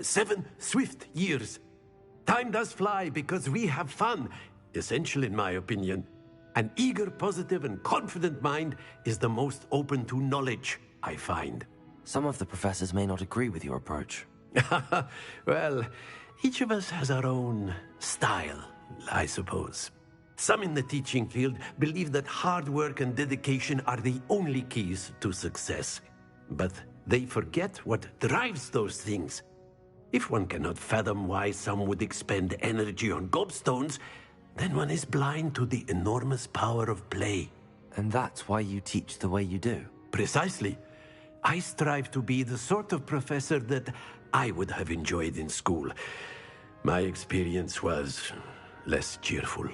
7 swift years. Time does fly because we have fun. Essential in my opinion. An eager, positive, and confident mind is the most open to knowledge, I find. Some of the professors may not agree with your approach. Well, each of us has our own style, I suppose. Some in the teaching field believe that hard work and dedication are the only keys to success. But they forget what drives those things. If one cannot fathom why some would expend energy on gobstones, then one is blind to the enormous power of play. And that's why you teach the way you do? Precisely. I strive to be the sort of professor that I would have enjoyed in school. My experience was less cheerful.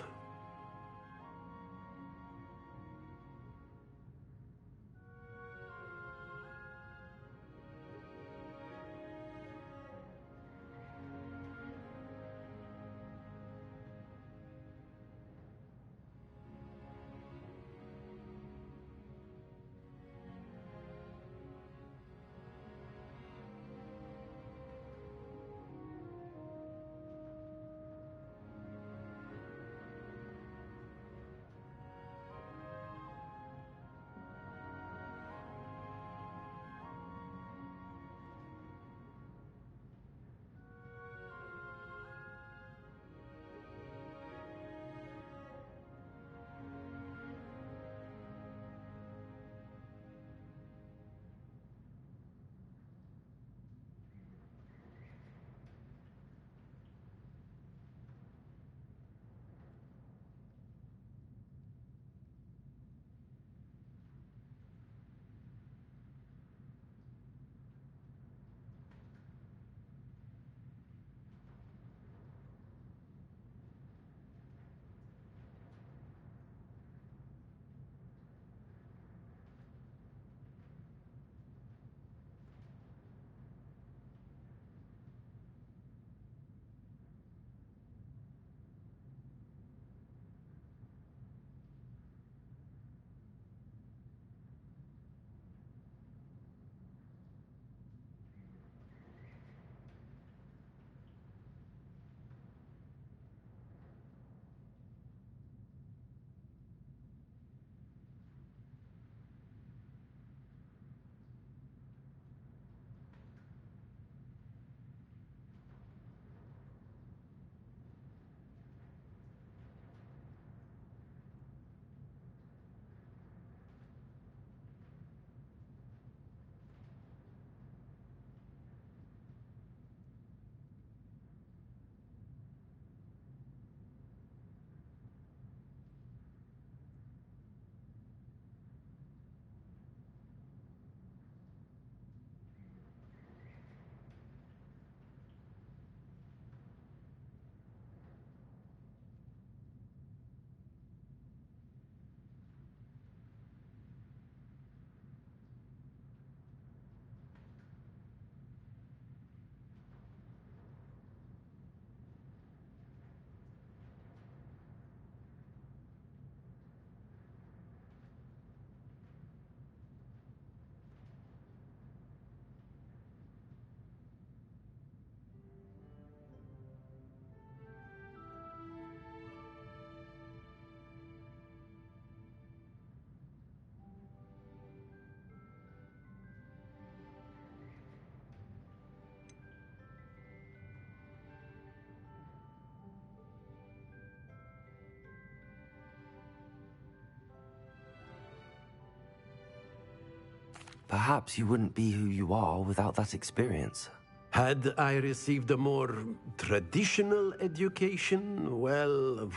Perhaps you wouldn't be who you are without that experience. Had I received a more traditional education, well,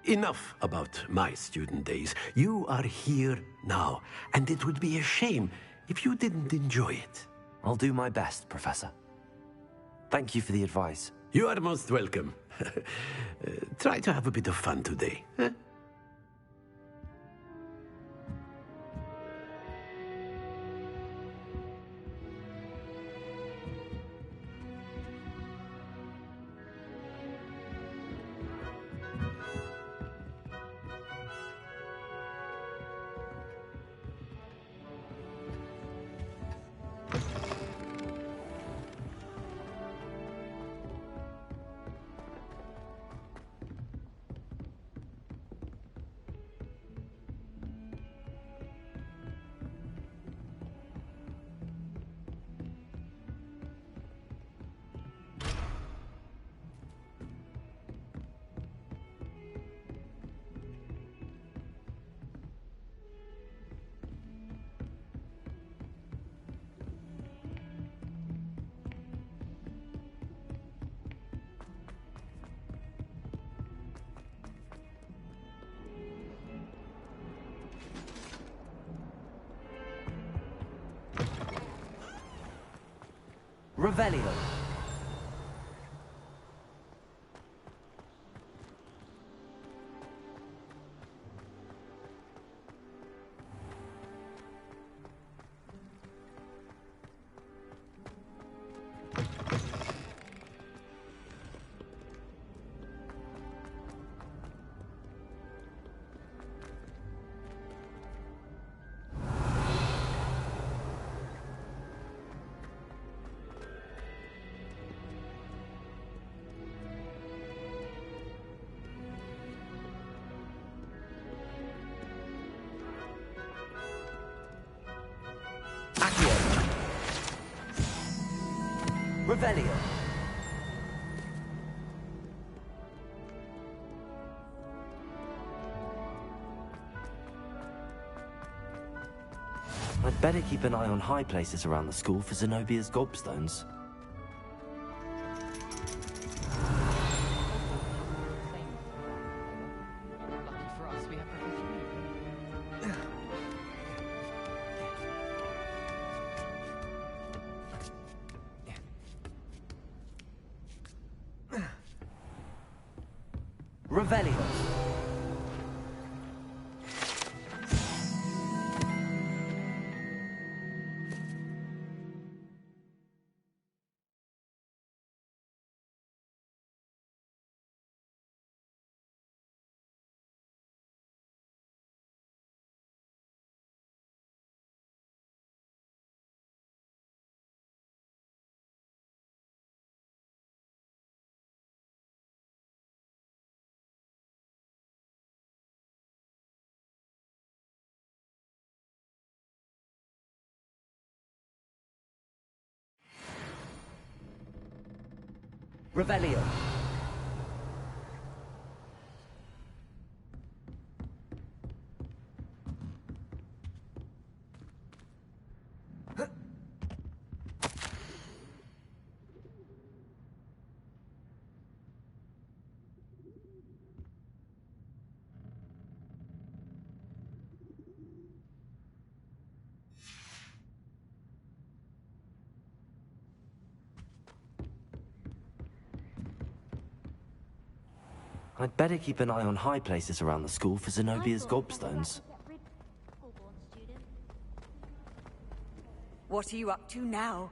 enough about my student days. You are here now, and it would be a shame if you didn't enjoy it. I'll do my best, Professor. Thank you for the advice. You are most welcome. Try to have a bit of fun today. Huh? Revelio. Revelio. I'd better keep an eye on high places around the school for Zenobia's gobstones. Revelio. Revelio. I'd better keep an eye on high places around the school for Zenobia's gobstones. What are you up to now?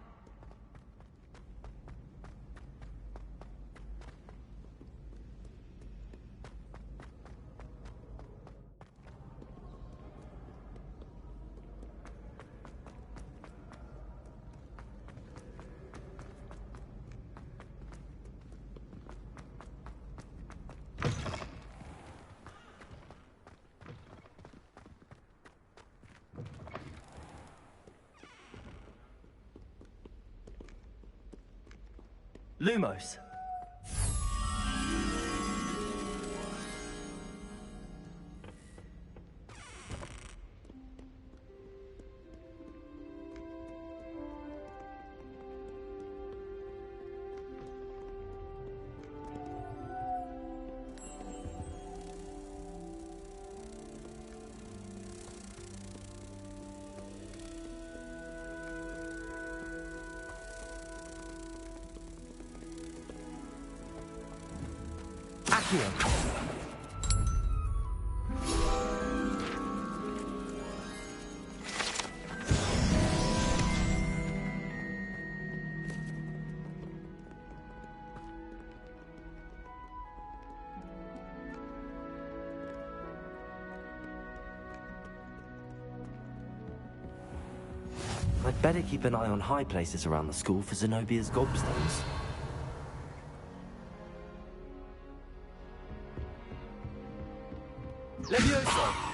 Lumos. I'd better keep an eye on high places around the school for Zenobia's gobstones. Levioso.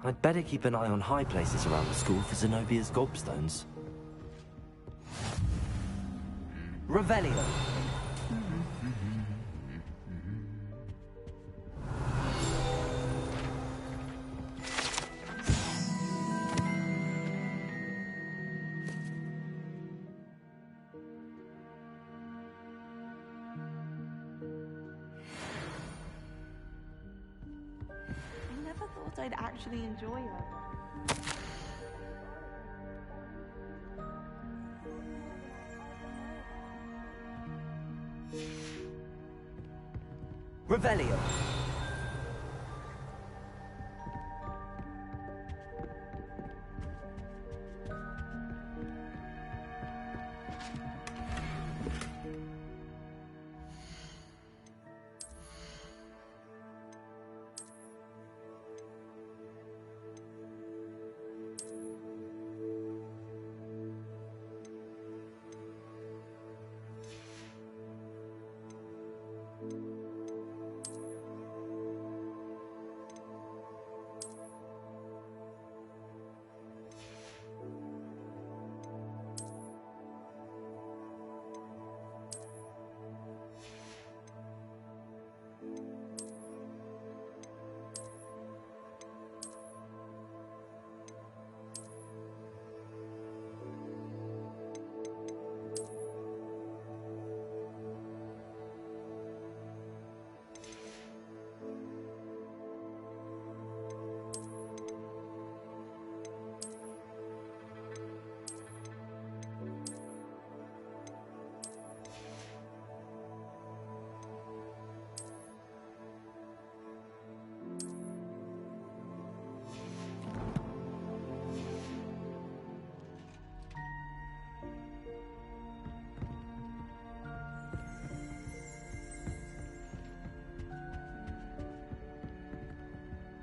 I'd better keep an eye on high places around the school for Zenobia's gobstones. Revelio. I'd actually enjoy it. Revelio.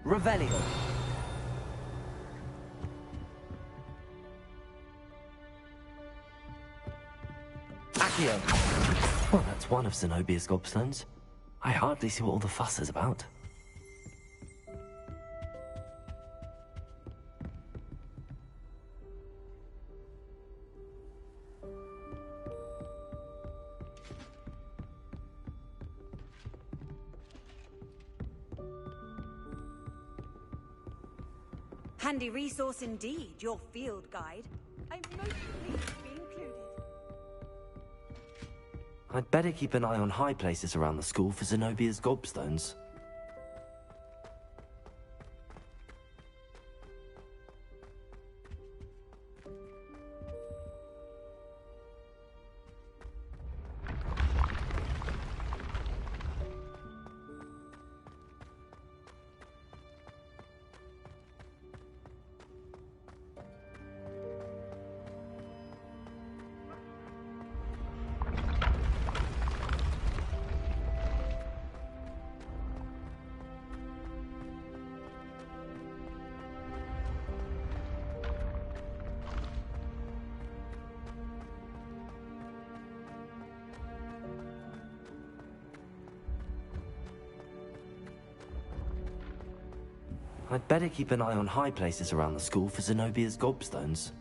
Revelio. Accio. Well, that's one of Zenobia's gobstones. I hardly see what all the fuss is about. Handy resource indeed, your field guide. I'm most pleased to be included. I'd better keep an eye on high places around the school for Zenobia's gobstones. I'd better keep an eye on high places around the school for Zenobia's gobstones.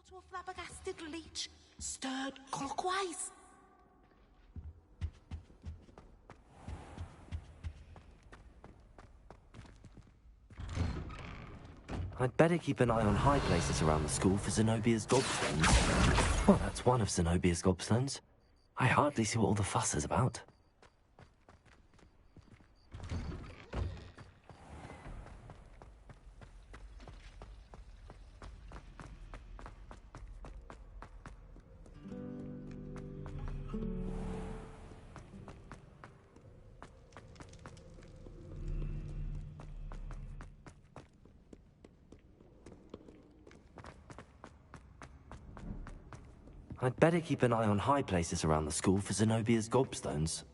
What or flabbergasted leech stirred clockwise? I'd better keep an eye on high places around the school for Zenobia's gobstones. Well, that's one of Zenobia's gobstones. I hardly see what all the fuss is about. I'd better keep an eye on high places around the school for Zenobia's gobstones.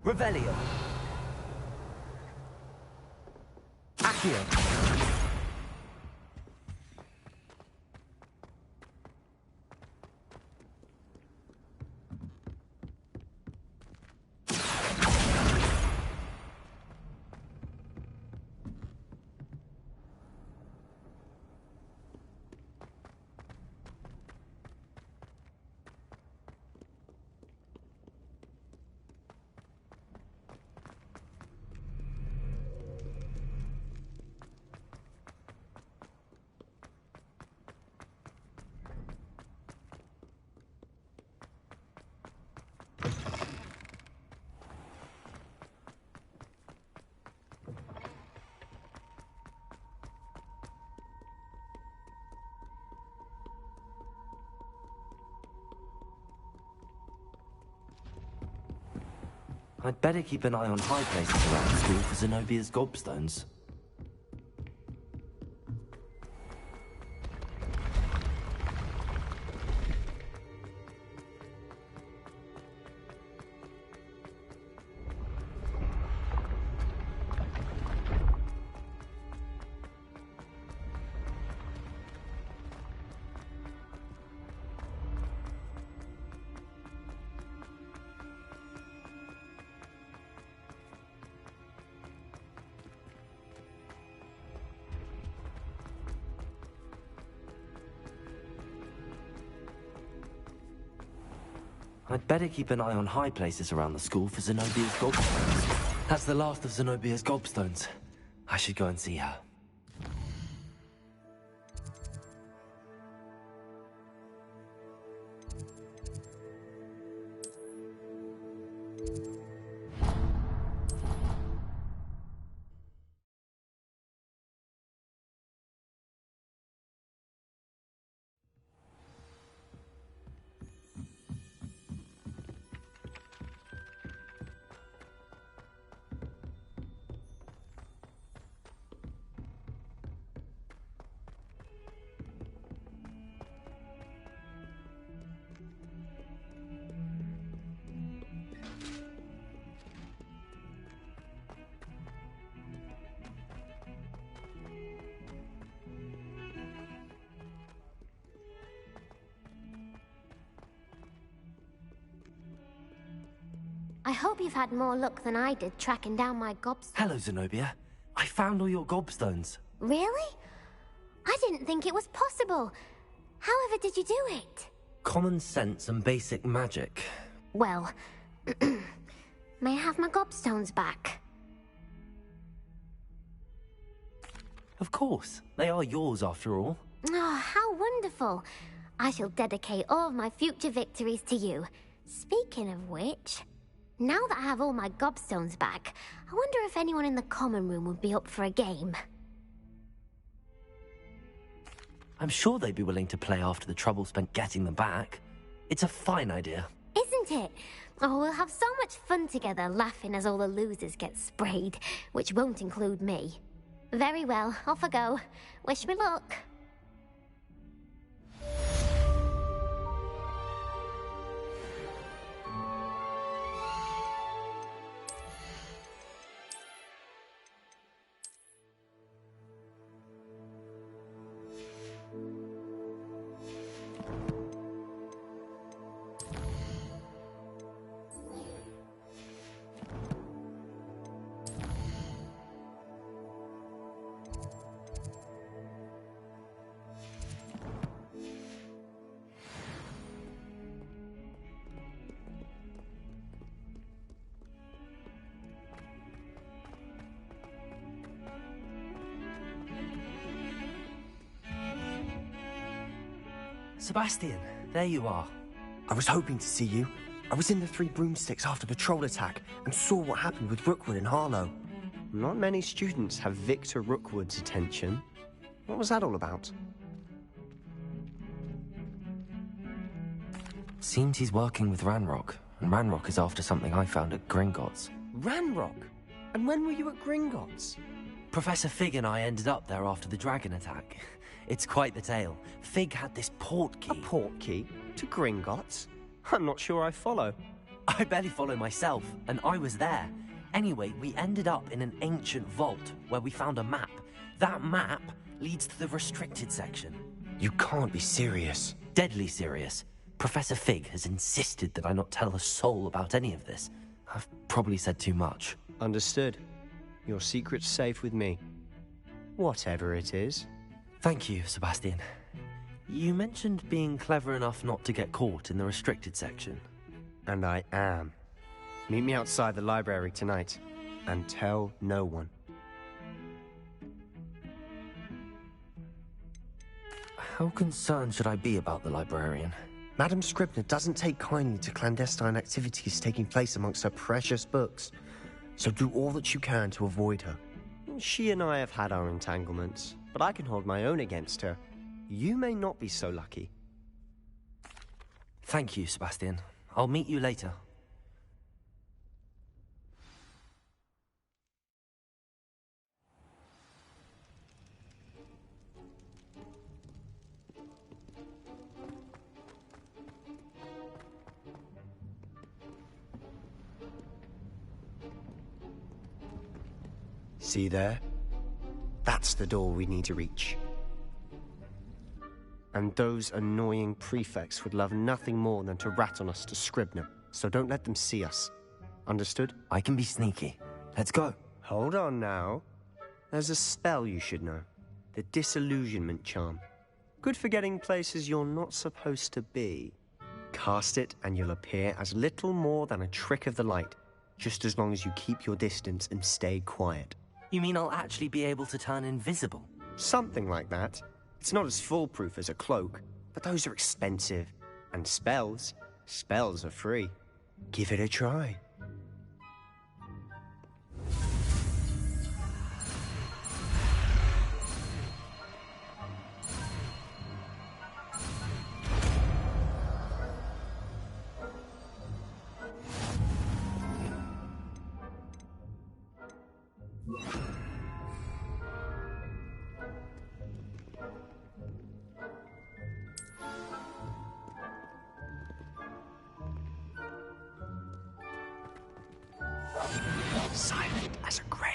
Revelio. Accio. I'd better keep an eye on high places around the school for Zenobia's gobstones. I'd better keep an eye on high places around the school for Zenobia's gobstones. That's the last of Zenobia's gobstones. I should go and see her. I hope you've had more luck than I did tracking down my gobstones. Hello, Zenobia. I found all your gobstones. Really? I didn't think it was possible. However did you do it? Common sense and basic magic. Well, may I have my gobstones back? Of course. They are yours after all. Oh, how wonderful. I shall dedicate all of my future victories to you. Speaking of which, now that I have all my gobstones back, I wonder if anyone in the common room would be up for a game. I'm sure they'd be willing to play after the trouble spent getting them back. It's a fine idea. Isn't it? Oh, we'll have so much fun together, laughing as all the losers get sprayed, which won't include me. Very well, off I go. Wish me luck. Sebastian, there you are. I was hoping to see you. I was in the Three Broomsticks after the troll attack and saw what happened with Rookwood and Harlow. Not many students have Victor Rookwood's attention. What was that all about? Seems he's working with Ranrock, and Ranrock is after something I found at Gringotts. Ranrock? And when were you at Gringotts? Professor Fig and I ended up there after the dragon attack. It's quite the tale. Fig had this port key. A port key? To Gringotts? I'm not sure I follow. I barely follow myself, and I was there. Anyway, we ended up in an ancient vault where we found a map. That map leads to the restricted section. You can't be serious. Deadly serious. Professor Fig has insisted that I not tell a soul about any of this. I've probably said too much. Understood. Your secret's safe with me. Whatever it is. Thank you, Sebastian. You mentioned being clever enough not to get caught in the restricted section. And I am. Meet me outside the library tonight, and tell no one. How concerned should I be about the librarian? Madam Scribner doesn't take kindly to clandestine activities taking place amongst her precious books. So do all that you can to avoid her. She and I have had our entanglements, but I can hold my own against her. You may not be so lucky. Thank you, Sebastian. I'll meet you later. See there? That's the door we need to reach. And those annoying prefects would love nothing more than to rat on us to Scribner, so don't let them see us. Understood? I can be sneaky. Let's go. Hold on now. There's a spell you should know. The Disillusionment Charm. Good for getting places you're not supposed to be. Cast it and you'll appear as little more than a trick of the light, just as long as you keep your distance and stay quiet. You mean I'll actually be able to turn invisible? Something like that. It's not as foolproof as a cloak, but those are expensive. And spells are free. Give it a try. Silent as a grave.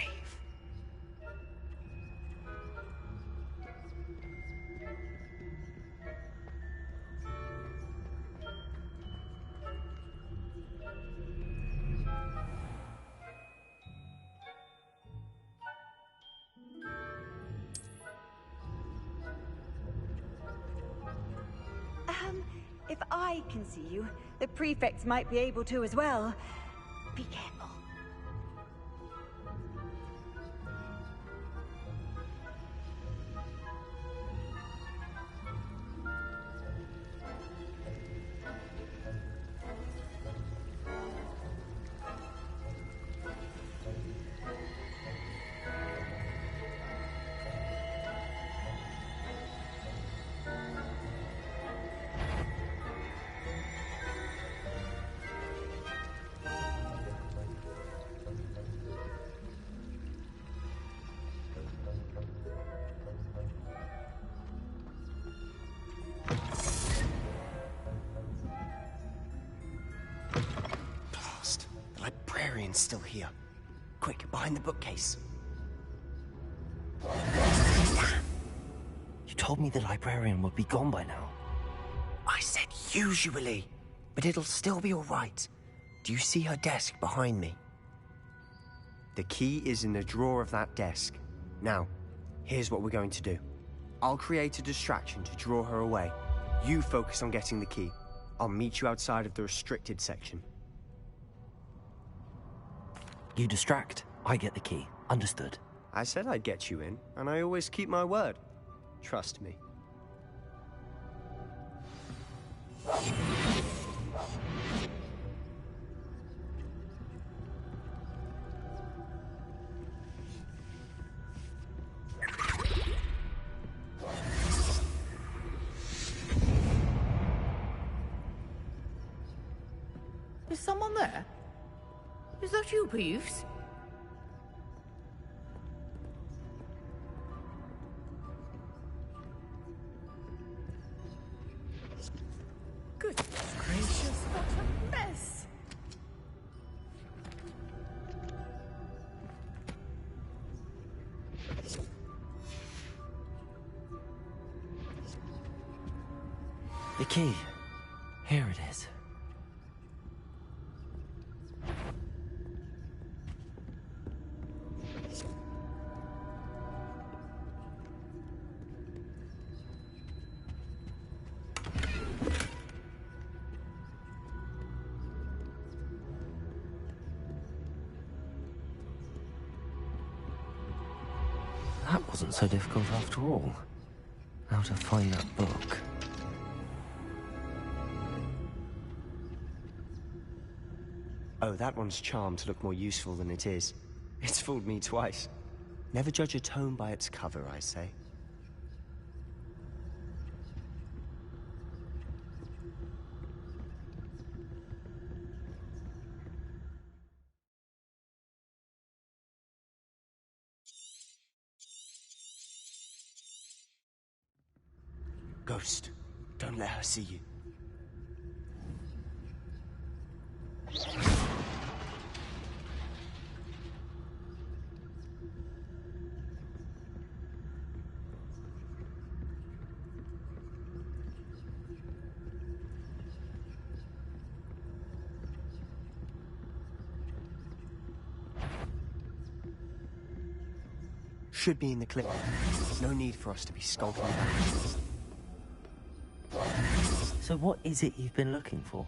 If I can see you, the prefects might be able to as well. Be careful. Librarian's still here. Quick, behind the bookcase. You told me the librarian would be gone by now. I said usually, but it'll still be all right. Do you see her desk behind me? The key is in the drawer of that desk. Now, here's what we're going to do. I'll create a distraction to draw her away. You focus on getting the key. I'll meet you outside of the restricted section. You distract, I get the key. Understood. I said I'd get you in, and I always keep my word. Trust me. Is someone there? Is that you, Peeves? Goodness gracious, what a mess! The key. Here it is. That wasn't so difficult after all. How to find that book. Oh, that one's charmed to look more useful than it is. It's fooled me twice. Never judge a tome by its cover, I say. Ghost, don't let her see you. Should be in the clip. No need for us to be skulking back. So what is it you've been looking for?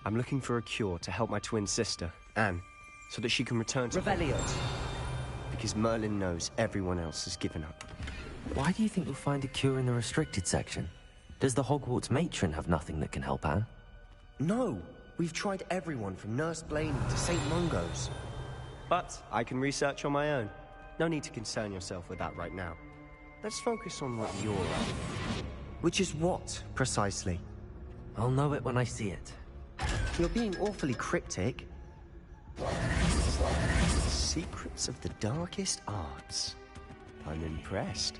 I'm looking for a cure to help my twin sister, Anne, so that she can return to Hogwarts. Because Merlin knows everyone else has given up. Why do you think you'll find a cure in the restricted section? Does the Hogwarts matron have nothing that can help Anne? No! We've tried everyone from Nurse Blaney to St. Mungo's. But I can research on my own. No need to concern yourself with that right now. Let's focus on what you're after. Which is what, precisely? I'll know it when I see it. You're being awfully cryptic. Secrets of the darkest arts. I'm impressed.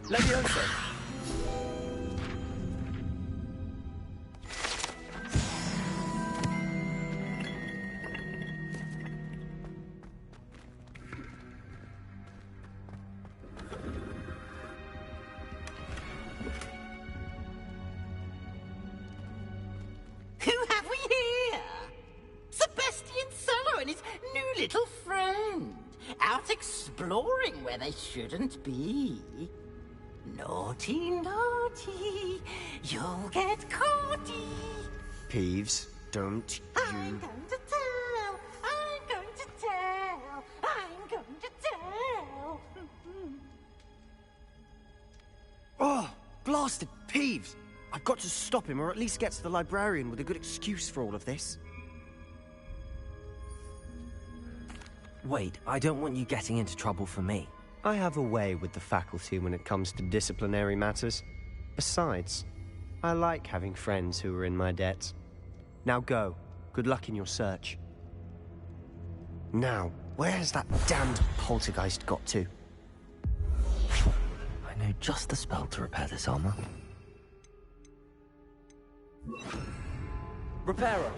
Leviosa! Who have we here? Sebastian Cello and his new little friend. Out exploring where they shouldn't be. Naughty, naughty, you'll get caughty. Peeves, don't I'm going to tell, I'm going to tell, I'm going to tell. Oh, blasted Peeves! I've got to stop him, or at least get to the librarian with a good excuse for all of this. Wait, I don't want you getting into trouble for me. I have a way with the faculty when it comes to disciplinary matters. Besides, I like having friends who are in my debt. Now go. Good luck in your search. Now, where has that damned poltergeist got to? I know just the spell to repair this armor. Repairer!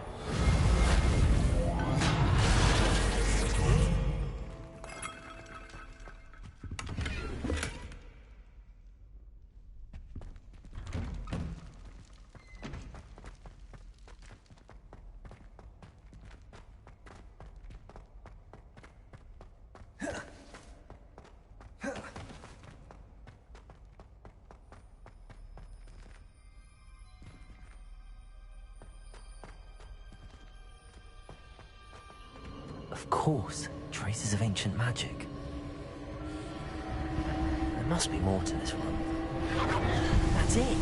Of course, traces of ancient magic. There must be more to this room. That's it!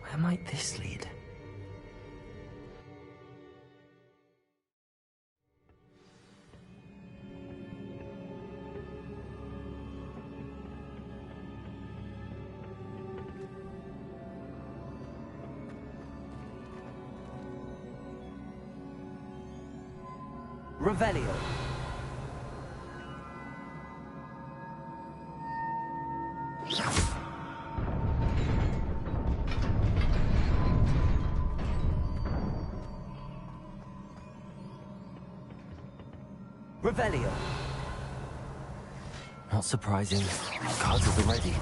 Where might this lead? Revelio. Revelio. Not surprising. Cards are ready.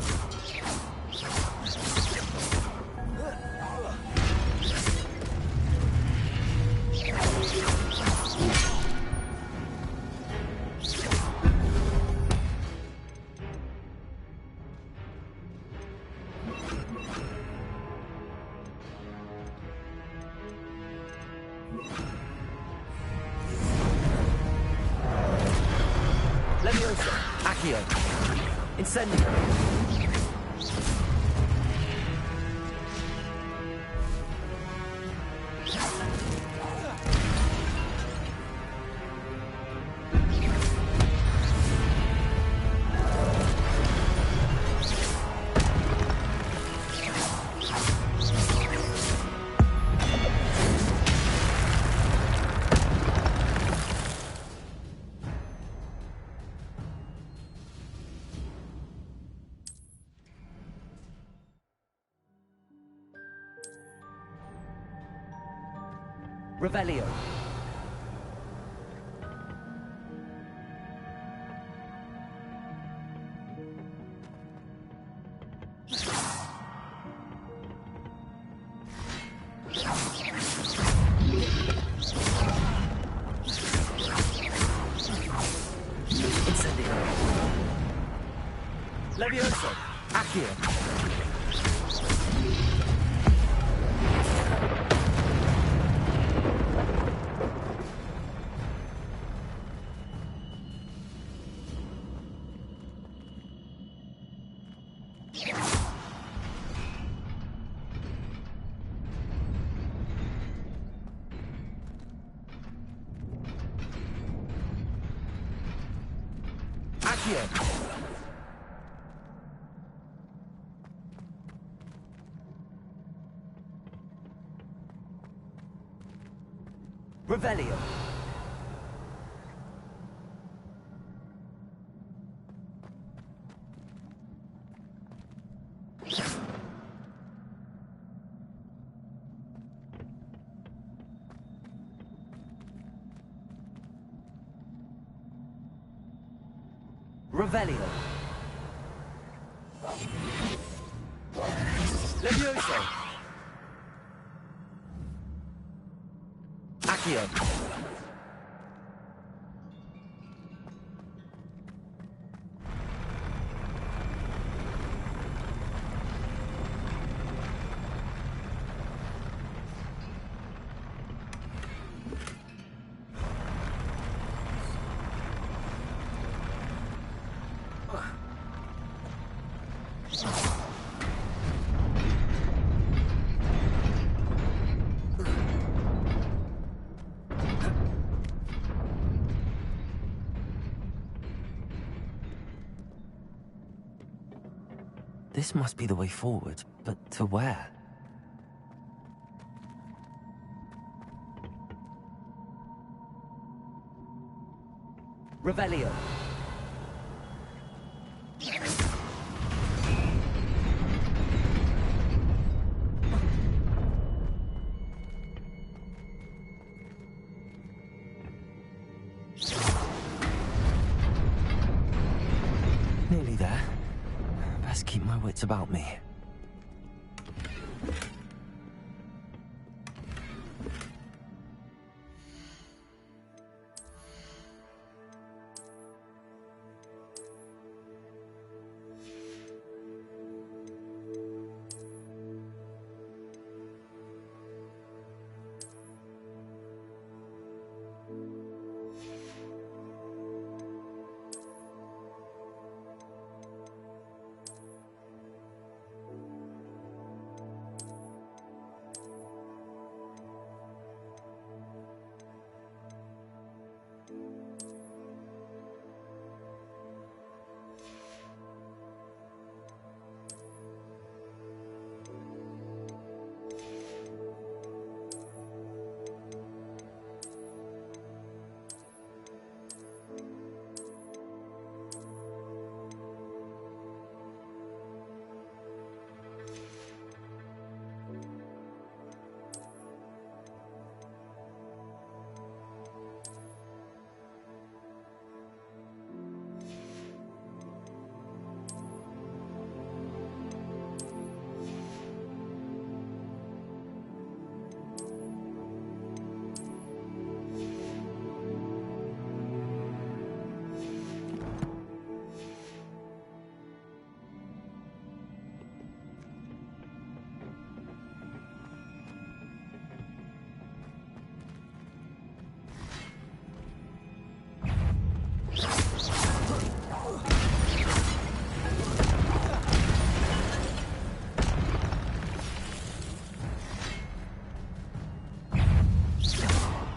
Incendio. Revelio. Incendio. Levioso. Accio. Revelio. Revelio. Levioso. Accio. This must be the way forward, but to where? Revelio. Nearly there. Best keep my wits about me.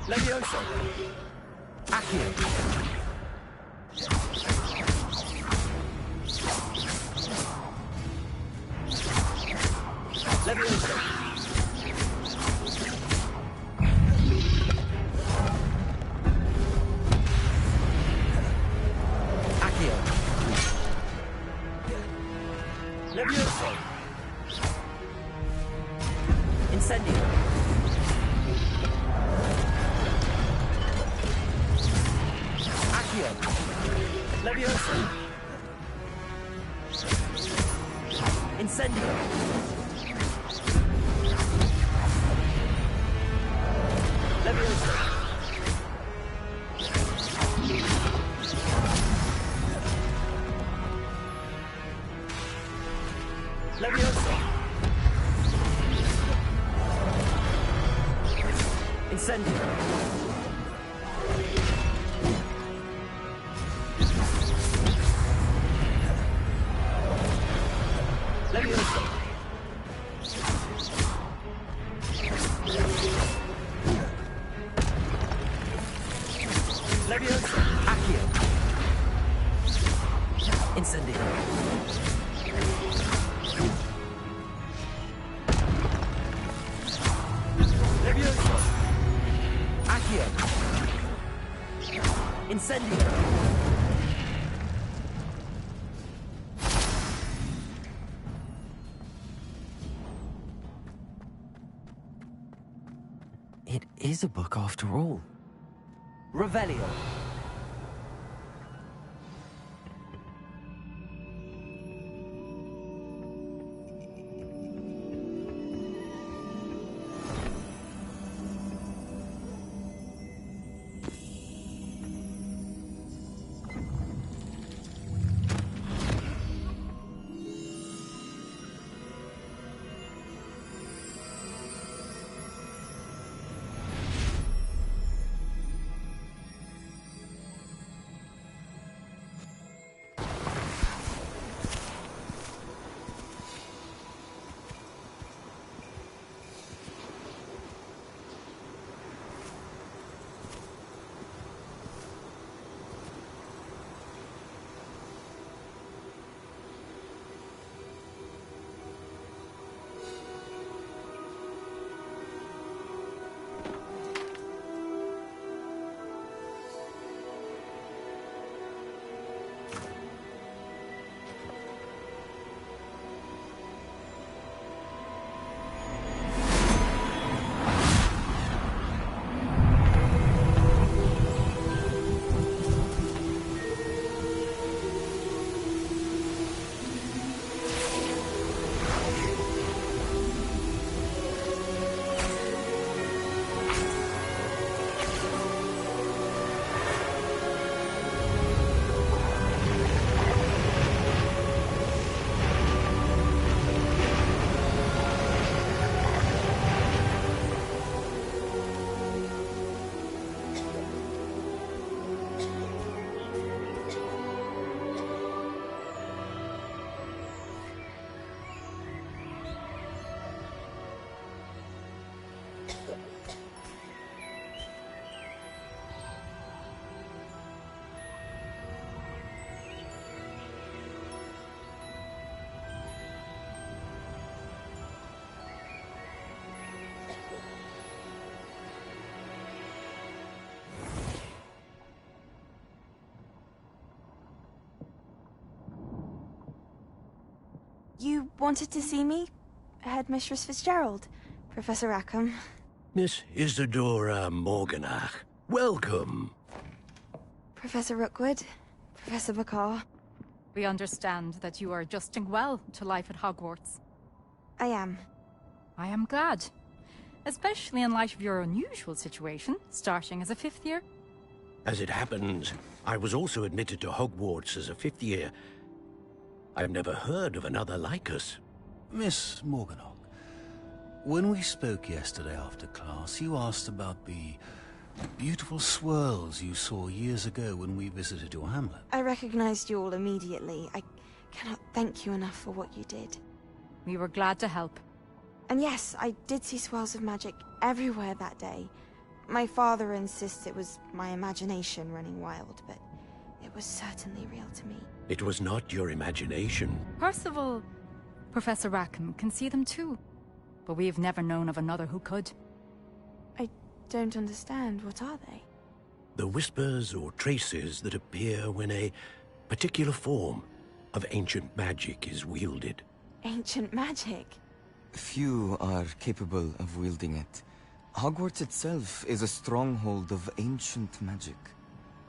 Levioso. Accio. Levioso. Accio. Levioso. Incendio. Levioso. Incendio. Levioso. Levioso. Incendio. Levioso. Levioso. Accio. Incendio. Levioso. Accio. Incendio. It is a book after all. Revelio. You wanted to see me? Headmistress Fitzgerald, Professor Rackham. Miss Isadora Morganach, welcome. Professor Rookwood, Professor Bakar. We understand that you are adjusting well to life at Hogwarts. I am. I am glad. Especially in light of your unusual situation, starting as a 5th year. As it happens, I was also admitted to Hogwarts as a 5th year. I've never heard of another like us. Miss Morganach, when we spoke yesterday after class, you asked about the beautiful swirls you saw years ago when we visited your hamlet. I recognized you all immediately. I cannot thank you enough for what you did. We were glad to help. And yes, I did see swirls of magic everywhere that day. My father insists it was my imagination running wild, but it was certainly real to me. It was not your imagination. Percival, Professor Rackham can see them too. But we have never known of another who could. I don't understand. What are they? The whispers or traces that appear when a particular form of ancient magic is wielded. Ancient magic? Few are capable of wielding it. Hogwarts itself is a stronghold of ancient magic.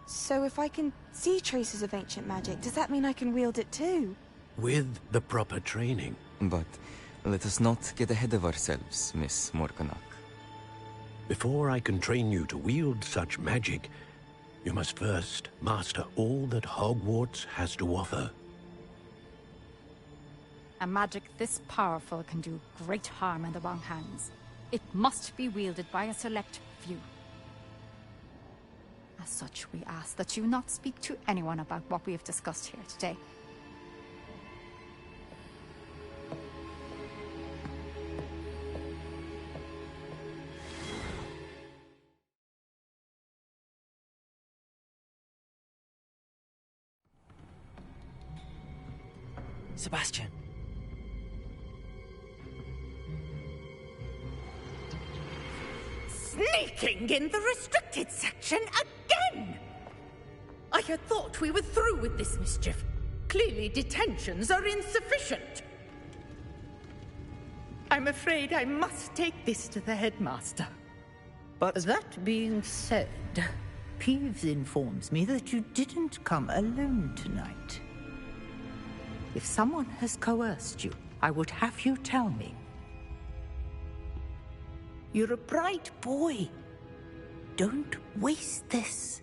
So if I can see traces of ancient magic, does that mean I can wield it too? With the proper training. But let us not get ahead of ourselves, Miss Morganach. Before I can train you to wield such magic, you must first master all that Hogwarts has to offer. A magic this powerful can do great harm in the wrong hands. It must be wielded by a select few. As such, we ask that you not speak to anyone about what we have discussed here today. Sebastian. Sneaking in the restricted section again! I had thought we were through with this mischief. Clearly detentions are insufficient. I'm afraid I must take this to the headmaster. But that being said, Peeves informs me that you didn't come alone tonight. If someone has coerced you, I would have you tell me. You're a bright boy. Don't waste this.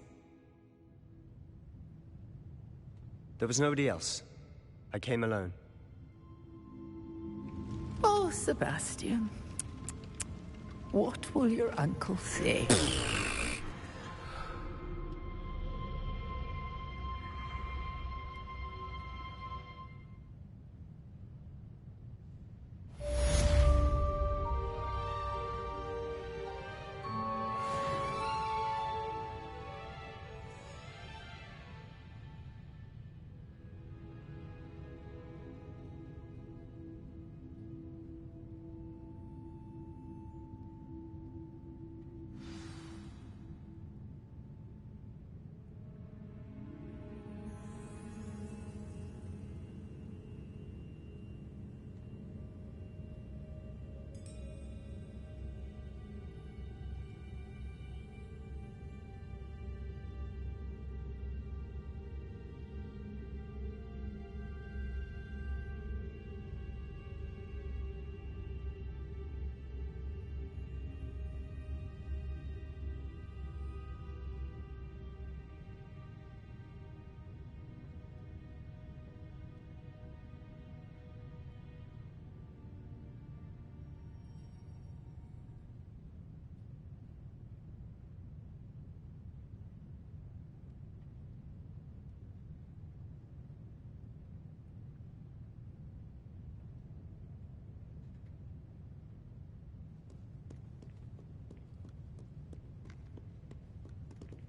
There was nobody else. I came alone. Oh, Sebastian. What will your uncle say?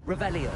Revelio.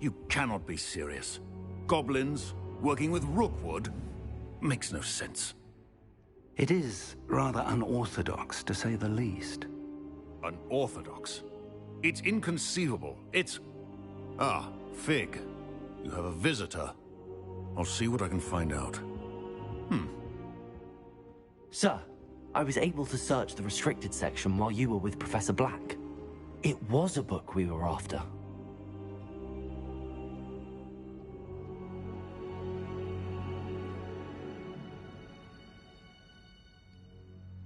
You cannot be serious. Goblins working with rookwood makes no sense. It is rather unorthodox, to say the least. Unorthodox? It's inconceivable. It's... Ah, Fig. You have a visitor. I'll see what I can find out. Sir, I was able to search the restricted section while you were with Professor Black. It was a book we were after.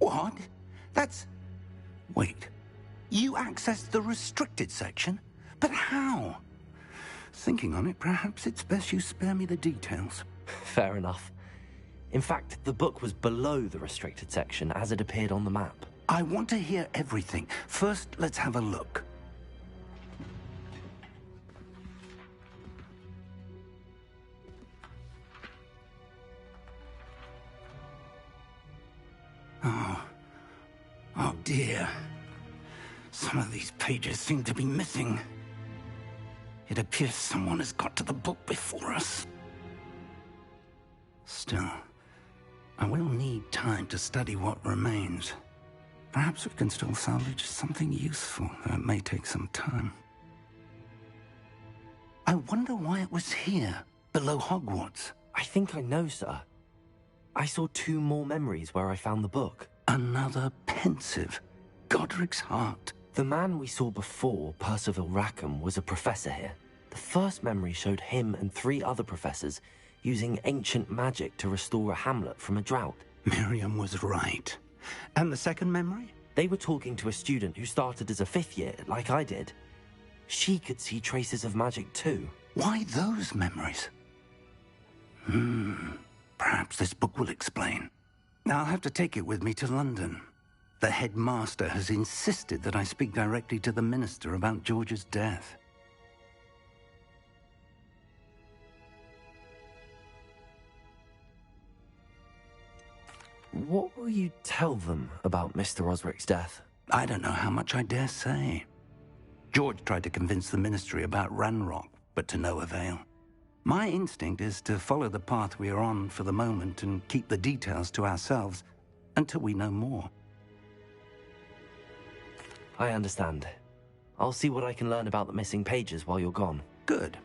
What? That's... Wait. You accessed the restricted section? But how? Thinking on it, perhaps it's best you spare me the details. Fair enough. In fact, the book was below the restricted section as it appeared on the map. I want to hear everything. First, let's have a look. Oh dear. Some of these pages seem to be missing. It appears someone has got to the book before us. Still, I will need time to study what remains. Perhaps we can still salvage something useful, though it may take some time. I wonder why it was here, below Hogwarts. I think I know, sir. I saw 2 more memories where I found the book. Another pensive. Godric's heart. The man we saw before, Percival Rackham, was a professor here. The first memory showed him and 3 other professors using ancient magic to restore a hamlet from a drought. Miriam was right. And the second memory? They were talking to a student who started as a 5th year, like I did. She could see traces of magic too. Why those memories? Perhaps this book will explain. I'll have to take it with me to London. The headmaster has insisted that I speak directly to the minister about George's death. What will you tell them about Mr. Osric's death? I don't know how much I dare say. George tried to convince the ministry about Ranrock, but to no avail. My instinct is to follow the path we are on for the moment and keep the details to ourselves until we know more. I understand. I'll see what I can learn about the missing pages while you're gone. Good.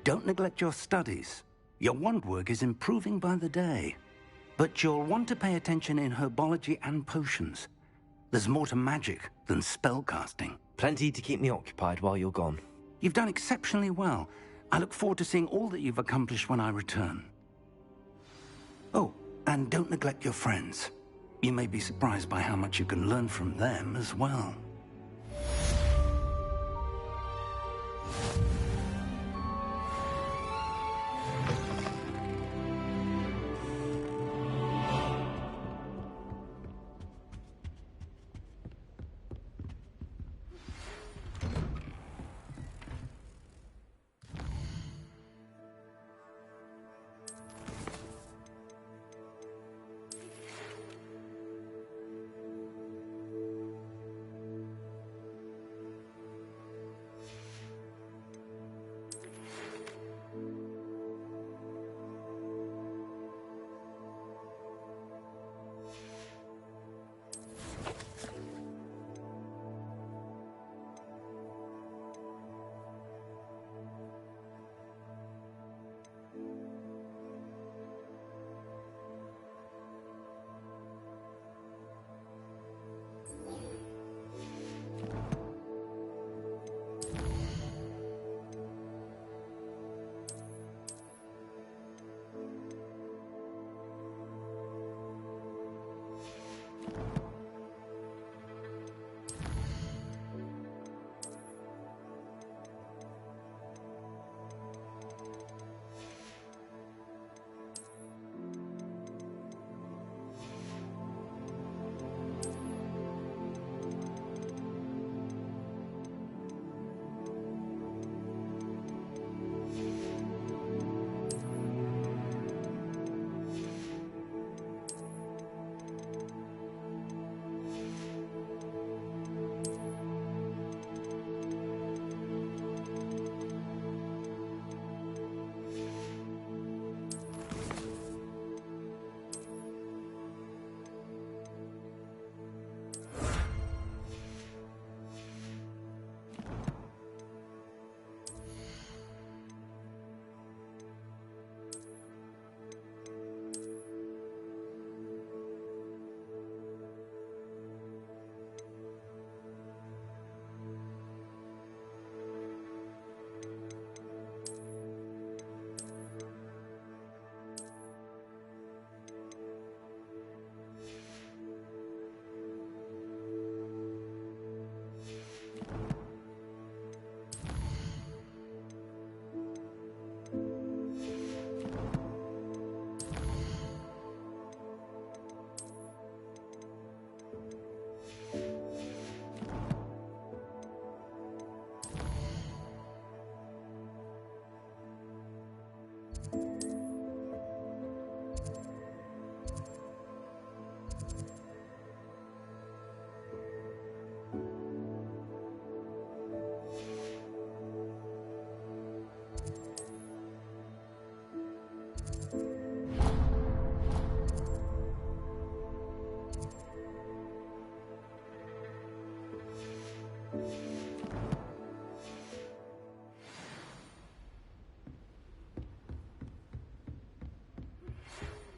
Don't neglect your studies. Your wand work is improving by the day. But you'll want to pay attention in herbology and potions. There's more to magic than spellcasting. Plenty to keep me occupied while you're gone. You've done exceptionally well. I look forward to seeing all that you've accomplished when I return. Oh, and don't neglect your friends. You may be surprised by how much you can learn from them as well.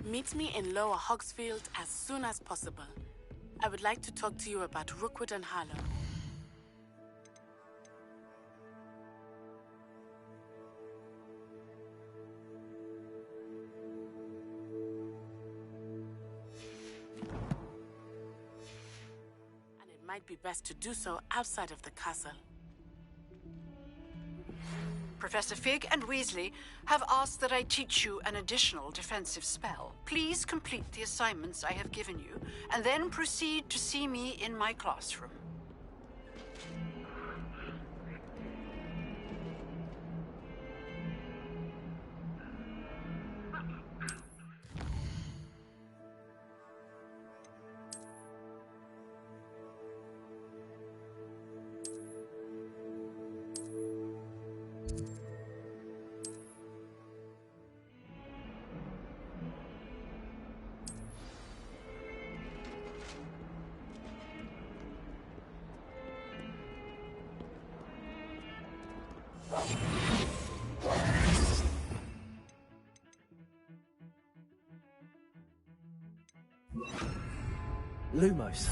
Meet me in Lower Hogsfield as soon as possible. I would like to talk to you about Rookwood and Harlow. And it might be best to do so outside of the castle. Professor Fig and Weasley have asked that I teach you an additional defensive spell. Please complete the assignments I have given you, and then proceed to see me in my classroom. Lumos.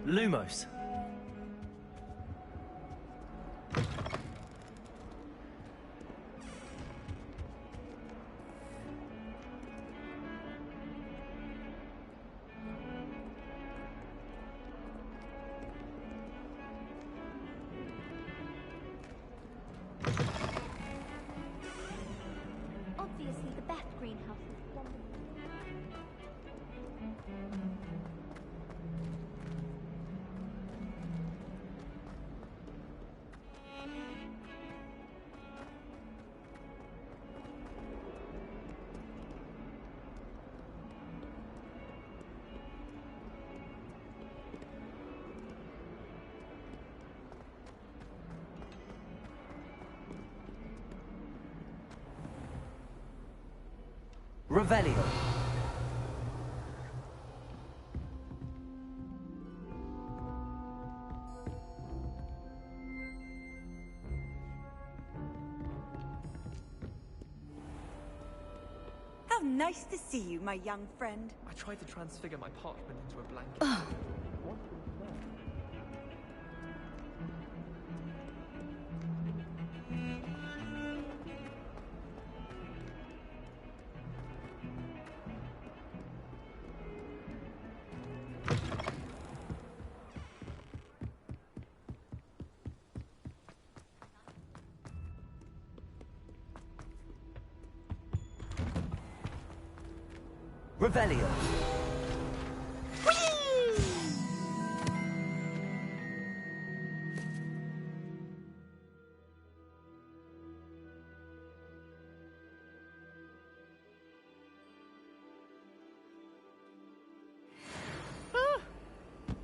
Lumos. Obviously, the Beth greenhouse is one. Revelio. How nice to see you, my young friend. I tried to transfigure my parchment into a blanket. Revelio.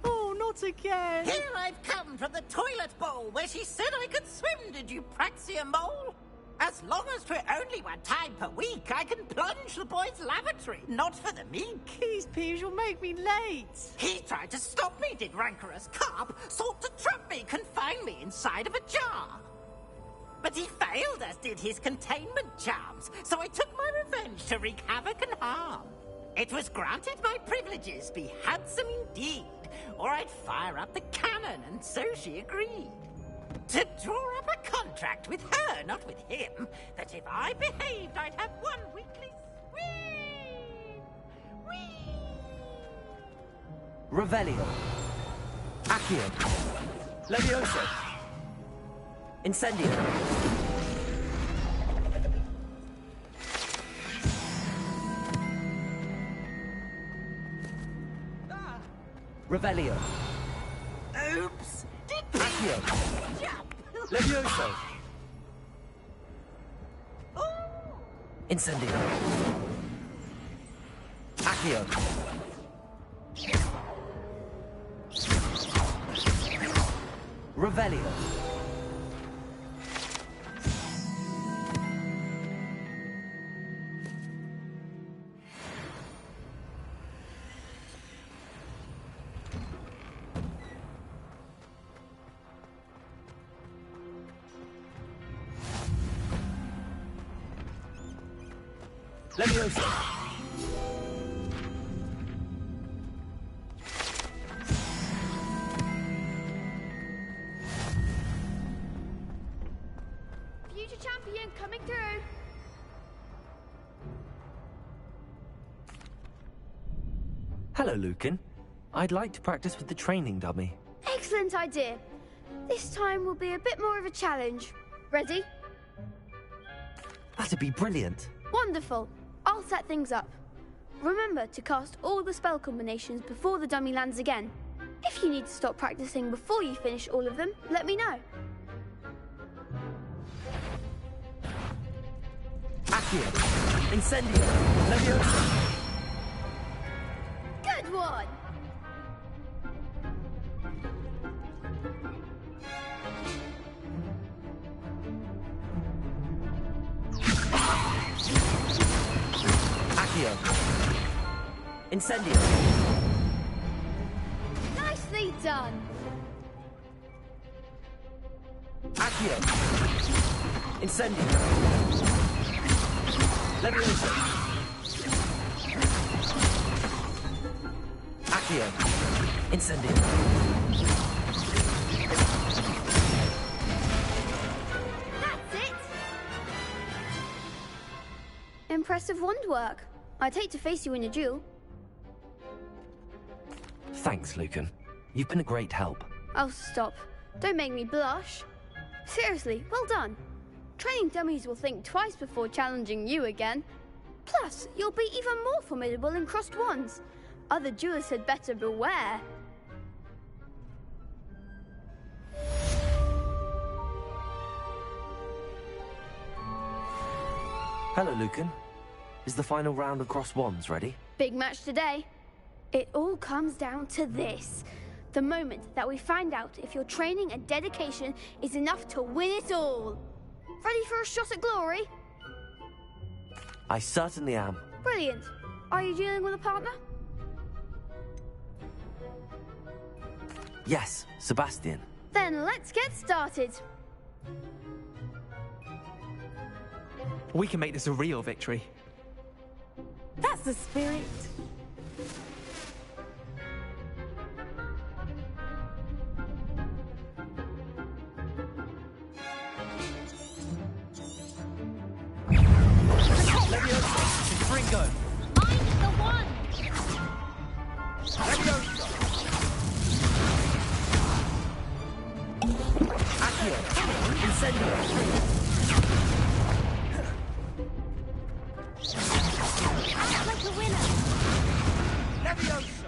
Oh, not again! Here I've come from the toilet bowl where she said I could swim, did you praxia mole? As long as 'twere only one time per week, I can plunge the boy's lavatory, not for the meek. Keys, Peeves, you'll make me late. He tried to stop me, did rancorous carp, sought to trap me, confine me inside of a jar. But he failed, as did his containment charms, so I took my revenge to wreak havoc and harm. It was granted my privileges be handsome indeed, or I'd fire up the cannon, and so she agreed. To draw up a contract with her, not with him, that if I behaved, I'd have one weekly swim. Whee! Revelio. Accio. Levioso. Incendio. Revelio. Oops! Accio. Jump! Levioso. Incendio. Accio. Revelio. Leviosa. Future champion coming through. Hello, Lucan. I'd like to practice with the training dummy. Excellent idea. This time will be a bit more of a challenge. Ready? That'd be brilliant. Wonderful. I'll set things up. Remember to cast all the spell combinations before the dummy lands again. If you need to stop practicing before you finish all of them, let me know. Accio. Incendio. Leviosa. Good one! Accio. Incendio. Nicely done! Accio. Incendio. Leviosa. Accio. Incendio. That's it! Impressive wand work. I'd hate to face you in a duel. Thanks, Lucan. You've been a great help. Oh, stop. Don't make me blush. Seriously, well done. Training dummies will think twice before challenging you again. Plus, you'll be even more formidable in crossed wands. Other duelists had better beware. Hello, Lucan. Is the final round of cross wands ready? Big match today. It all comes down to this. The moment that we find out if your training and dedication is enough to win it all. Ready for a shot at glory? I certainly am. Brilliant. Are you dealing with a partner? Yes, Sebastian. Then let's get started. We can make this a real victory. That's the spirit. Ringo. Find the one. Leviosa. Accio. Incendio. Act like a winner. Leviosa.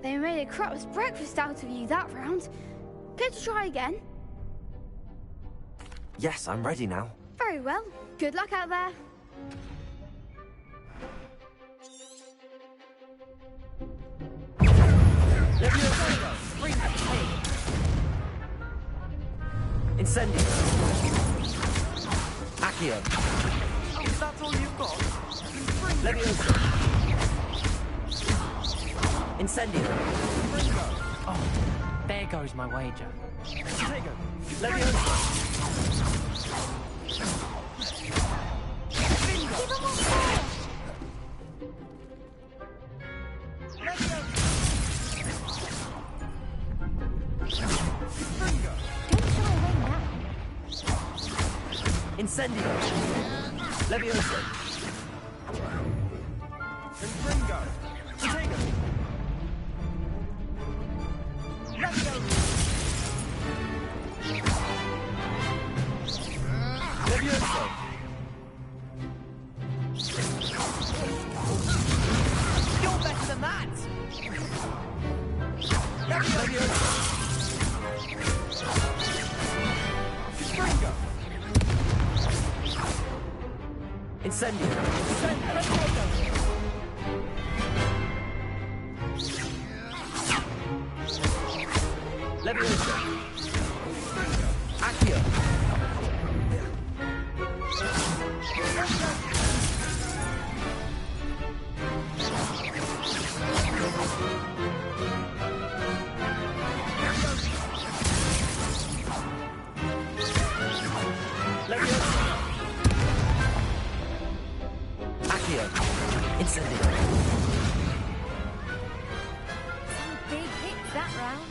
They made a crap's breakfast out of you that round. Care to try again? Yes, I'm ready now. Very well. Good luck out there. Leviosa. Incendio. Accio. Oh, that's all you've got? Leviosa. Incendio. Oh, there goes my wager. Tego. Leviosa. Incendio. Leviosa. Infringo. Tego. Leviosa. Leviosa. You're better than that. Leviosa. Infringo. Incendio. Leviosa. Accio. Leviosa. Accio. Incendio. Some big hits that round.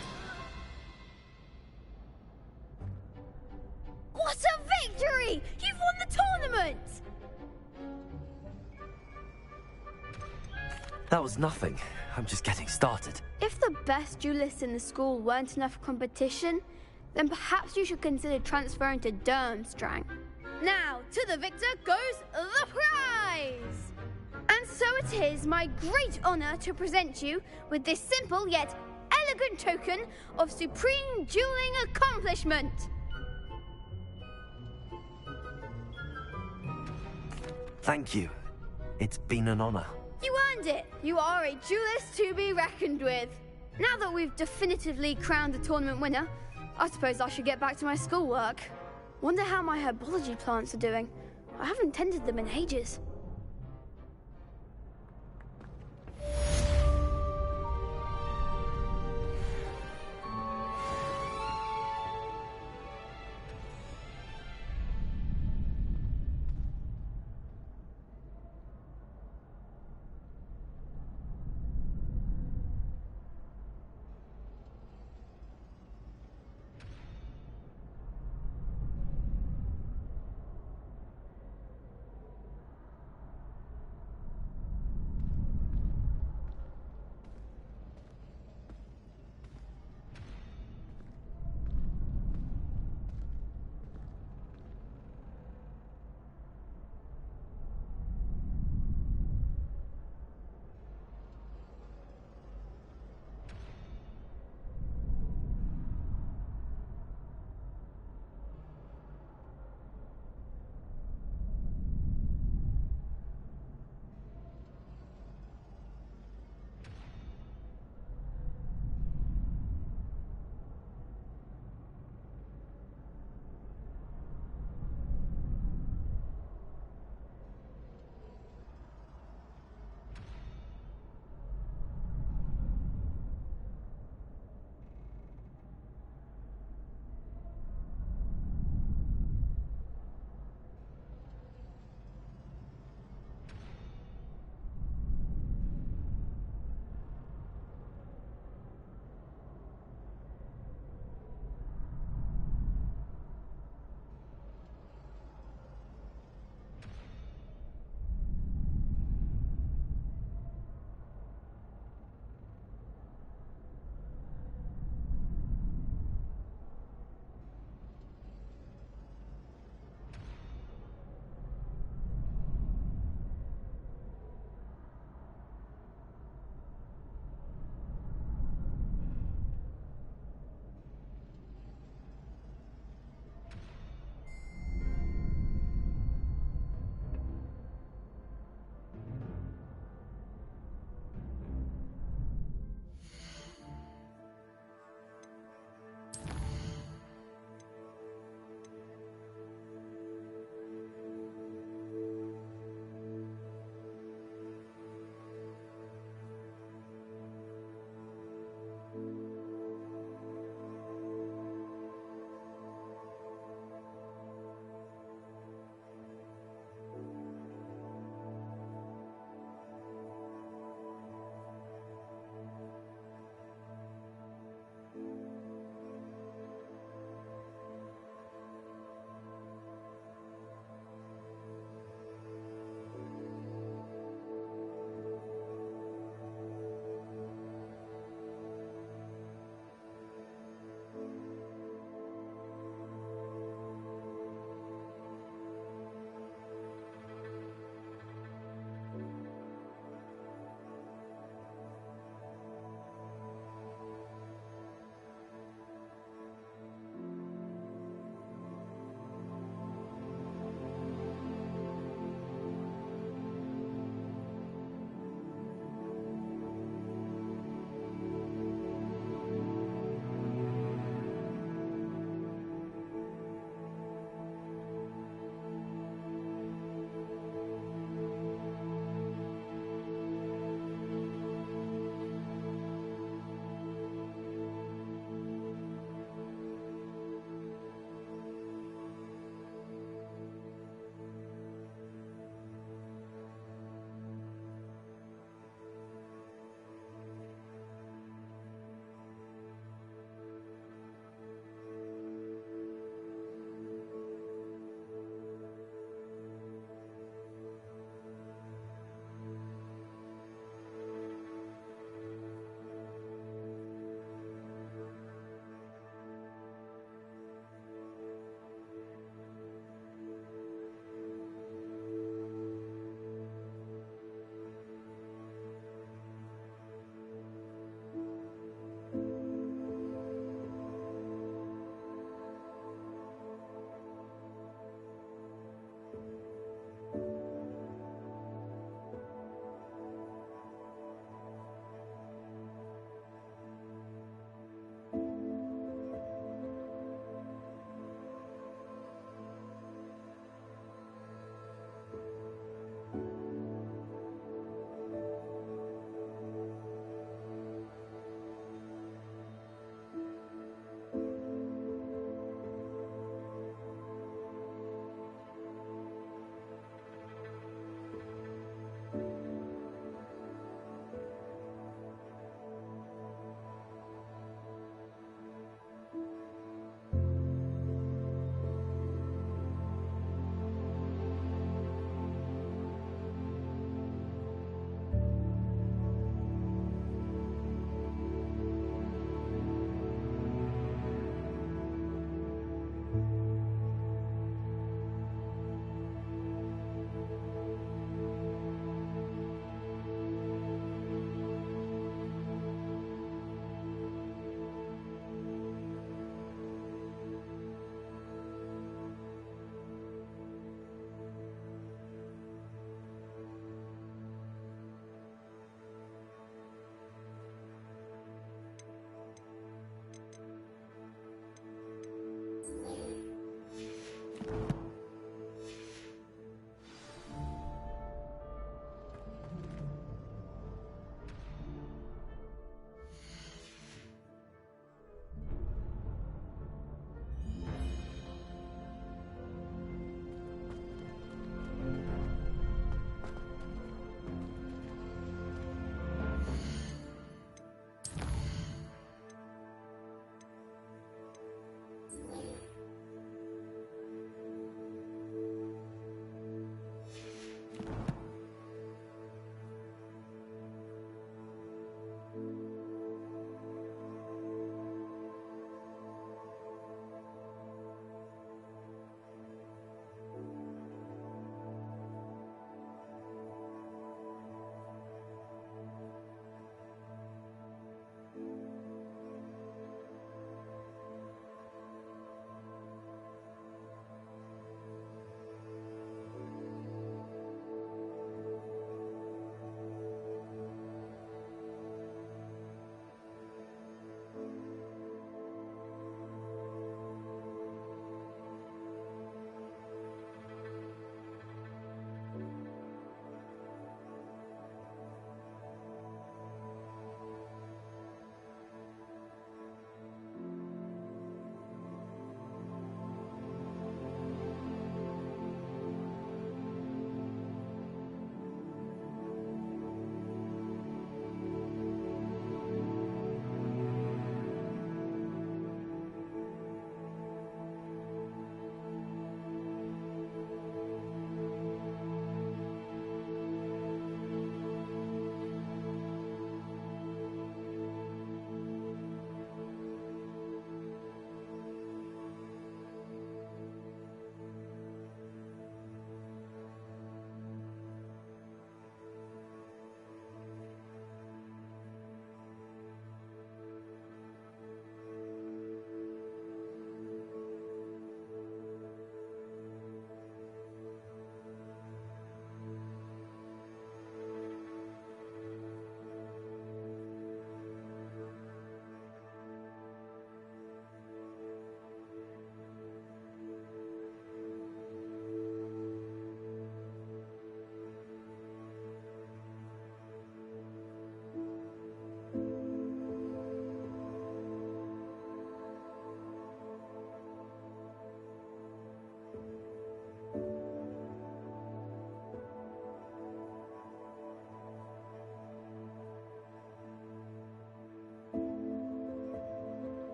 What a victory! You've won the tournament! That was nothing. I'm just getting started. If the best duelists in the school weren't enough competition, then perhaps you should consider transferring to Durmstrang. Now, to the victor goes the prize! And so it is my great honor to present you with this simple yet elegant token of supreme dueling accomplishment. Thank you. It's been an honor. You earned it. You are a duelist to be reckoned with. Now that we've definitively crowned the tournament winner, I suppose I should get back to my schoolwork. Wonder how my herbology plants are doing. I haven't tended them in ages.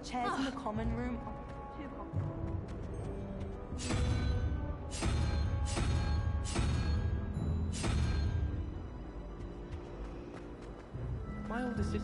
chairs in the common room. My older sister.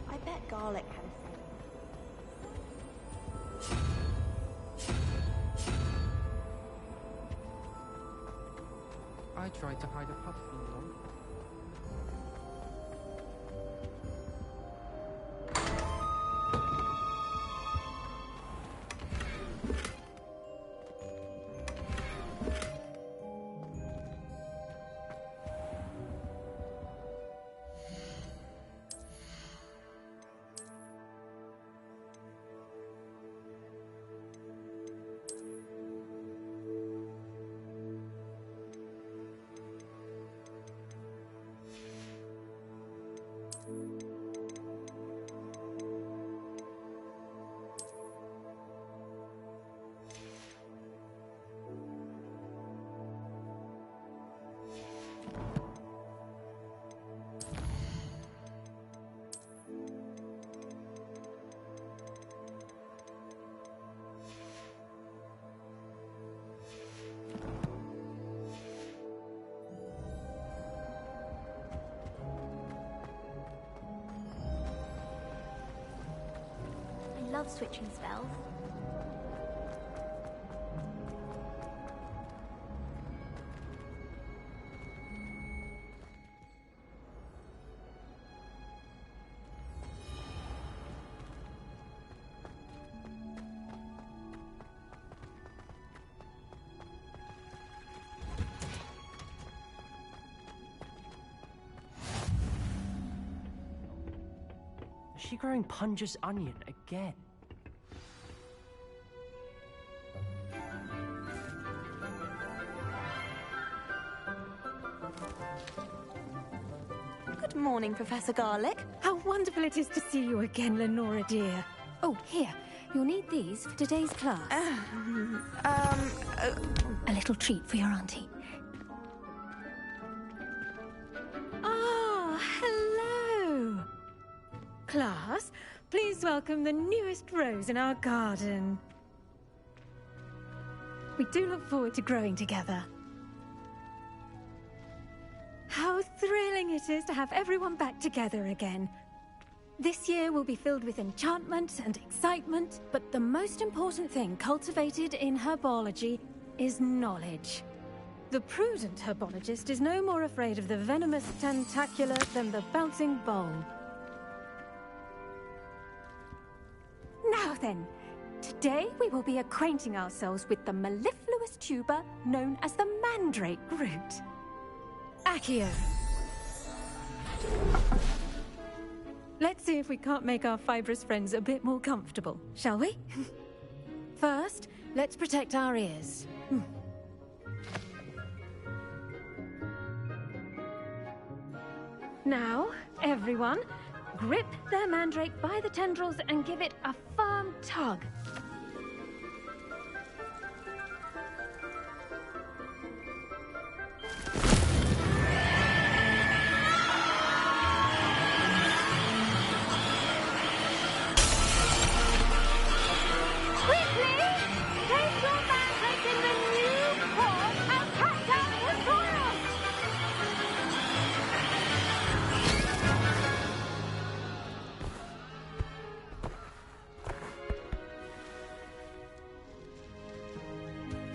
I bet Garlic had a say. I tried to hide a puff from them. I love switching spells. Is she growing Punja's onion again? Good morning, Professor Garlic. How wonderful it is to see you again, Lenora dear. Oh, here. You'll need these for today's class. A little treat for your auntie. Ah, hello. Class, please welcome the newest rose in our garden. We do look forward to growing together. How thrilling it is to have everyone back together again. This year will be filled with enchantment and excitement, but the most important thing cultivated in herbology is knowledge. The prudent herbologist is no more afraid of the venomous tentacula than the bouncing bowl. Now then, today we will be acquainting ourselves with the mellifluous tuber known as the mandrake root. Accio. Let's see if we can't make our fibrous friends a bit more comfortable, shall we? First, let's protect our ears. Now, everyone, grip their mandrake by the tendrils and give it a firm tug.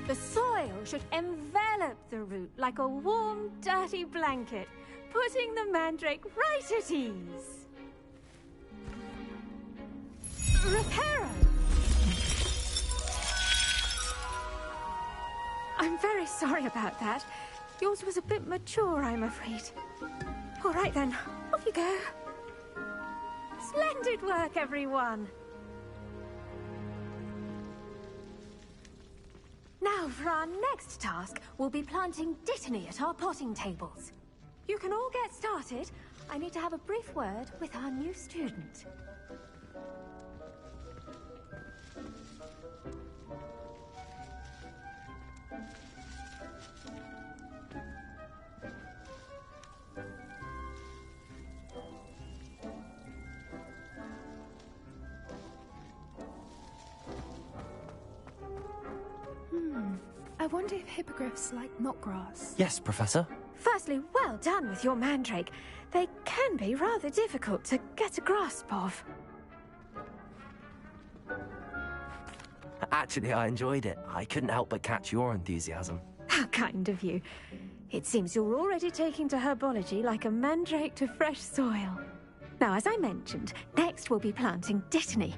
The soil should envelop the root like a warm, dirty blanket, putting the mandrake right at ease. Reparo! I'm very sorry about that. Yours was a bit mature, I'm afraid. All right then, off you go. Splendid work, everyone. Now, for our next task, we'll be planting Dittany at our potting tables. You can all get started. I need to have a brief word with our new student. I wonder if hippogriffs like knotgrass. Yes, Professor. Firstly, well done with your mandrake. They can be rather difficult to get a grasp of. Actually, I enjoyed it. I couldn't help but catch your enthusiasm. How kind of you. It seems you're already taking to herbology like a mandrake to fresh soil. Now, as I mentioned, next we'll be planting Dittany.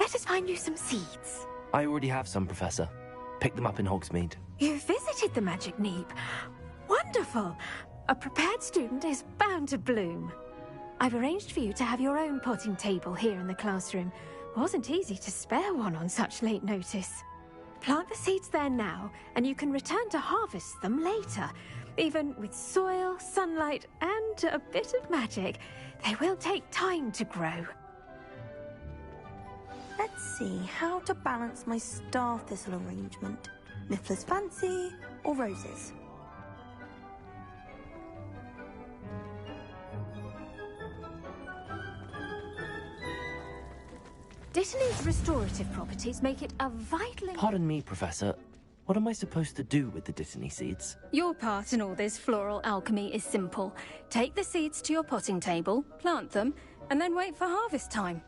Let us find you some seeds. I already have some, Professor. Picked them up in Hogsmeade. You visited the Magic Neep. Wonderful! A prepared student is bound to bloom. I've arranged for you to have your own potting table here in the classroom. Wasn't easy to spare one on such late notice. Plant the seeds there now, and you can return to harvest them later. Even with soil, sunlight, and a bit of magic, they will take time to grow. Let's see how to balance my star thistle arrangement. Niffler's Fancy or roses? Dittany's restorative properties make it a vital... Pardon me, Professor. What am I supposed to do with the Dittany seeds? Your part in all this floral alchemy is simple. Take the seeds to your potting table, plant them, and then wait for harvest time.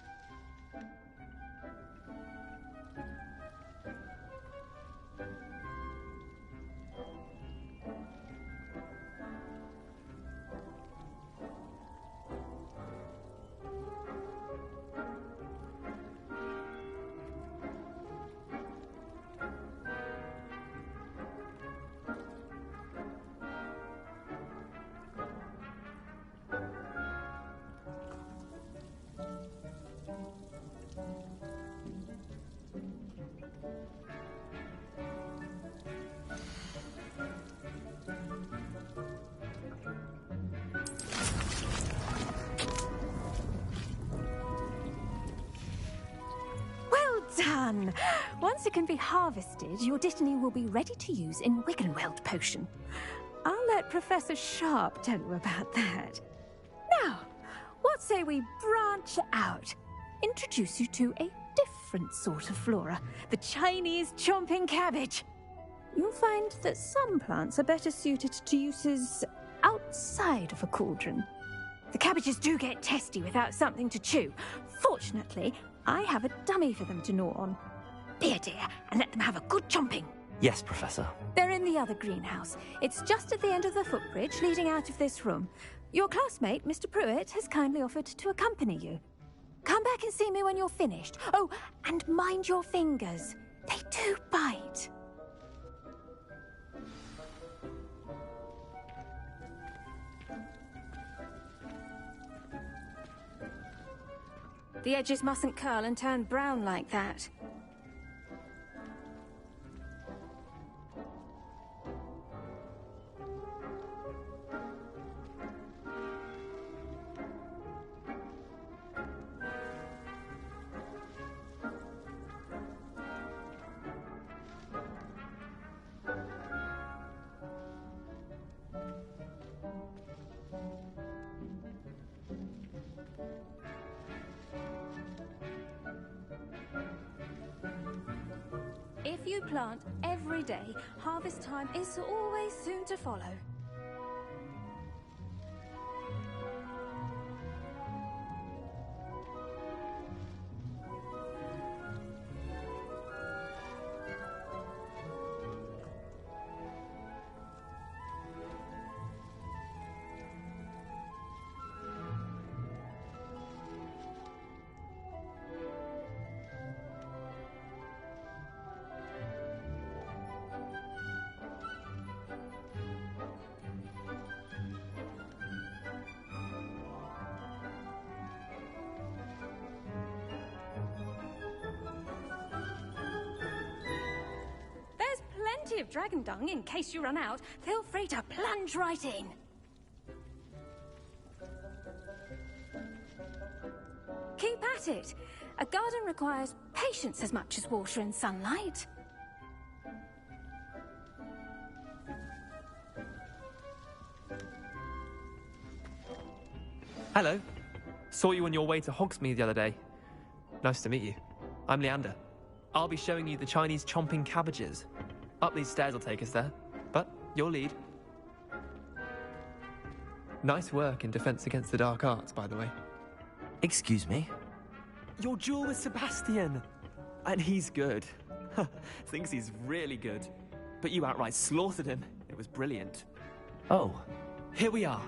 Done! Once it can be harvested, your Dittany will be ready to use in Wiggenweld potion. I'll let Professor Sharp tell you about that. Now, what say we branch out? Introduce you to a different sort of flora, the Chinese chomping cabbage. You'll find that some plants are better suited to uses outside of a cauldron. The cabbages do get testy without something to chew. Fortunately, I have a dummy for them to gnaw on. Be a dear and let them have a good chomping. Yes, Professor. They're in the other greenhouse. It's just at the end of the footbridge leading out of this room. Your classmate, Mr. Pruitt, has kindly offered to accompany you. Come back and see me when you're finished. Oh, and mind your fingers. They do bite. The edges mustn't curl and turn brown like that. If you plant every day, harvest time is always soon to follow. of dragon dung in case you run out. Feel free to plunge right in. Keep at it. A garden requires patience as much as water and sunlight. Hello. Saw you on your way to Hogsmeade the other day. Nice to meet you. I'm Leander. I'll be showing you the Chinese chomping cabbages. Up these stairs will take us there, but your lead. Nice work in Defense Against the Dark Arts, by the way. Excuse me? Your duel with Sebastian! And he's good. Thinks he's really good. But you outright slaughtered him. It was brilliant. Oh. Here we are.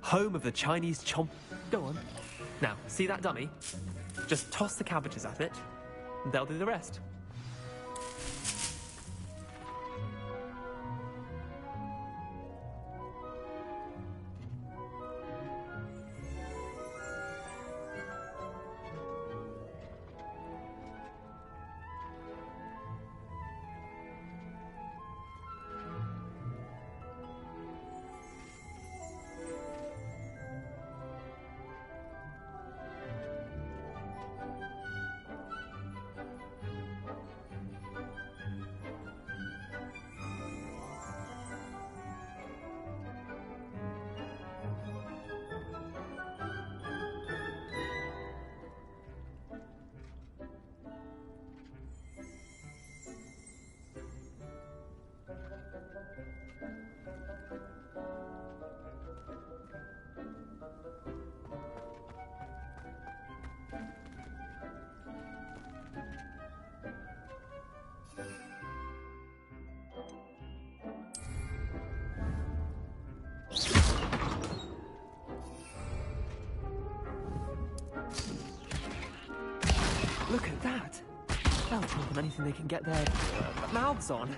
Home of the Chinese chomp... Go on. Now, see that dummy? Just toss the cabbages at it, and they'll do the rest. Look at that! They'll chomp on anything they can get their mouths on.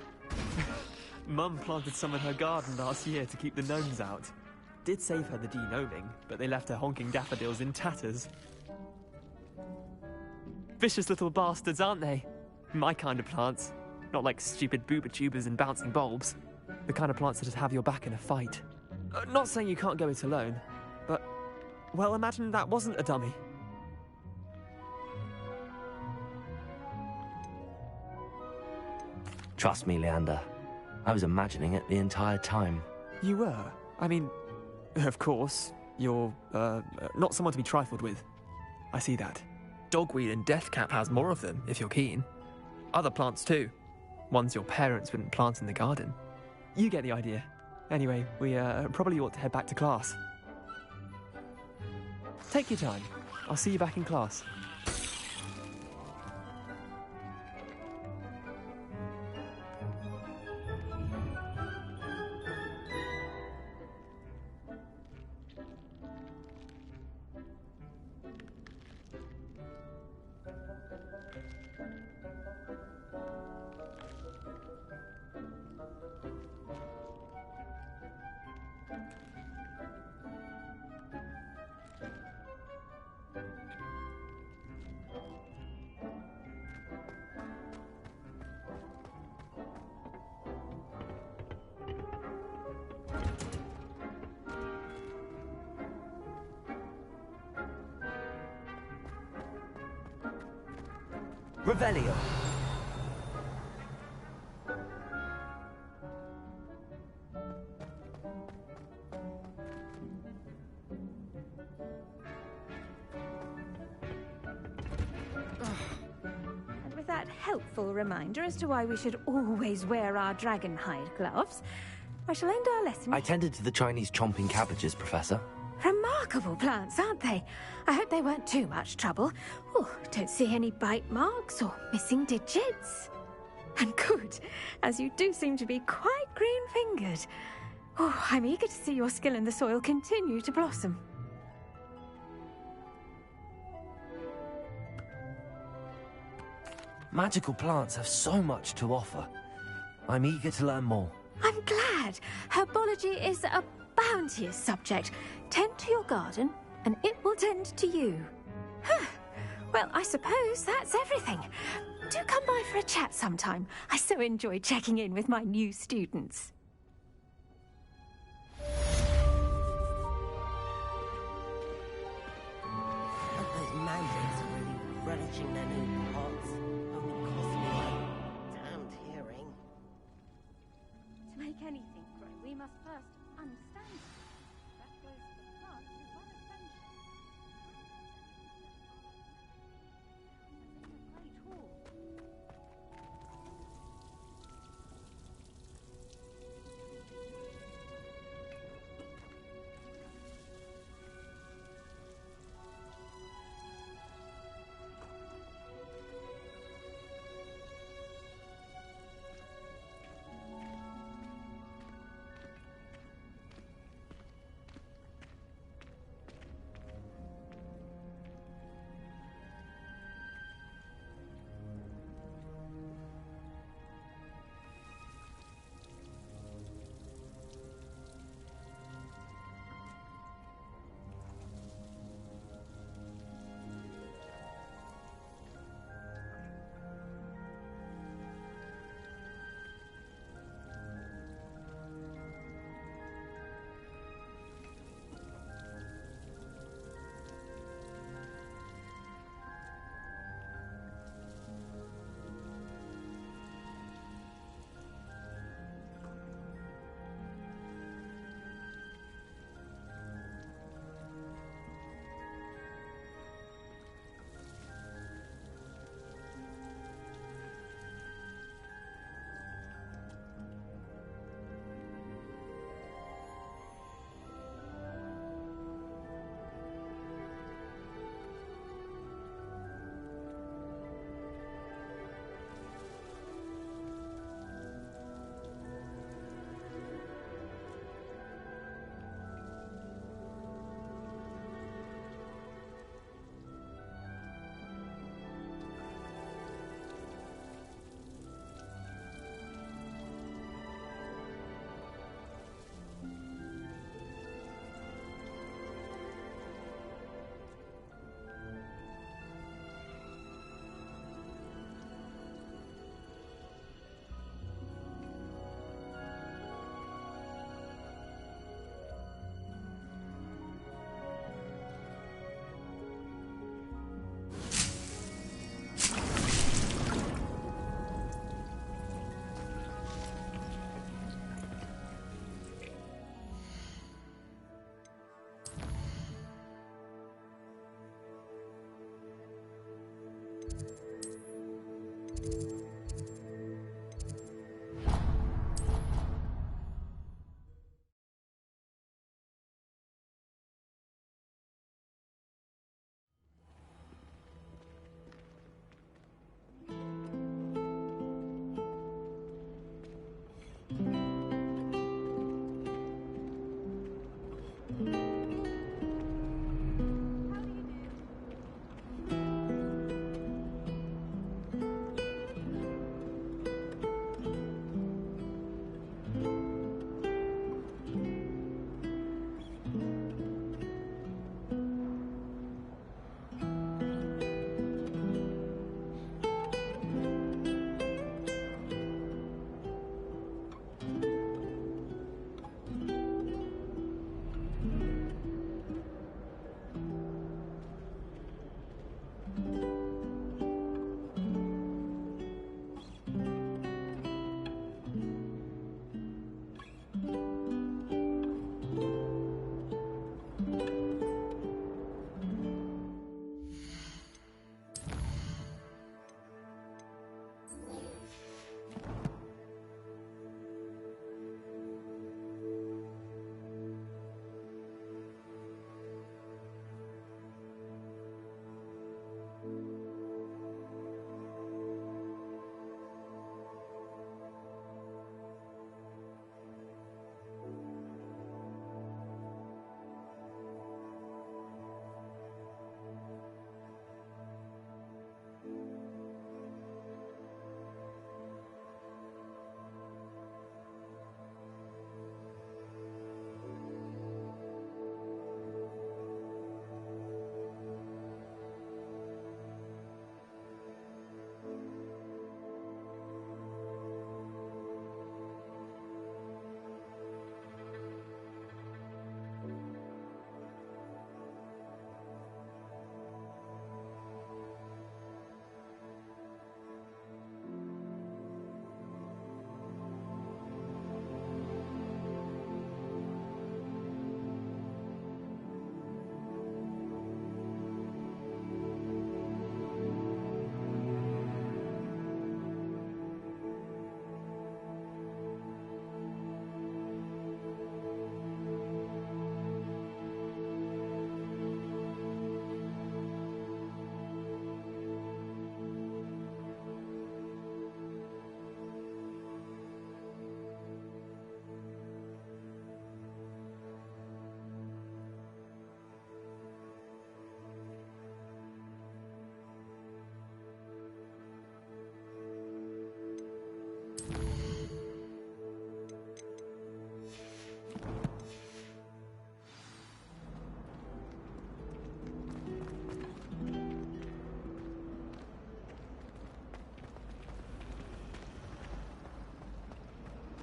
Mum planted some in her garden last year to keep the gnomes out. Did save her the de-gnoming, but they left her honking daffodils in tatters. Vicious little bastards, aren't they? My kind of plants. Not like stupid booba tubers and bouncing bulbs. The kind of plants that just have your back in a fight. Not saying you can't go it alone, but... well, imagine that wasn't a dummy. Trust me, Leander. I was imagining it the entire time. You were? I mean, of course, you're, not someone to be trifled with. I see that. Dogweed and deathcap has more of them, if you're keen. Other plants too. Ones your parents wouldn't plant in the garden. You get the idea. Anyway, we, probably ought to head back to class. Take your time. I'll see you back in class. Revelio. And with that helpful reminder as to why we should always wear our dragon hide gloves, I shall end our lesson. I tended to the Chinese chomping cabbages, Professor. Remarkable plants, aren't they? I hope they weren't too much trouble. Oh, don't see any bite marks or missing digits. And good, as you do seem to be quite green-fingered. Oh, I'm eager to see your skill in the soil continue to blossom. Magical plants have so much to offer. I'm eager to learn more. I'm glad. Herbology is a bounteous subject. Tend to your garden, and it will tend to you. Well, I suppose that's everything. Do come by for a chat sometime. I so enjoy checking in with my new students. But those mandates are really relishing their new pots. Only cost me my damned hearing. To make anything grow, we must first understand it. That goes for plants as well as friendship. It's a great hall.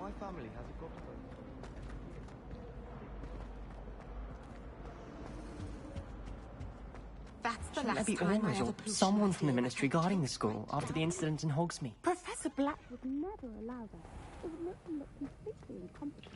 My family has a godfather. That's the Shouldn't last there be time I orders ever or pushed someone my from the feet ministry like guarding the school after the incident in Hogsmeade? Professor Black would never allow that. It would make him look completely incompetent.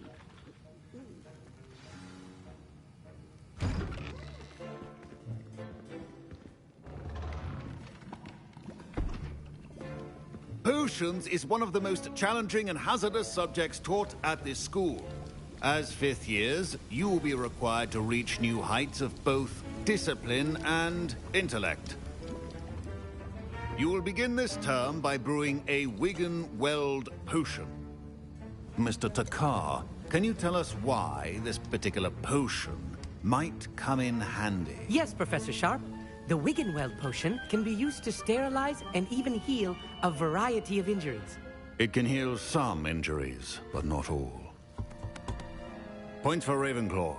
Potions is one of the most challenging and hazardous subjects taught at this school. As fifth years, you will be required to reach new heights of both discipline and intellect. You will begin this term by brewing a Wigan-Weld potion. Mr. Takar, can you tell us why this particular potion might come in handy? Yes, Professor Sharp. The Wigan-Weld potion can be used to sterilize and even heal a variety of injuries. It can heal some injuries, but not all. Points for Ravenclaw.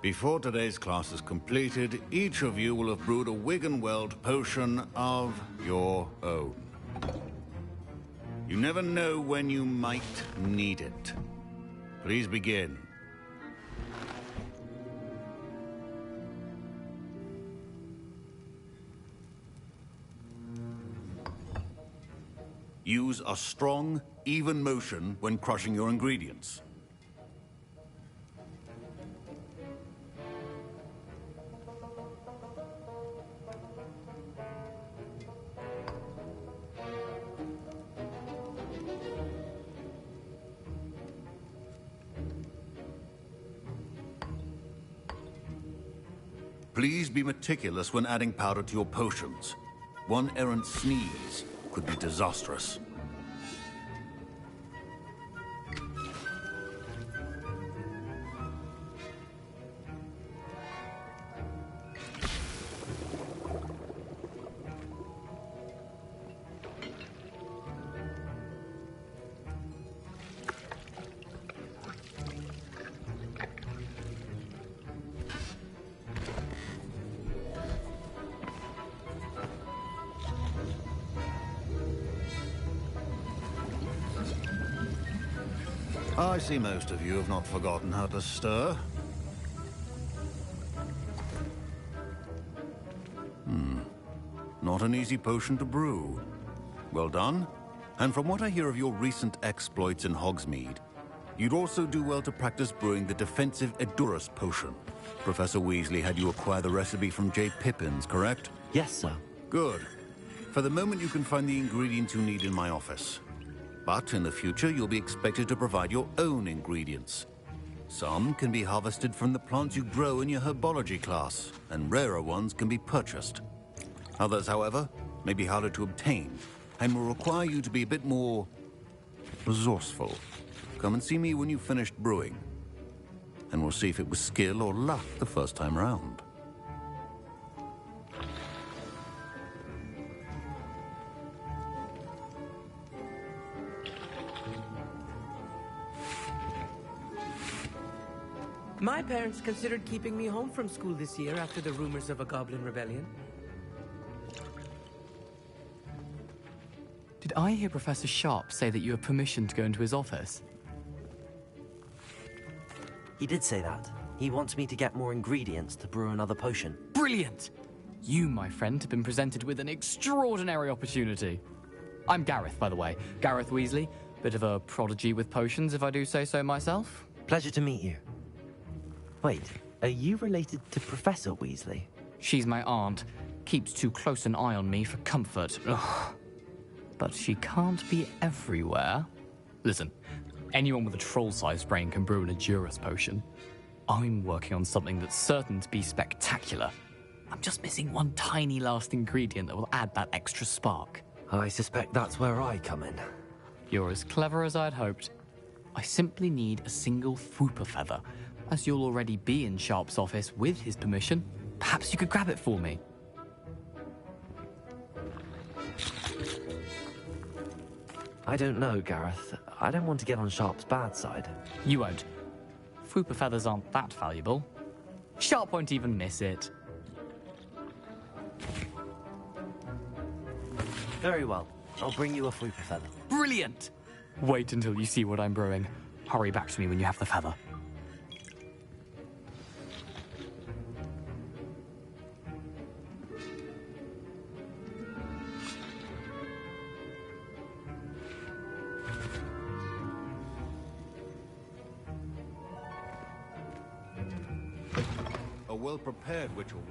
Before today's class is completed, each of you will have brewed a Wigan-Weld potion of your own. You never know when you might need it. Please begin. Use a strong, even motion when crushing your ingredients. Please be meticulous when adding powder to your potions. One errant sneeze could be disastrous. I see most of you have not forgotten how to stir. Not an easy potion to brew. Well done. And from what I hear of your recent exploits in Hogsmeade, you'd also do well to practice brewing the defensive Edurus potion. Professor Weasley had you acquire the recipe from J. Pippins, correct? Yes, sir. Good. For the moment, you can find the ingredients you need in my office. But in the future, you'll be expected to provide your own ingredients. Some can be harvested from the plants you grow in your herbology class, and rarer ones can be purchased. Others, however, may be harder to obtain, and will require you to be a bit more resourceful. Come and see me when you've finished brewing, and we'll see if it was skill or luck the first time round. My parents considered keeping me home from school this year after the rumors of a goblin rebellion. Did I hear Professor Sharp say that you have permission to go into his office? He did say that. He wants me to get more ingredients to brew another potion. Brilliant! You, my friend, have been presented with an extraordinary opportunity. I'm Gareth, by the way. Gareth Weasley. Bit of a prodigy with potions, if I do say so myself. Pleasure to meet you. Wait, are you related to Professor Weasley? She's my aunt. Keeps too close an eye on me for comfort. Ugh. But she can't be everywhere. Listen, anyone with a troll-sized brain can brew an Edurus potion. I'm working on something that's certain to be spectacular. I'm just missing one tiny last ingredient that will add that extra spark. I suspect that's where I come in. You're as clever as I'd hoped. I simply need a single Fwooper feather. As you'll already be in Sharp's office with his permission, perhaps you could grab it for me. I don't know, Gareth. I don't want to get on Sharp's bad side. You won't. Fwooper feathers aren't that valuable. Sharp won't even miss it. Very well. I'll bring you a Fwooper feather. Brilliant! Wait until you see what I'm brewing. Hurry back to me when you have the feather. A well-prepared ritual.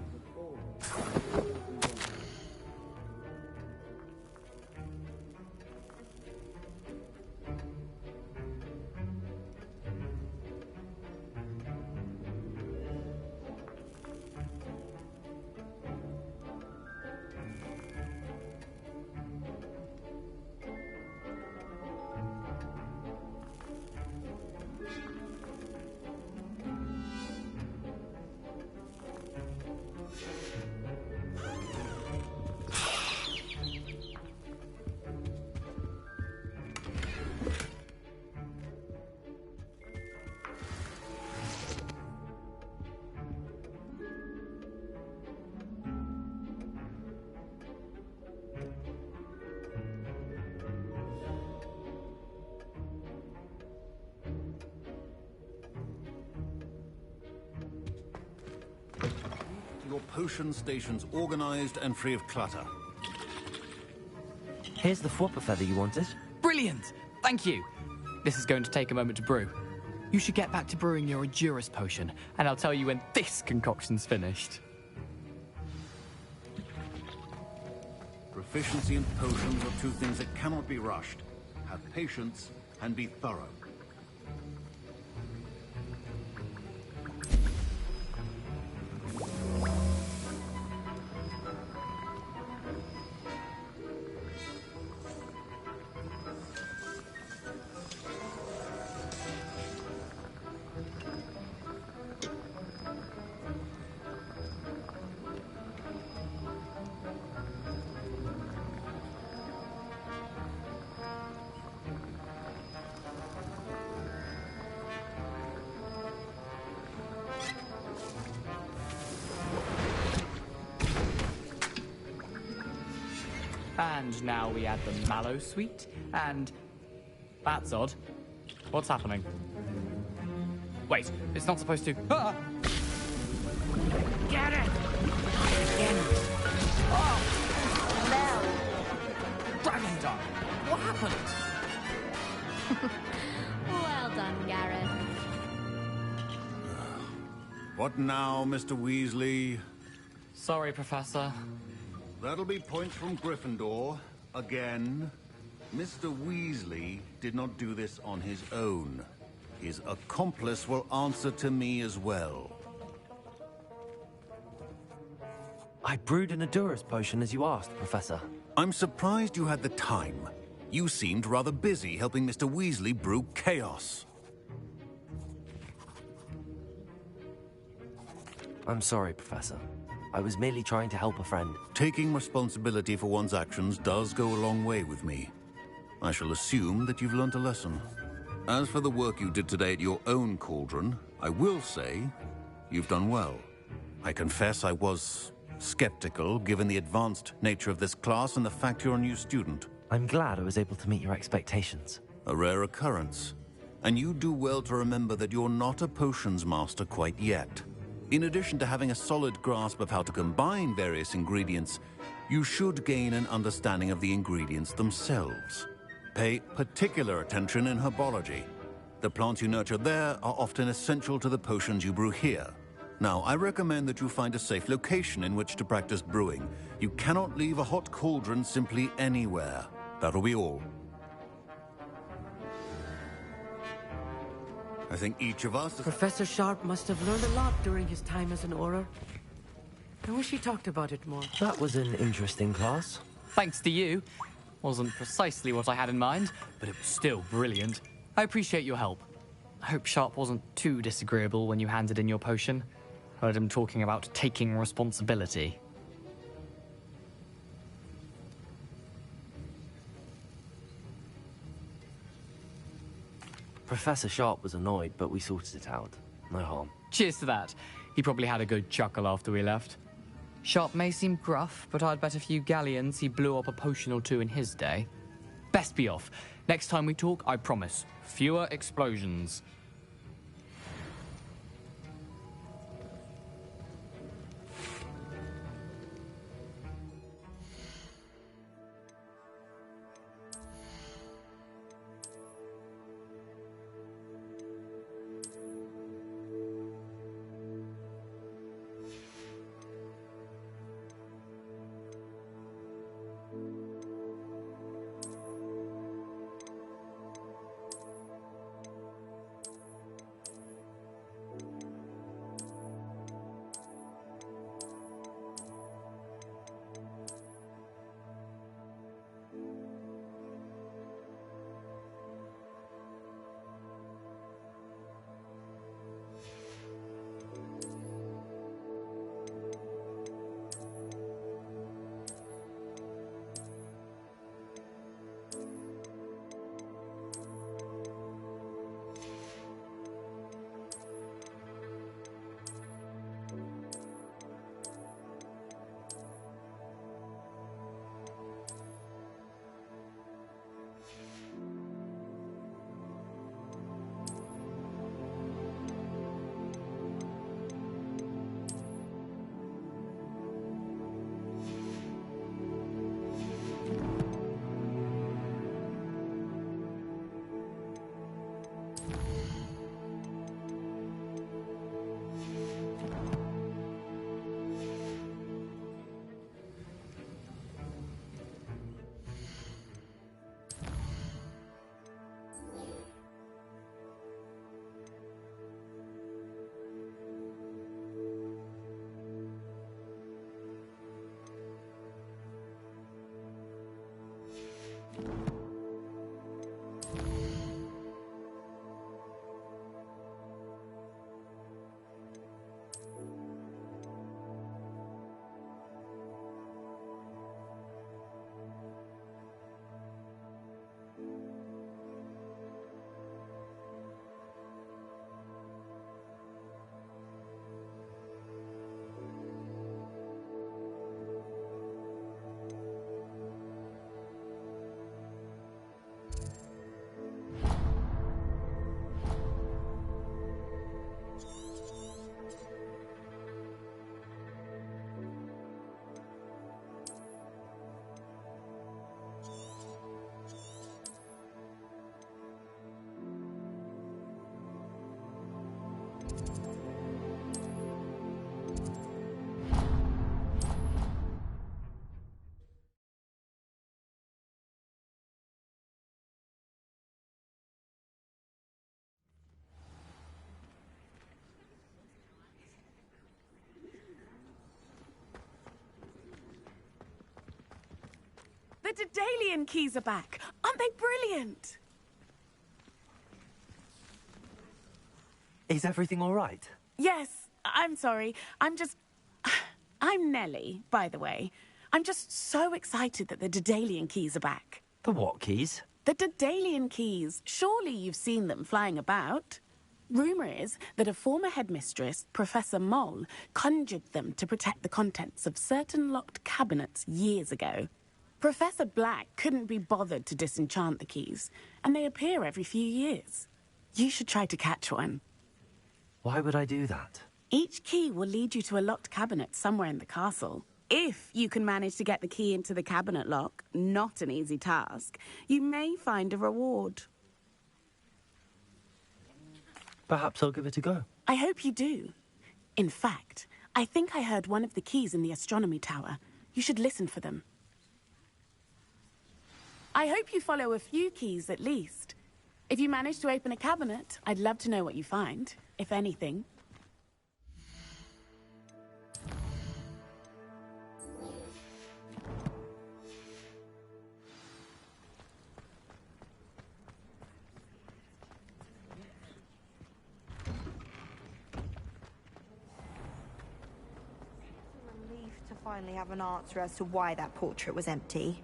Your potion stations organized and free of clutter. Here's the flopper feather you wanted. Brilliant! Thank you. This is going to take a moment to brew. You should get back to brewing your Endurance potion, and I'll tell you when this concoction's finished. Proficiency in potions are two things that cannot be rushed. Have patience and be thorough. And now we add the mallow sweet, and... That's odd. What's happening? Wait, it's not supposed to... Ah! Get it! Oh! Dragon Dog! What happened? Well done, Gareth. What now, Mr. Weasley? Sorry, Professor. That'll be points from Gryffindor. Again. Mr. Weasley did not do this on his own. His accomplice will answer to me as well. I brewed an Endurance potion as you asked, Professor. I'm surprised you had the time. You seemed rather busy helping Mr. Weasley brew chaos. I'm sorry, Professor. I was merely trying to help a friend. Taking responsibility for one's actions does go a long way with me. I shall assume that you've learnt a lesson. As for the work you did today at your own cauldron, I will say you've done well. I confess I was skeptical, given the advanced nature of this class and the fact you're a new student. I'm glad I was able to meet your expectations. A rare occurrence. And you do well to remember that you're not a potions master quite yet. In addition to having a solid grasp of how to combine various ingredients, you should gain an understanding of the ingredients themselves. Pay particular attention in herbology. The plants you nurture there are often essential to the potions you brew here. Now, I recommend that you find a safe location in which to practice brewing. You cannot leave a hot cauldron simply anywhere. That'll be all. I think each of us... Professor Sharp must have learned a lot during his time as an Auror. I wish he talked about it more. That was an interesting class. Thanks to you. Wasn't precisely what I had in mind, but it was still brilliant. I appreciate your help. I hope Sharp wasn't too disagreeable when you handed in your potion. Heard him talking about taking responsibility. Professor Sharp was annoyed, but we sorted it out. No harm. Cheers to that. He probably had a good chuckle after we left. Sharp may seem gruff, but I'd bet a few galleons he blew up a potion or two in his day. best be off. Next time we talk, I promise, fewer explosions. The Daedalian keys are back. Aren't they brilliant? Is everything all right? Yes, I'm sorry. I'm Nellie, by the way. I'm just so excited that the Daedalian keys are back. The what keys? The Daedalian keys. Surely you've seen them flying about. Rumour is that a former headmistress, Professor Moll, conjured them to protect the contents of certain locked cabinets years ago. Professor Black couldn't be bothered to disenchant the keys, and they appear every few years. You should try to catch one. Why would I do that? Each key will lead you to a locked cabinet somewhere in the castle. If you can manage to get the key into the cabinet lock, not an easy task, you may find a reward. Perhaps I'll give it a go. I hope you do. In fact, I think I heard one of the keys in the astronomy tower. You should listen for them. I hope you follow a few keys at least. If you manage to open a cabinet, I'd love to know what you find, if anything. Relieved to finally have an answer as to why that portrait was empty.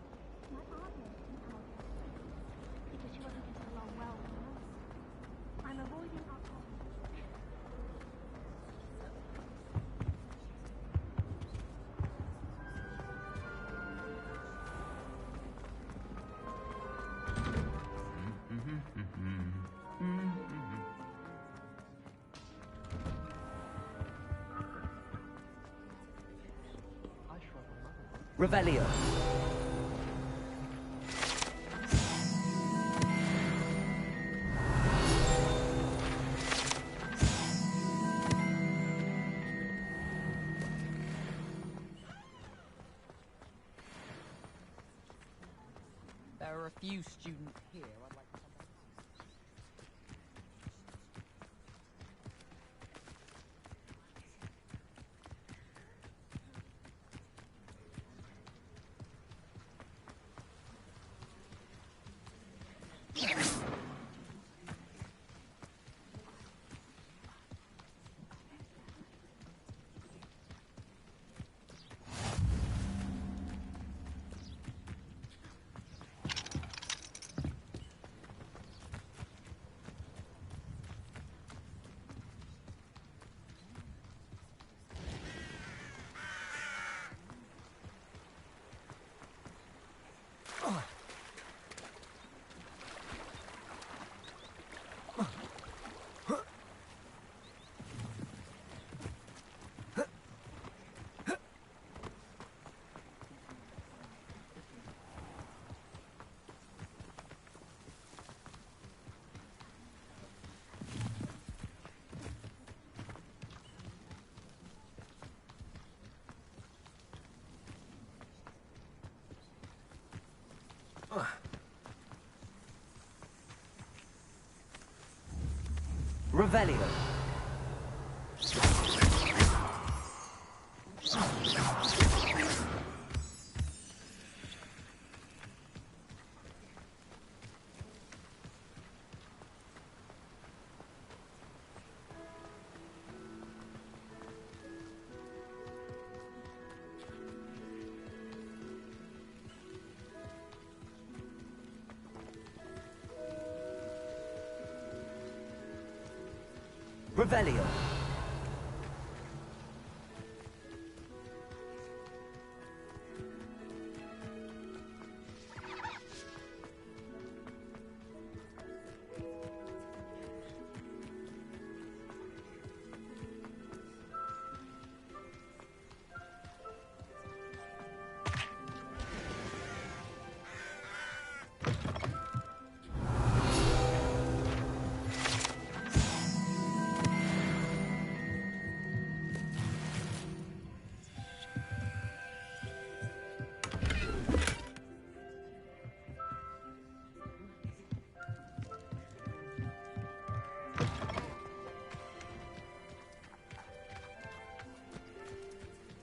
Revelio. There are a few students here I'd like to Revelio. Revelio.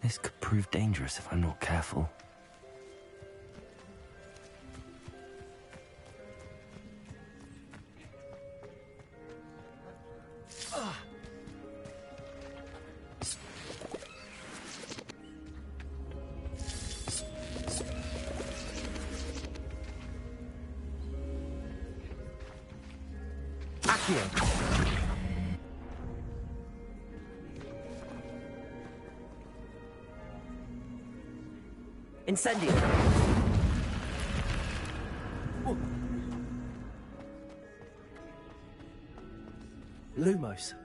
This could prove dangerous if I'm not careful. Incendio. Lumos.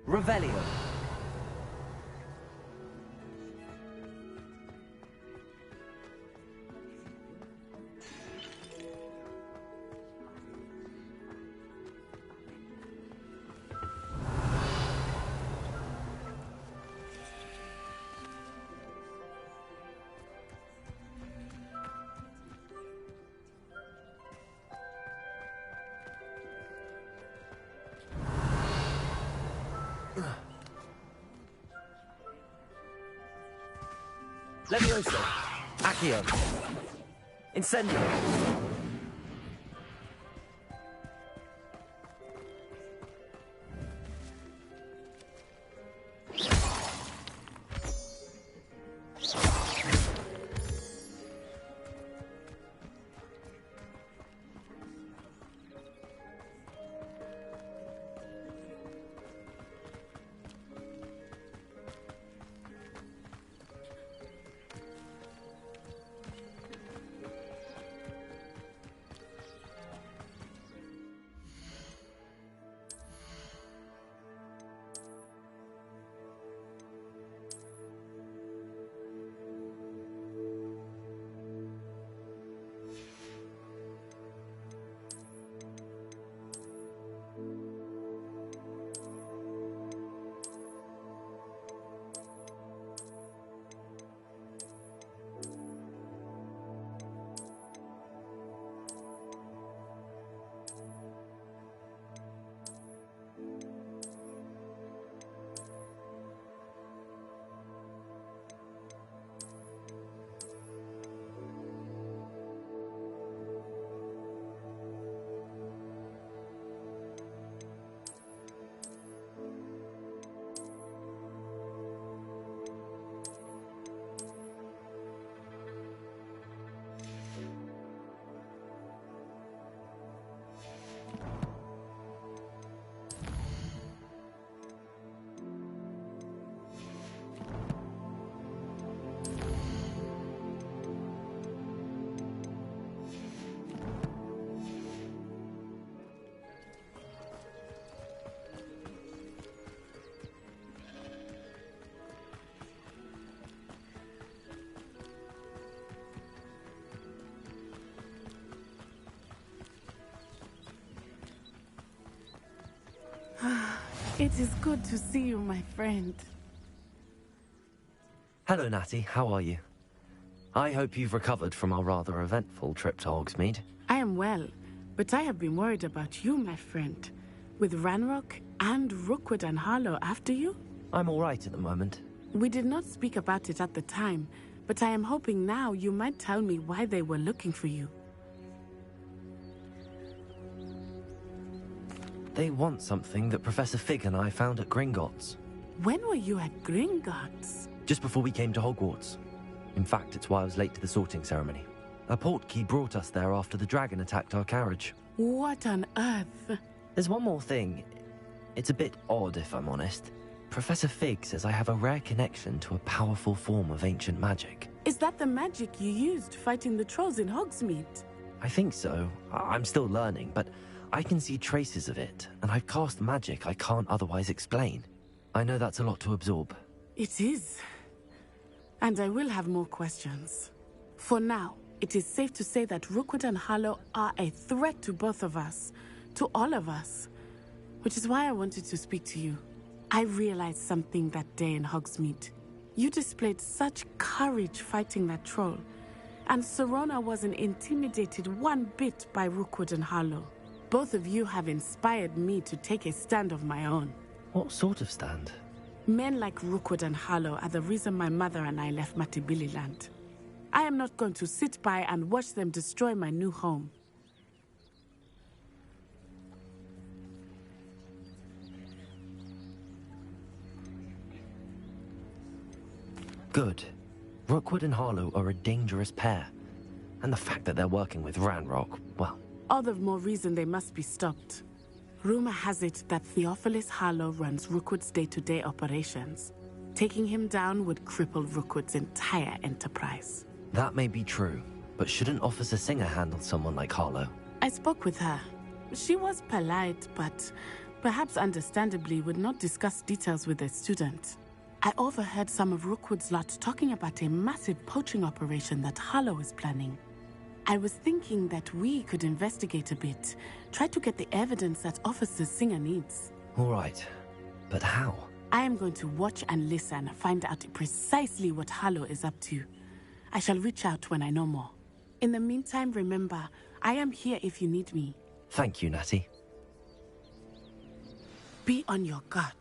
Revelio. Levioso. Accio. Incendio. It is good to see you, my friend. Hello, Natty. How are you? I hope you've recovered from our rather eventful trip to Hogsmeade. I am well, but I have been worried about you, my friend. With Ranrock and Rookwood and Harlow after you? I'm all right at the moment. We did not speak about it at the time, but I am hoping now you might tell me why they were looking for you. They want something that Professor Fig and I found at Gringotts. When were you at Gringotts? Just before we came to Hogwarts. In fact, it's why I was late to the sorting ceremony. A portkey brought us there after the dragon attacked our carriage. What on earth? There's one more thing. It's a bit odd, if I'm honest. Professor Fig says I have a rare connection to a powerful form of ancient magic. Is that the magic you used fighting the trolls in Hogsmeade? I think so. I'm still learning, but I can see traces of it, and I've cast magic I can't otherwise explain. I know that's a lot to absorb. It is. And I will have more questions. For now, it is safe to say that Rookwood and Harlow are a threat to both of us. To all of us. Which is why I wanted to speak to you. I realized something that day in Hogsmeade. You displayed such courage fighting that troll. And Serona wasn't intimidated one bit by Rookwood and Harlow. Both of you have inspired me to take a stand of my own. What sort of stand? Men like Rookwood and Harlow are the reason my mother and I left Matibililand. I am not going to sit by and watch them destroy my new home. Good. Rookwood and Harlow are a dangerous pair. And the fact that they're working with Ranrock, well... All the more reason they must be stopped. Rumor has it that Theophilus Harlow runs Rookwood's day-to-day operations. Taking him down would cripple Rookwood's entire enterprise. That may be true, but shouldn't Officer Singer handle someone like Harlow? I spoke with her. She was polite, but perhaps understandably would not discuss details with a student. I overheard some of Rookwood's lot talking about a massive poaching operation that Harlow is planning. I was thinking that we could investigate a bit, try to get the evidence that Officer Singer needs. All right, but how? I am going to watch and listen, find out precisely what Harlow is up to. I shall reach out when I know more. In the meantime, remember, I am here if you need me. Thank you, Natty. Be on your guard.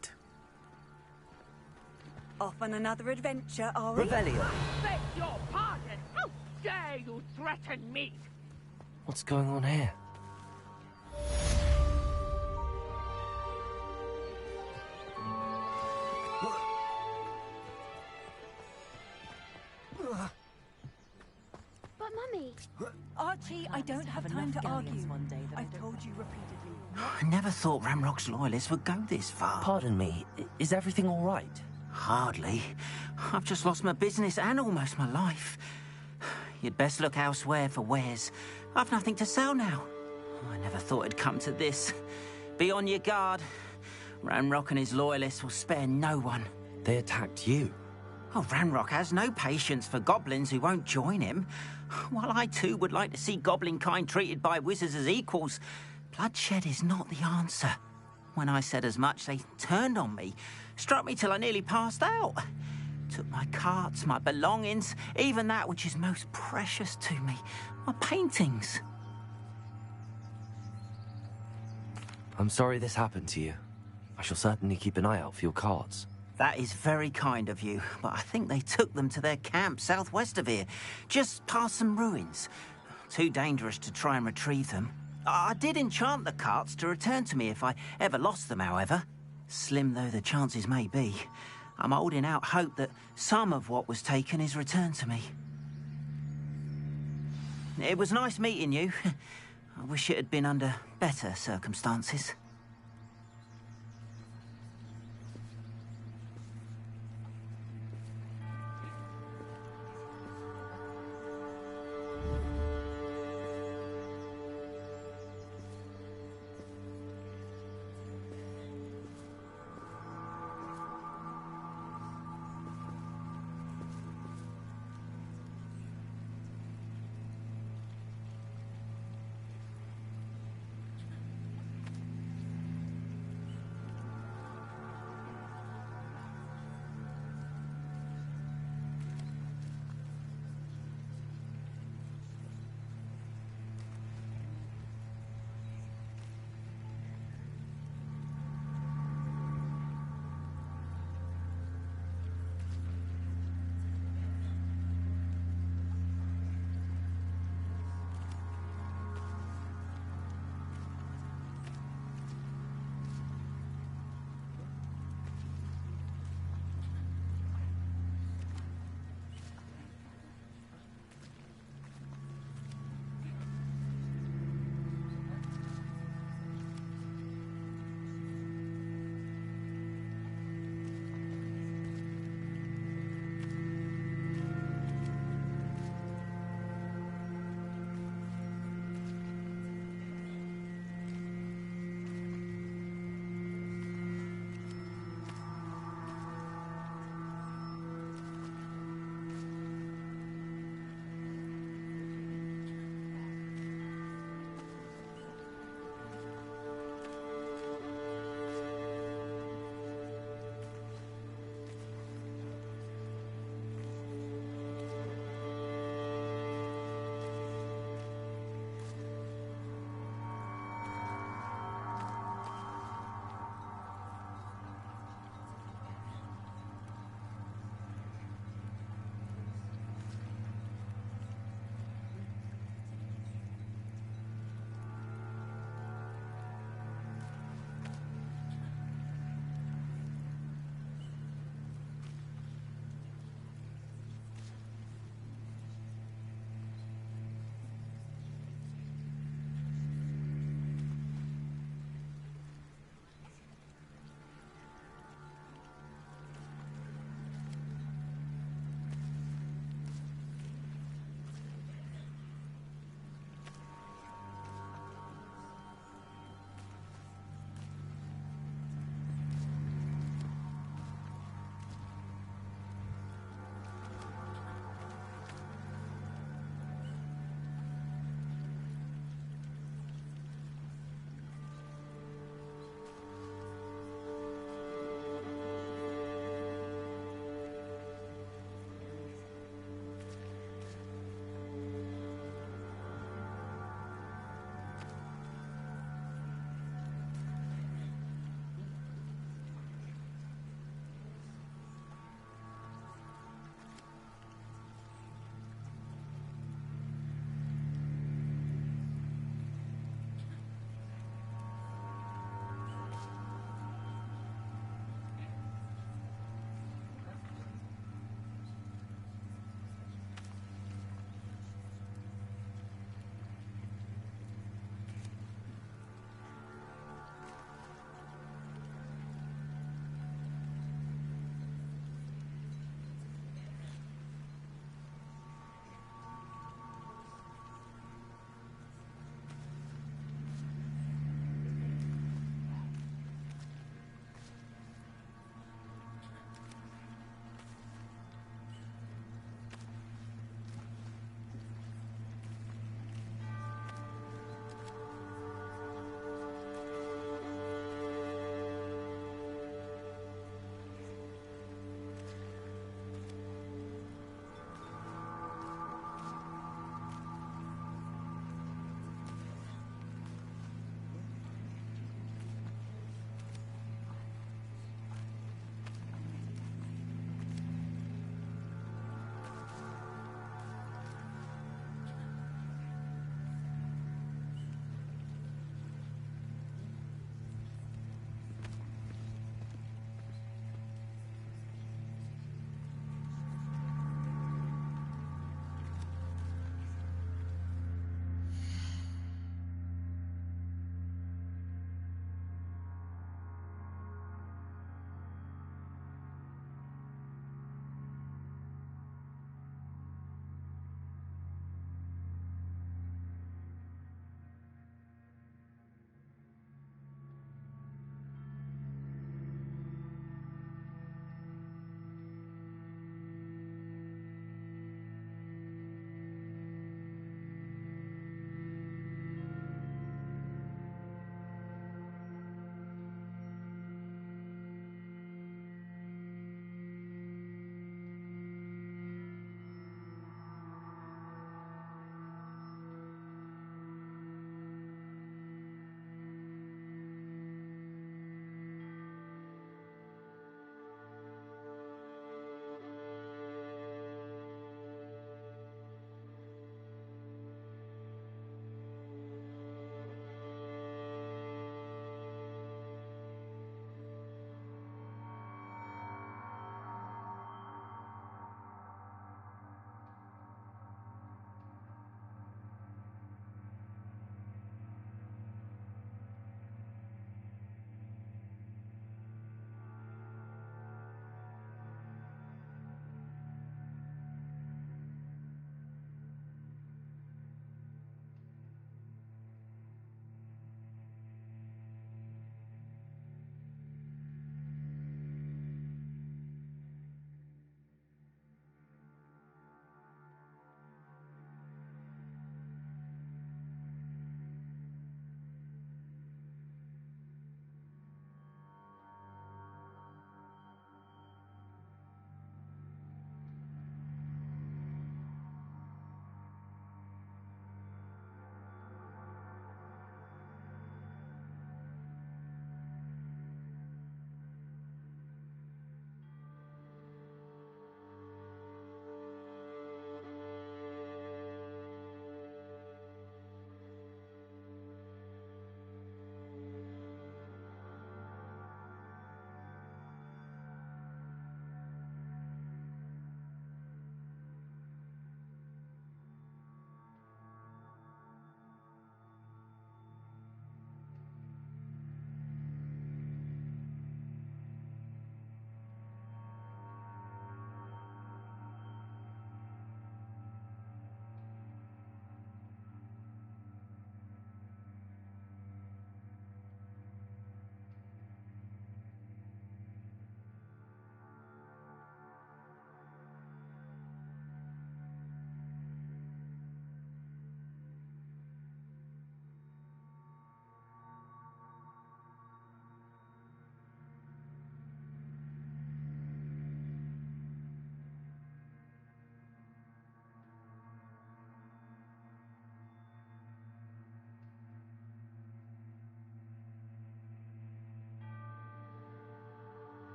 Off on another adventure, are we? Revelio. Beg your pardon! How dare you threaten me? What's going on here? But Mummy... Archie, I don't have time to argue. I've told you repeatedly. I never thought Ranrock's loyalists would go this far. Pardon me, is everything all right? Hardly. I've just lost my business and almost my life. You'd best look elsewhere for wares. I've nothing to sell now. I never thought it'd come to this. Be on your guard. Ranrock and his loyalists will spare no one. They attacked you? Oh, Ranrock has no patience for goblins who won't join him. While I too would like to see goblin kind treated by wizards as equals, bloodshed is not the answer. When I said as much, they turned on me, struck me till I nearly passed out. Took my carts, my belongings, even that which is most precious to me, my paintings. I'm sorry this happened to you. I shall certainly keep an eye out for your cards. That is very kind of you, but I think they took them to their camp southwest of here, just past some ruins. Too dangerous to try and retrieve them. I did enchant the carts to return to me if I ever lost them, however. Slim though the chances may be, I'm holding out hope that some of what was taken is returned to me. It was nice meeting you. I wish it had been under better circumstances.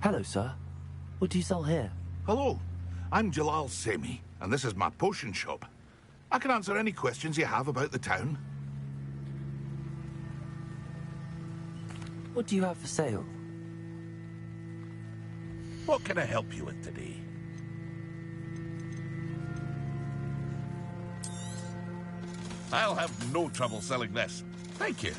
Hello, sir. What do you sell here? Hello, I'm Jalal Semi, and this is my potion shop. I can answer any questions you have about the town. What do you have for sale? What can I help you with today? I'll have no trouble selling this. Thank you.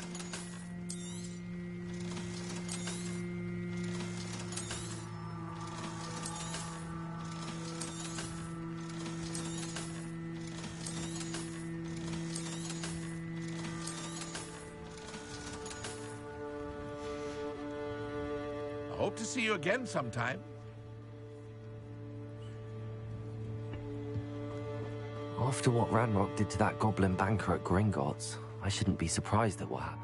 I hope to see you again sometime. After what Ranrock did to that goblin banker at Gringotts, I shouldn't be surprised at what happened.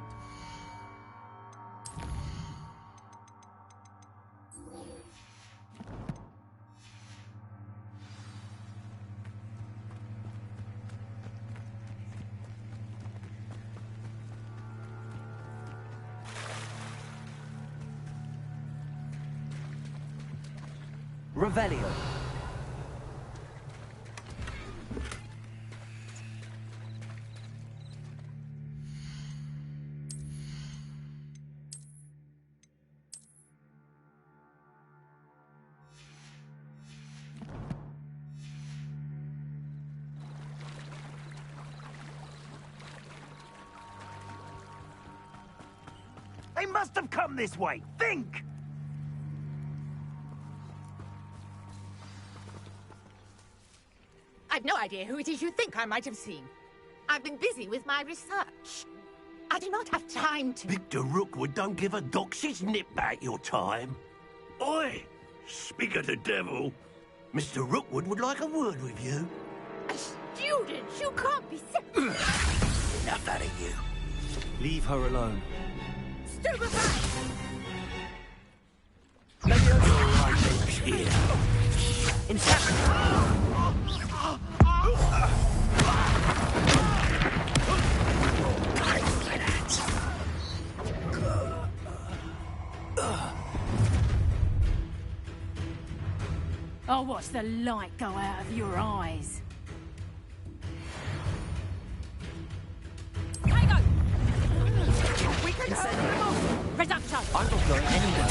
Revelio. They must have come this way. Think! I've no idea who it is you think I might have seen. I've been busy with my research. I do not have time to... Victor Rookwood don't give a doxy's nip back your time. Oi! Speak of the devil. Mr. Rookwood would like a word with you. A student? You can't be... Enough out of you. Leave her alone. Stupefy! Maybe I'll here. I'll watch the light go out of your eyes. Tango! We can hurt them! Reduction! I'm not going anywhere.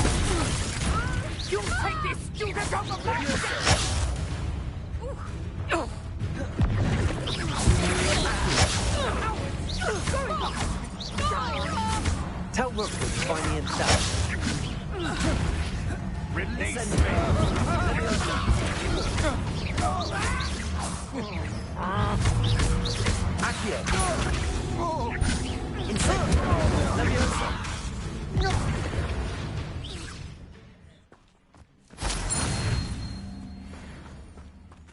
You take this student off of me! Tell Rookwood to find me himself. Release me! Accio. Leviosa.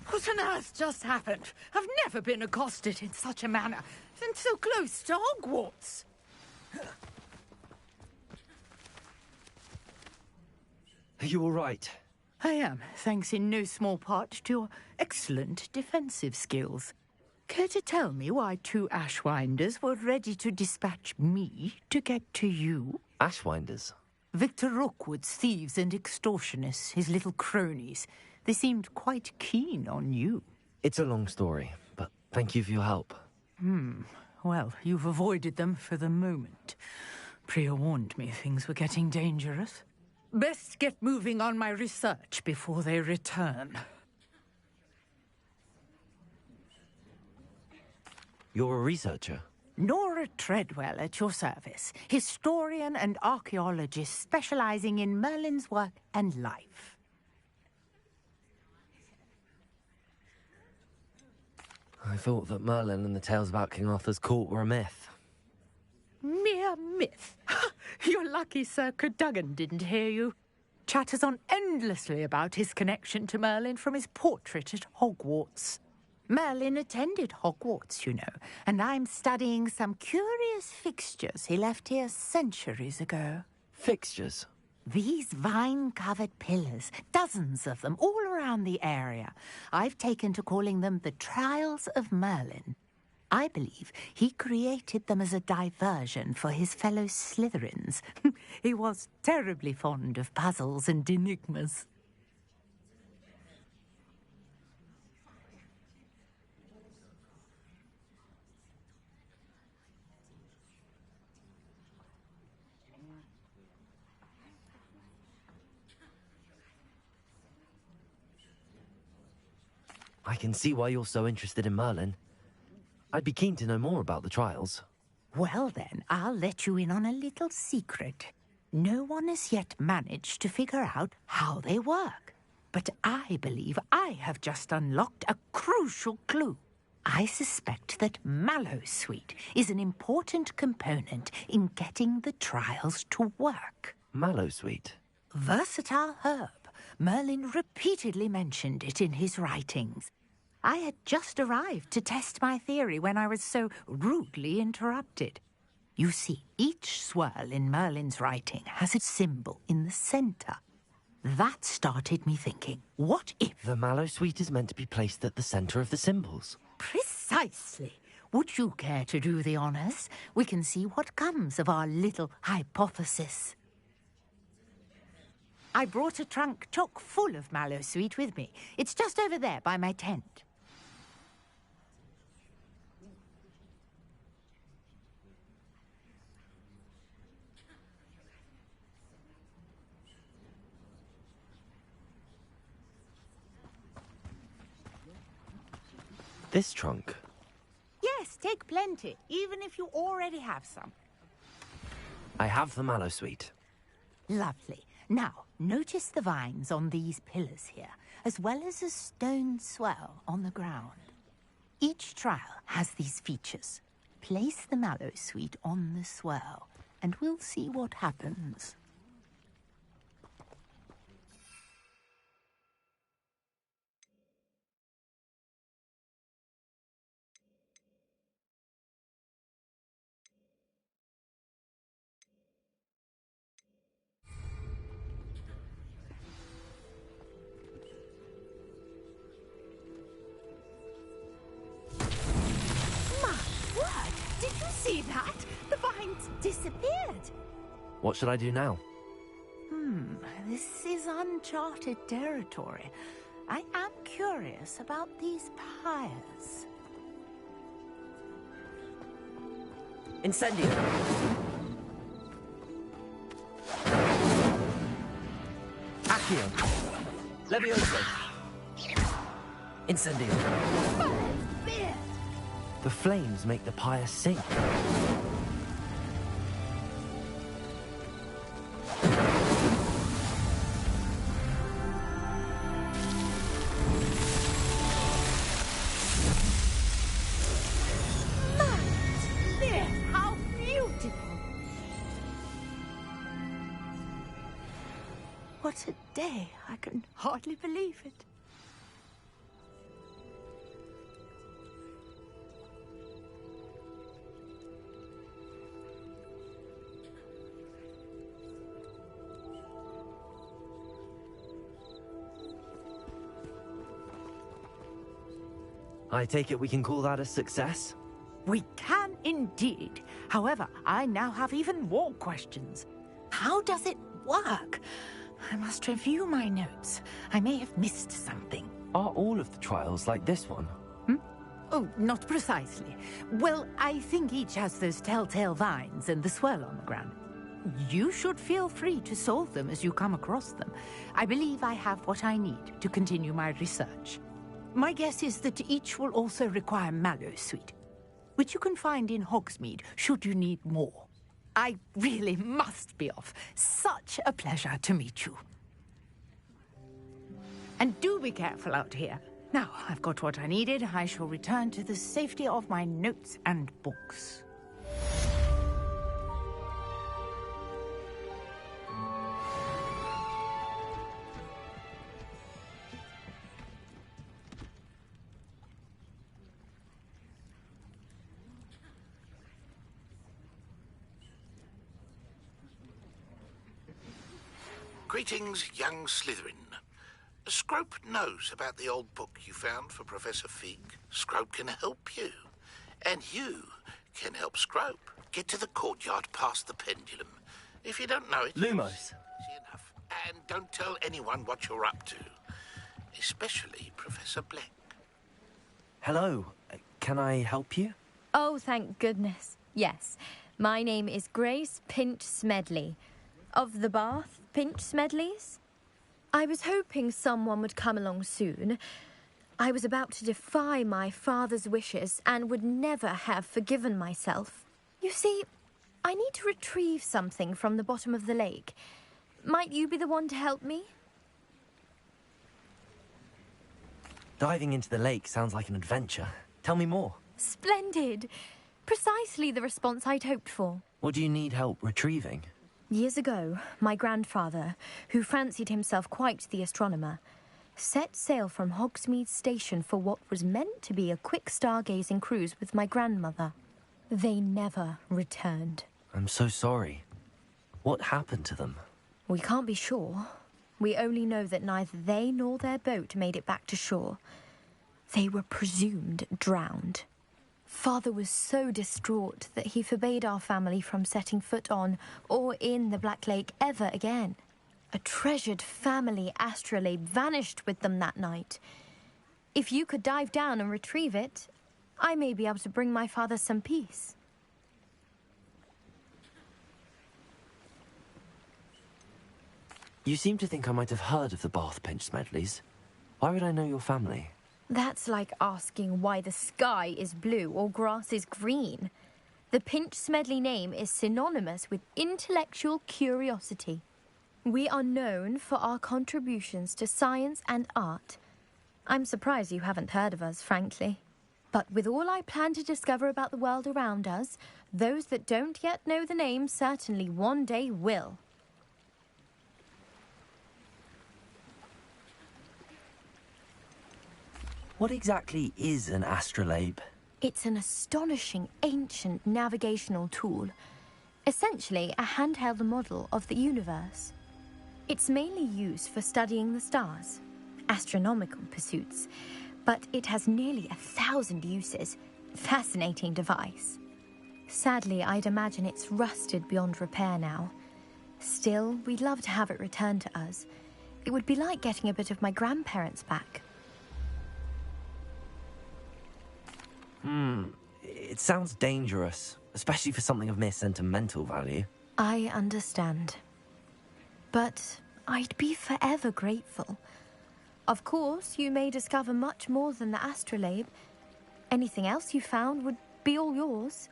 What on earth just happened? I've never been accosted in such a manner, and so close to Hogwarts. Are you all right? I am, thanks in no small part to your excellent defensive skills. Care to tell me why two Ashwinders were ready to dispatch me to get to you? Ashwinders? Victor Rookwood's thieves and extortionists, his little cronies. They seemed quite keen on you. It's a long story, but thank you for your help. Well, you've avoided them for the moment. Priya warned me things were getting dangerous. Best get moving on my research before they return. You're a researcher? Nora Treadwell at your service. Historian and archaeologist specializing in Merlin's work and life. I thought that Merlin and the tales about King Arthur's court were a myth. Mere myth. You're lucky Sir Cadogan didn't hear you. Chatters on endlessly about his connection to Merlin from his portrait at Hogwarts. Merlin attended Hogwarts, you know, and I'm studying some curious fixtures he left here centuries ago. Fixtures? These vine-covered pillars, dozens of them, all around the area. I've taken to calling them the Trials of Merlin. I believe he created them as a diversion for his fellow Slytherins. He was terribly fond of puzzles and enigmas. I can see why you're so interested in Merlin. I'd be keen to know more about the trials. Well then, I'll let you in on a little secret. No one has yet managed to figure out how they work. But I believe I have just unlocked a crucial clue. I suspect that Mallowsweet is an important component in getting the trials to work. Mallowsweet? Versatile herb. Merlin repeatedly mentioned it in his writings. I had just arrived to test my theory when I was so rudely interrupted. You see, each swirl in Merlin's writing has a symbol in the center. That started me thinking, what if... The Mallowsweet is meant to be placed at the center of the symbols. Precisely. Would you care to do the honors? We can see what comes of our little hypothesis. I brought a trunk chock full of Mallowsweet with me. It's just over there by my tent. This trunk? Yes, take plenty, even if you already have some. I have the Mallowsweet. Lovely. Now, notice the vines on these pillars here, as well as a stone swell on the ground. Each trial has these features. Place the Mallowsweet on the swell, and we'll see what happens. See that? The vines disappeared. What should I do now? This is uncharted territory. I am curious about these pyres. Incendio! Accio! Levioso! Incendio! The flames make the pyre sink. How beautiful! What a day! I can hardly believe it. I take it we can call that a success? We can indeed. However, I now have even more questions. How does it work? I must review my notes. I may have missed something. Are all of the trials like this one? Oh, not precisely. Well, I think each has those telltale vines and the swirl on the ground. You should feel free to solve them as you come across them. I believe I have what I need to continue my research. My guess is that each will also require Mallowsweet, which you can find in Hogsmeade should you need more. I really must be off. Such a pleasure to meet you. And do be careful out here. Now, I've got what I needed. I shall return to the safety of my notes and books. Greetings, young Slytherin. Scrope knows about the old book you found for Professor Fig. Scrope can help you. And you can help Scrope get to the courtyard past the pendulum. If you don't know it... Lumos. Easy enough. And don't tell anyone what you're up to. Especially Professor Black. Hello. Can I help you? Oh, thank goodness. Yes. My name is Grace Pinch Smedley. Of the Bath Pinch Smedleys? I was hoping someone would come along soon. I was about to defy my father's wishes and would never have forgiven myself. You see, I need to retrieve something from the bottom of the lake. Might you be the one to help me? Diving into the lake sounds like an adventure. Tell me more. Splendid. Precisely the response I'd hoped for. What do you need help retrieving? Years ago, my grandfather, who fancied himself quite the astronomer, set sail from Hogsmeade Station for what was meant to be a quick stargazing cruise with my grandmother. They never returned. I'm so sorry. What happened to them? We can't be sure. We only know that neither they nor their boat made it back to shore. They were presumed drowned. Father was so distraught that he forbade our family from setting foot on or in the Black Lake ever again. A treasured family astrolabe vanished with them that night. If you could dive down and retrieve it, I may be able to bring my father some peace. You seem to think I might have heard of the Bath Pinch Smedleys. Why would I know your family? That's like asking why the sky is blue or grass is green. The Pinch Smedley name is synonymous with intellectual curiosity. We are known for our contributions to science and art. I'm surprised you haven't heard of us, frankly. But with all I plan to discover about the world around us, those that don't yet know the name certainly one day will. What exactly is an astrolabe? It's an astonishing ancient navigational tool. Essentially, a handheld model of the universe. It's mainly used for studying the stars, astronomical pursuits, but it has nearly 1,000 uses. Fascinating device. Sadly, I'd imagine it's rusted beyond repair now. Still, we'd love to have it returned to us. It would be like getting a bit of my grandparents back. It sounds dangerous, especially for something of mere sentimental value. I understand. But I'd be forever grateful. Of course, you may discover much more than the astrolabe. Anything else you found would be all yours.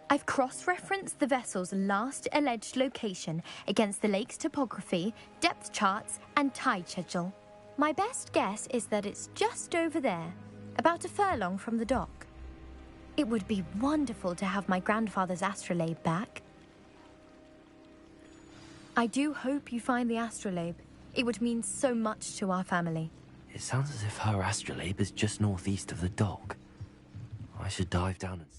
I've cross-referenced the vessel's last alleged location against the lake's topography, depth charts, and tide schedule. My best guess is that it's just over there, about a furlong from the dock. It would be wonderful to have my grandfather's astrolabe back. I do hope you find the astrolabe. It would mean so much to our family. It sounds as if her astrolabe is just northeast of the dock. I should dive down and see.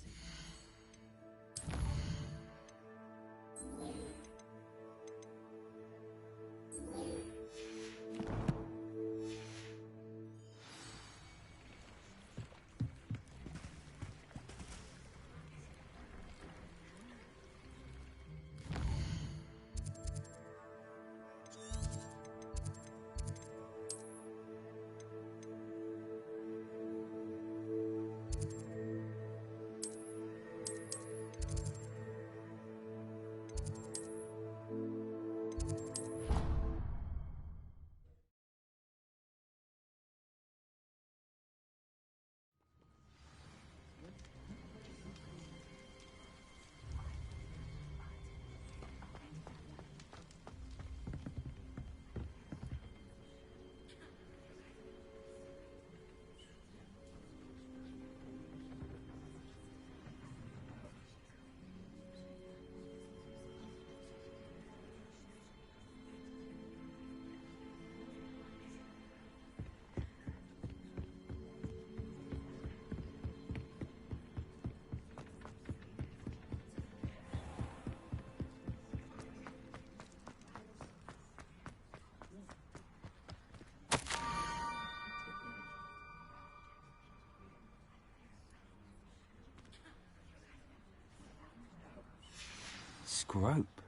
Scrope?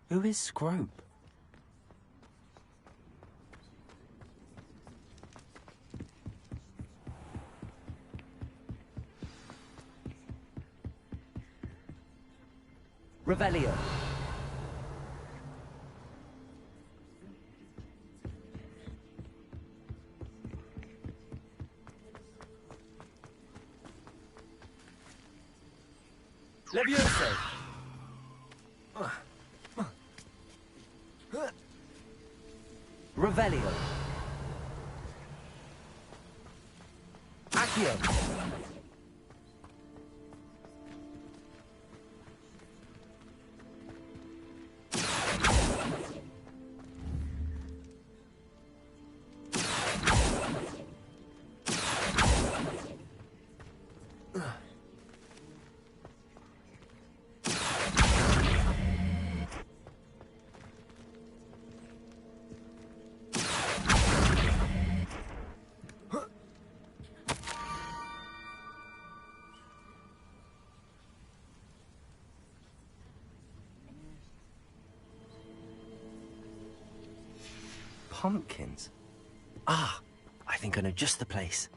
Who is Scrope? Revelio. Levioso. Revelio. Accio. Pumpkins? Ah, I think I know just the place.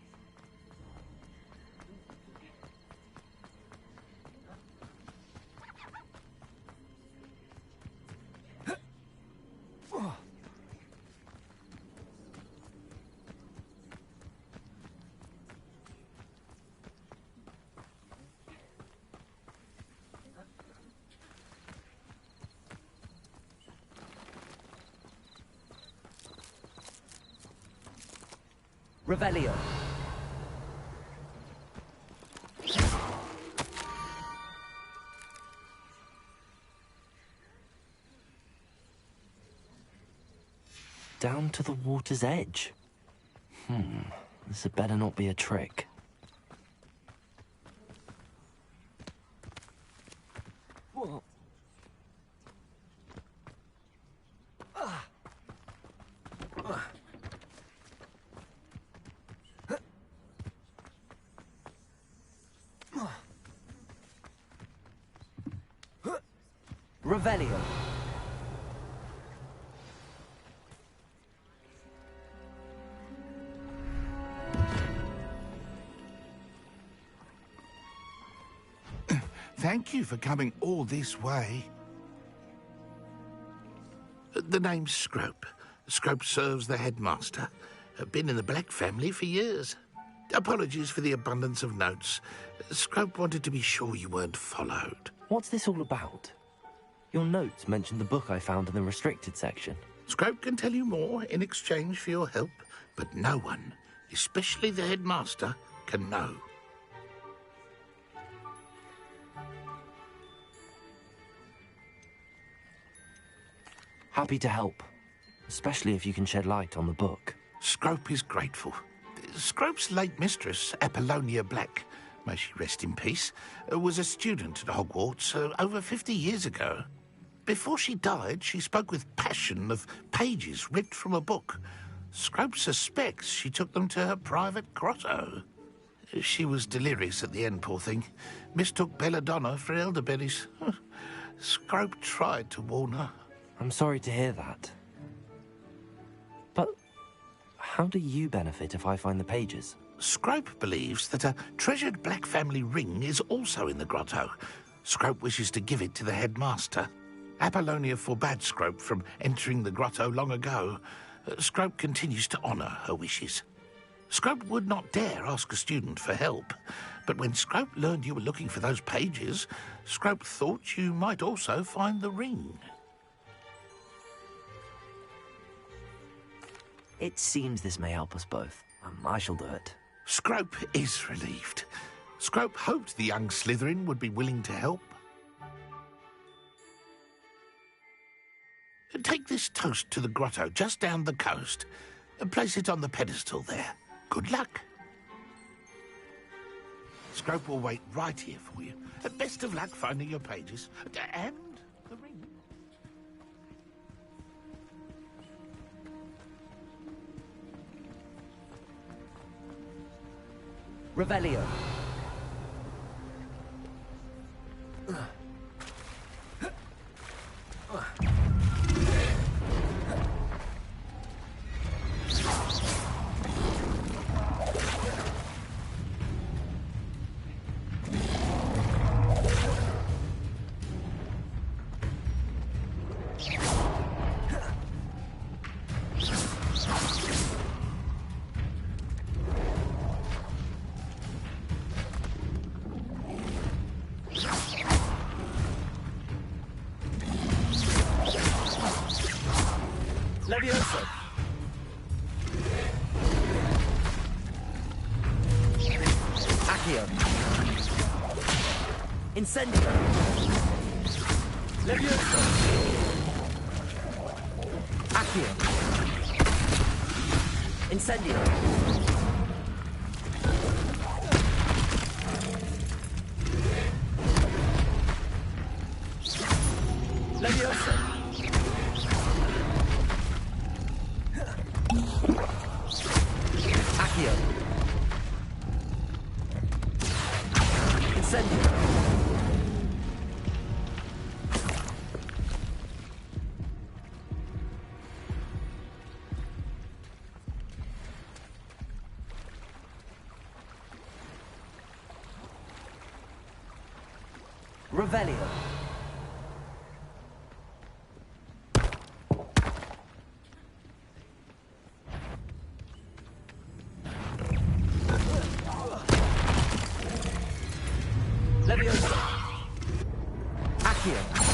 Revelio. Down to the water's edge. This had better not be a trick. Whoa. Revelio. Thank you for coming all this way. The name's Scrope. Scrope serves the headmaster. Been in the Black family for years. Apologies for the abundance of notes. Scrope wanted to be sure you weren't followed. What's this all about? Your notes mentioned the book I found in the restricted section. Scrope can tell you more in exchange for your help, but no one, especially the headmaster, can know. Happy to help, especially if you can shed light on the book. Scrope is grateful. Scrope's late mistress, Apollonia Black, may she rest in peace, was a student at Hogwarts over 50 years ago. Before she died, she spoke with passion of pages ripped from a book. Scrope suspects she took them to her private grotto. She was delirious at the end, poor thing. Mistook belladonna for elderberries. Scrope tried to warn her. I'm sorry to hear that. But how do you benefit if I find the pages? Scrope believes that a treasured Black family ring is also in the grotto. Scrope wishes to give it to the headmaster. Apollonia forbade Scrope from entering the grotto long ago. Scrope continues to honour her wishes. Scrope would not dare ask a student for help, but when Scrope learned you were looking for those pages, Scrope thought you might also find the ring. It seems this may help us both. I shall do it. Scrope is relieved. Scrope hoped the young Slytherin would be willing to help. Take this toast to the grotto just down the coast and place it on the pedestal there. Good luck. Scrope will wait right here for you. Best of luck finding your pages. And the ring. Revelio. Levioso. Accio. Incendio. Levioso. Accio. Incendio. Levioso. Accio. Incendio. Revelio. Levioso. Accio.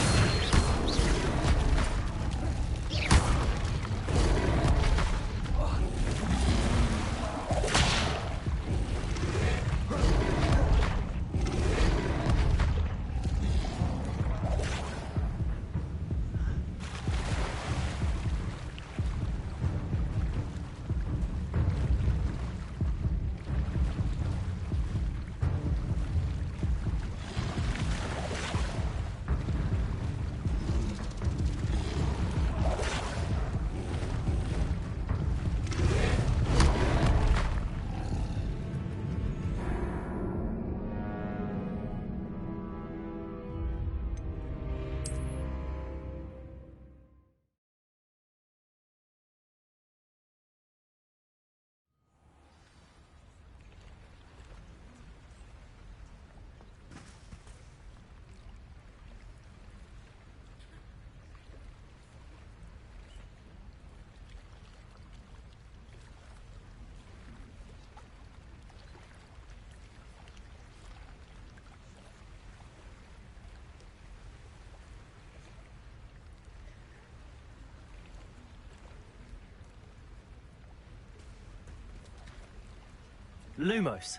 Lumos.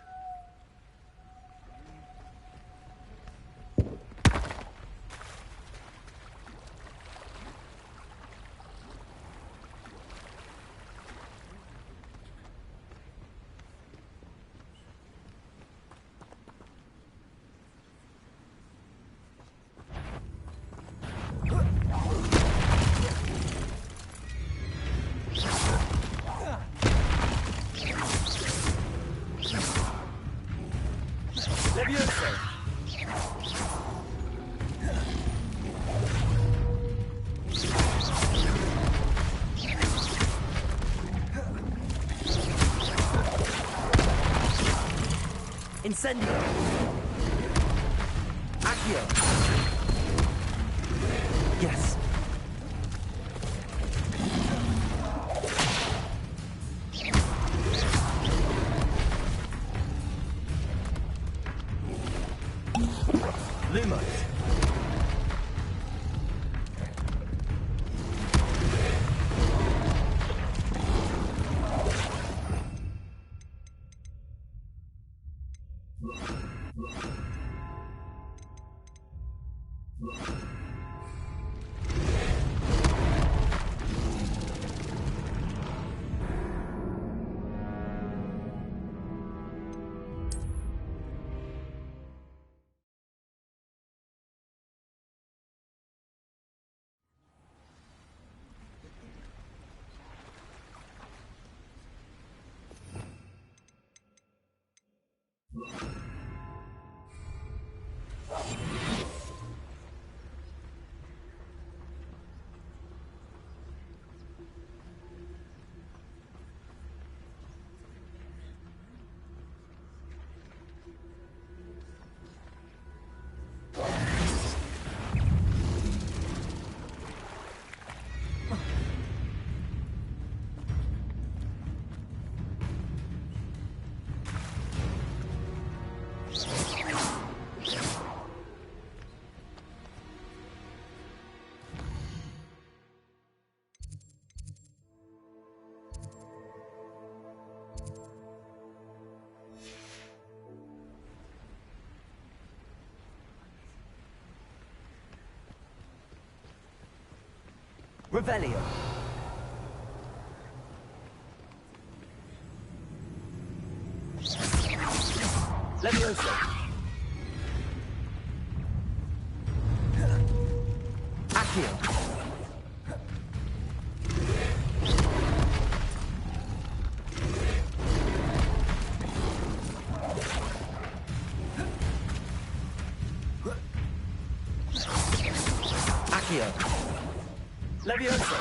Levioso. Incendio. Accio. Yes. Lumos. Revelio. Levioso. Accio. Accio. Levioso.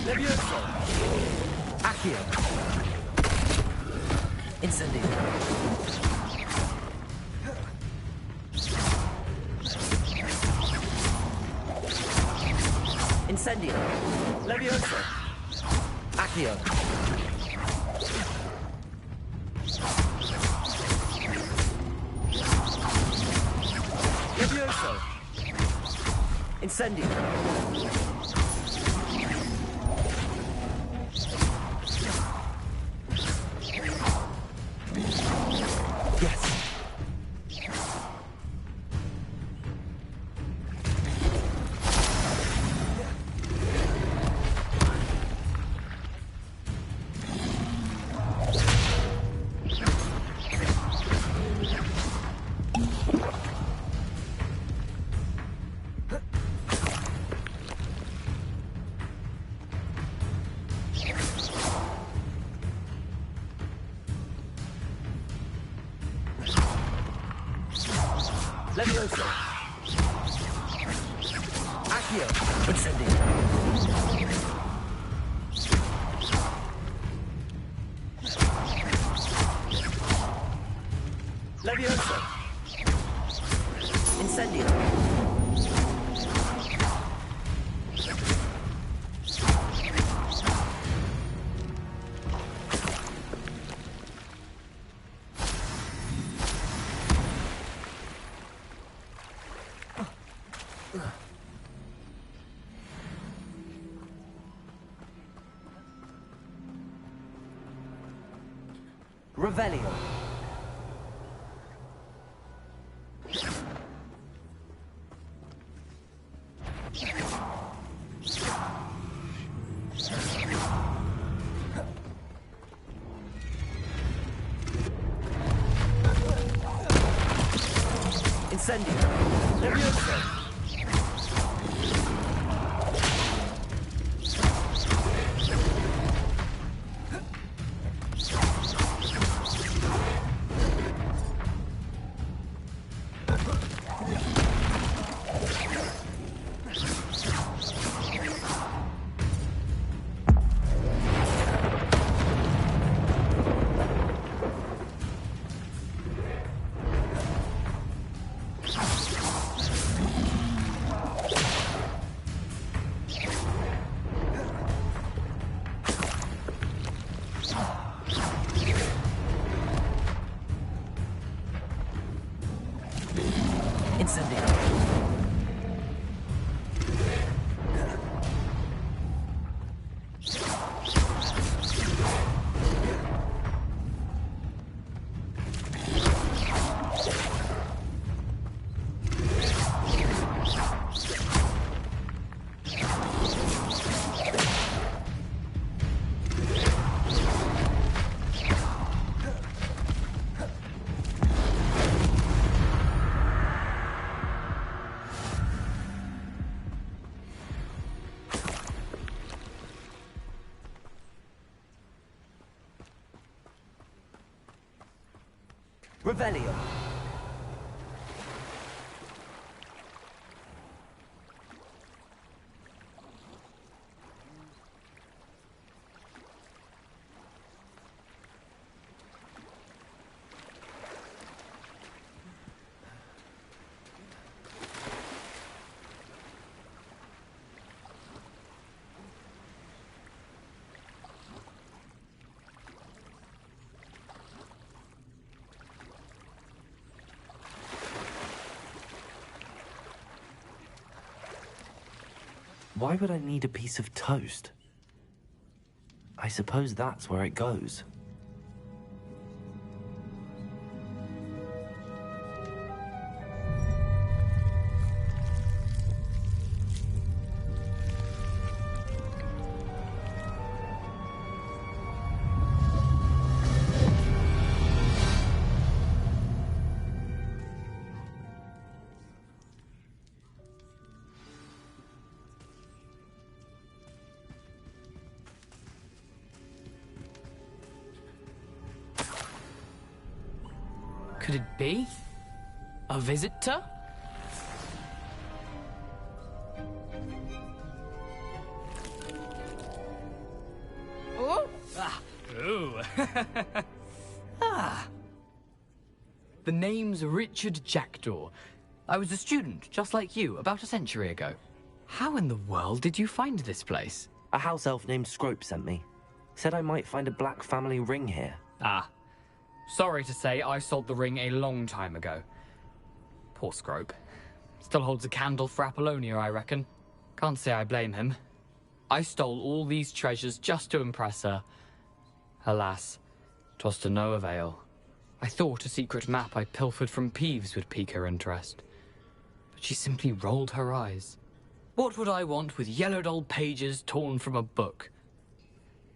Levioso. Accio. Incendio. Incendio. Levioso. Accio. Levioso. Incendio. Yes. Levioso. Accio. Incendio. Levioso. Incendio. Revelio. Incendio. Levioso. Incendio. Revelio. Why would I need a piece of toast? I suppose that's where it goes. Could it be? A visitor? Oh! Ah! Ooh! Ah! The name's Richard Jackdaw. I was a student, just like you, about a century ago. How in the world did you find this place? A house elf named Scrope sent me. Said I might find a black family ring here. Ah. Sorry to say, I sold the ring a long time ago. Poor Scrope. Still holds a candle for Apollonia, I reckon. Can't say I blame him. I stole all these treasures just to impress her. Alas, 'twas to no avail. I thought a secret map I pilfered from Peeves would pique her interest. But she simply rolled her eyes. What would I want with yellowed old pages torn from a book?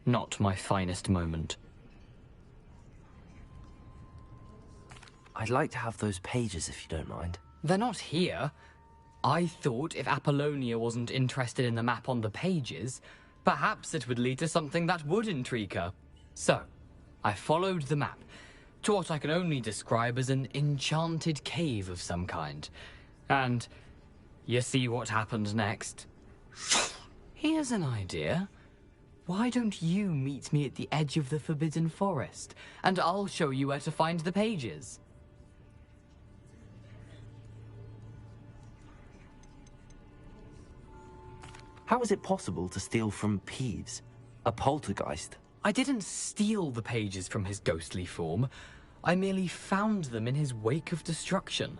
Not my finest moment. I'd like to have those pages if you don't mind. They're not here. I thought if Apollonia wasn't interested in the map on the pages, perhaps it would lead to something that would intrigue her. So, I followed the map to what I can only describe as an enchanted cave of some kind. And you see what happened next? Here's an idea. Why don't you meet me at the edge of the Forbidden Forest, and I'll show you where to find the pages. How is it possible to steal from Peeves? A poltergeist? I didn't steal the pages from his ghostly form. I merely found them in his wake of destruction.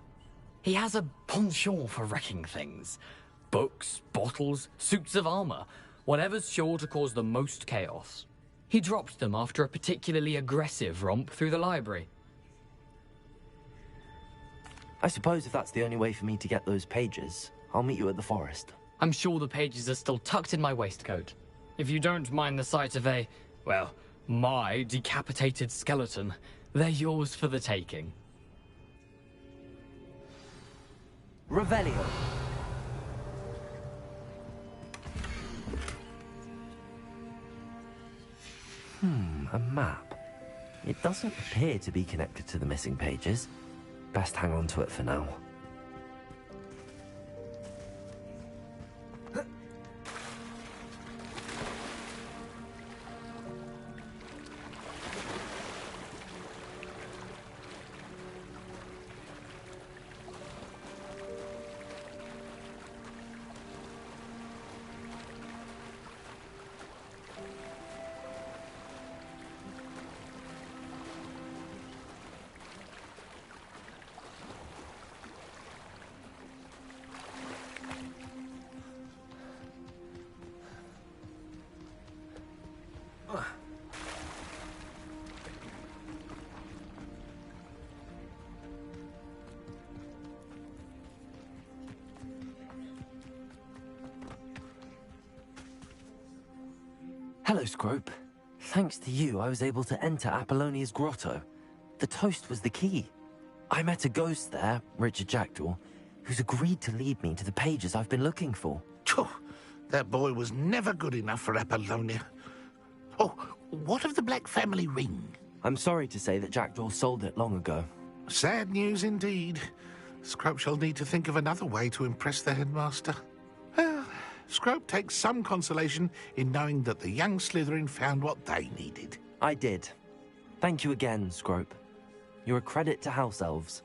He has a penchant for wrecking things. Books, bottles, suits of armor, whatever's sure to cause the most chaos. He dropped them after a particularly aggressive romp through the library. I suppose if that's the only way for me to get those pages, I'll meet you at the forest. I'm sure the pages are still tucked in my waistcoat. If you don't mind the sight of a, well, my decapitated skeleton, they're yours for the taking. Revelio. A map. It doesn't appear to be connected to the missing pages. Best hang on to it for now. Hello, Scrope. Thanks to you, I was able to enter Apollonia's grotto. The toast was the key. I met a ghost there, Richard Jackdaw, who's agreed to lead me to the pages I've been looking for. Phew, that boy was never good enough for Apollonia. Oh, what of the Black family ring? I'm sorry to say that Jackdaw sold it long ago. Sad news indeed. Scrope shall need to think of another way to impress the headmaster. Well, Scrope takes some consolation in knowing that the young Slytherin found what they needed. I did. Thank you again, Scrope. You're a credit to House Elves.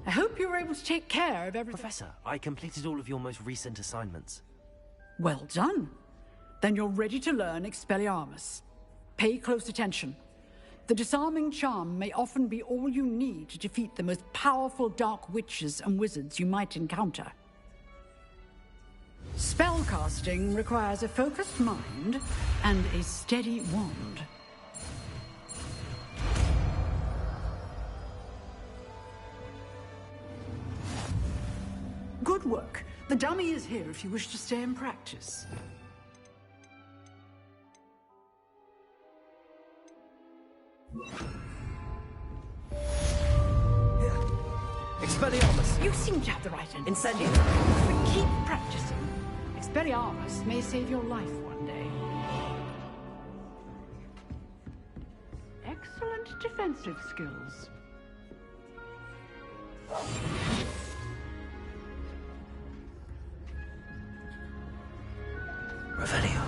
I hope you were able to take care of everything. Professor, I completed all of your most recent assignments. Well done. Then you're ready to learn Expelliarmus. Pay close attention. The disarming charm may often be all you need to defeat the most powerful dark witches and wizards you might encounter. Spellcasting requires a focused mind and a steady wand. Good work. The dummy is here if you wish to stay and practice. Expelliarmus! You seem to have the right answer. Incendium! But keep practicing. Expelliarmus may save your life one day. Excellent defensive skills. Revelio.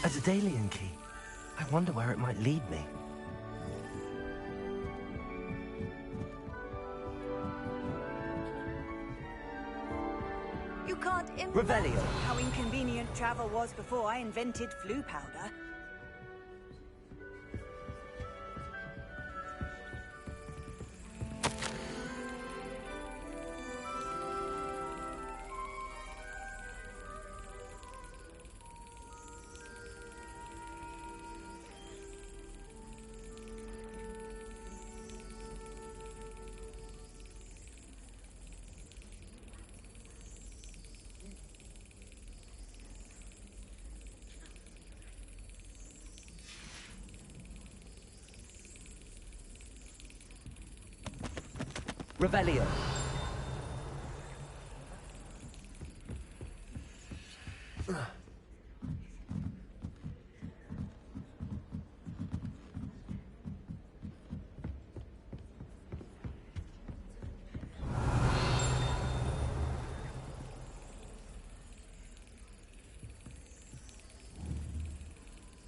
A Daedalian key. I wonder where it might lead me. You can't imagine Revelio. how inconvenient travel was before I invented flu powder. Revelio.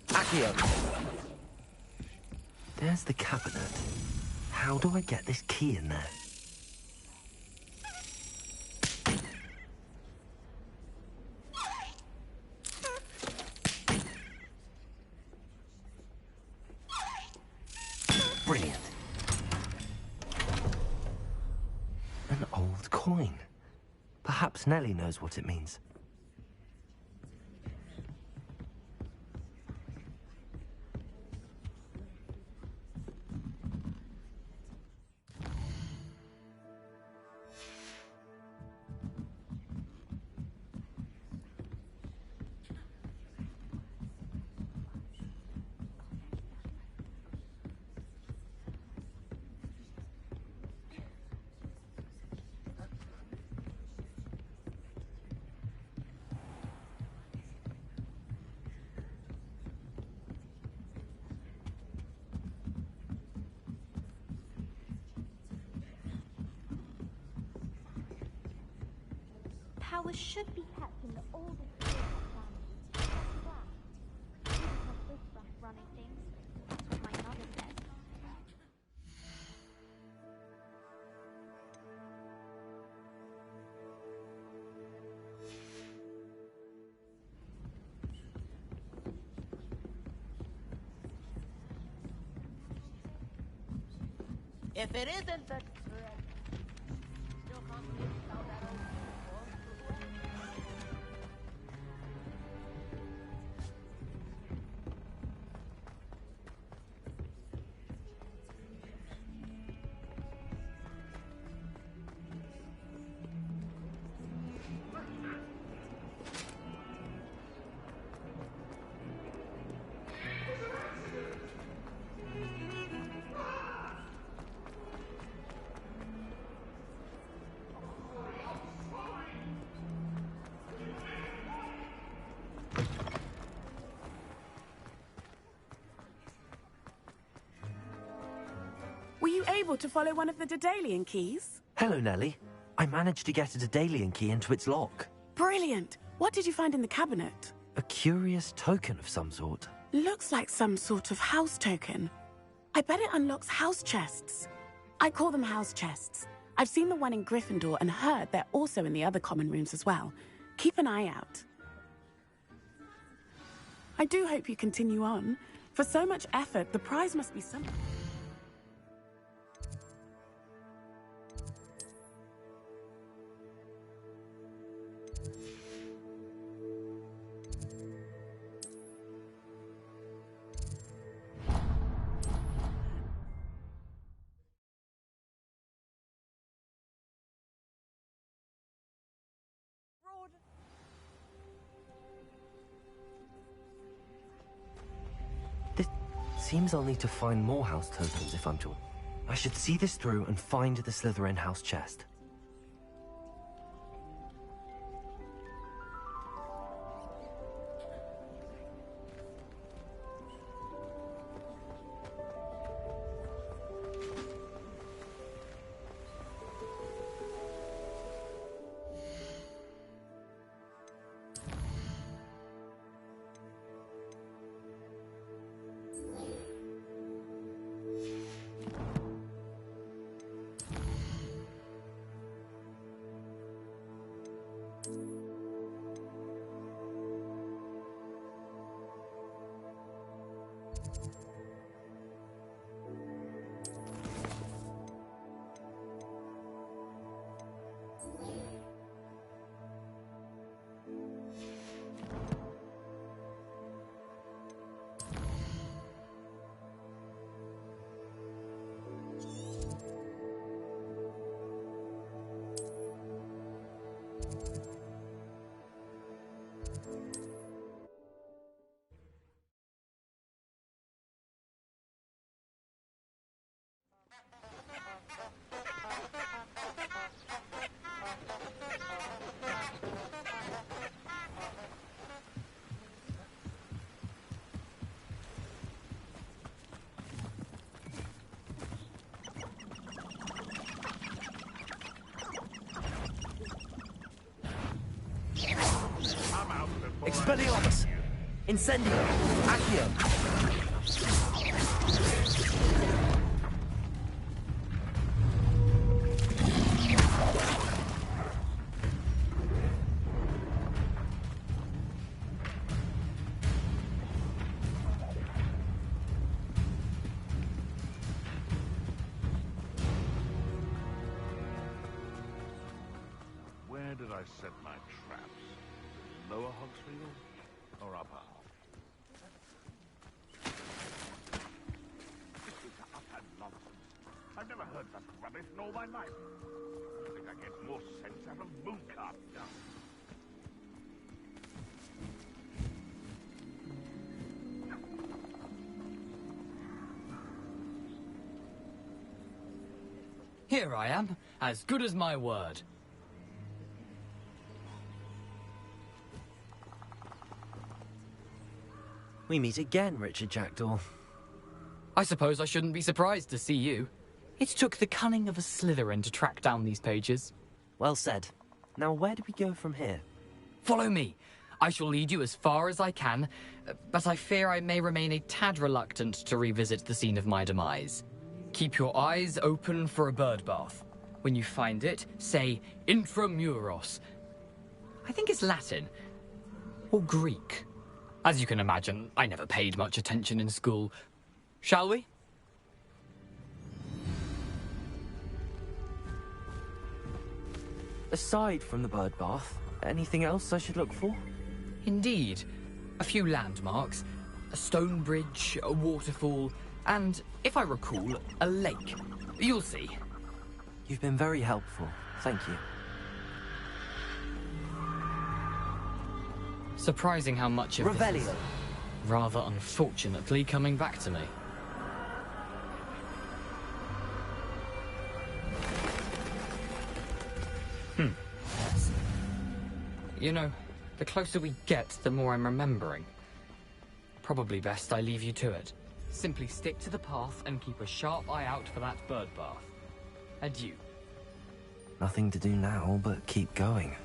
Accio. There's the cabinet. How do I get this key in there? Brilliant. An old coin. Perhaps Nellie knows what it means. Power should be kept in the oldest family. charming things. That's what my mother said. If it isn't the still can't believe how that old Were you able to follow one of the Daedalian keys? Hello, Nellie. I managed to get a Daedalian key into its lock. Brilliant. What did you find in the cabinet? A curious token of some sort. Looks like some sort of house token. I bet it unlocks house chests. I call them house chests. I've seen the one in Gryffindor and heard they're also in the other common rooms as well. Keep an eye out. I do hope you continue on. For so much effort, the prize must be something. Seems I'll need to find more house tokens if I'm to... I should see this through and find the Slytherin house chest. Expelliarmus! Incendio! Accio! Where did I set my traps? Lower Hogsfield or upper? This is utter nonsense. I've never heard such rubbish in all my life. I think I get more sense out of mooncalf dung. Here I am, as good as my word. We meet again, Richard Jackdaw. I suppose I shouldn't be surprised to see you. It took the cunning of a Slytherin to track down these pages. Well said. Now where do we go from here? Follow me. I shall lead you as far as I can, but I fear I may remain a tad reluctant to revisit the scene of my demise. Keep your eyes open for a bird bath. When you find it, say intramuros. I think it's Latin. Or Greek. As you can imagine, I never paid much attention in school. Shall we? Aside from the bird bath, anything else I should look for? Indeed. A few landmarks, a stone bridge, a waterfall, and, if I recall, a lake. You'll see. You've been very helpful. Thank you. Surprising how much of this is, rather unfortunately, coming back to me. Yes. You know, the closer we get, the more I'm remembering. Probably best I leave you to it. Simply stick to the path and keep a sharp eye out for that bird bath. Adieu. Nothing to do now but keep going.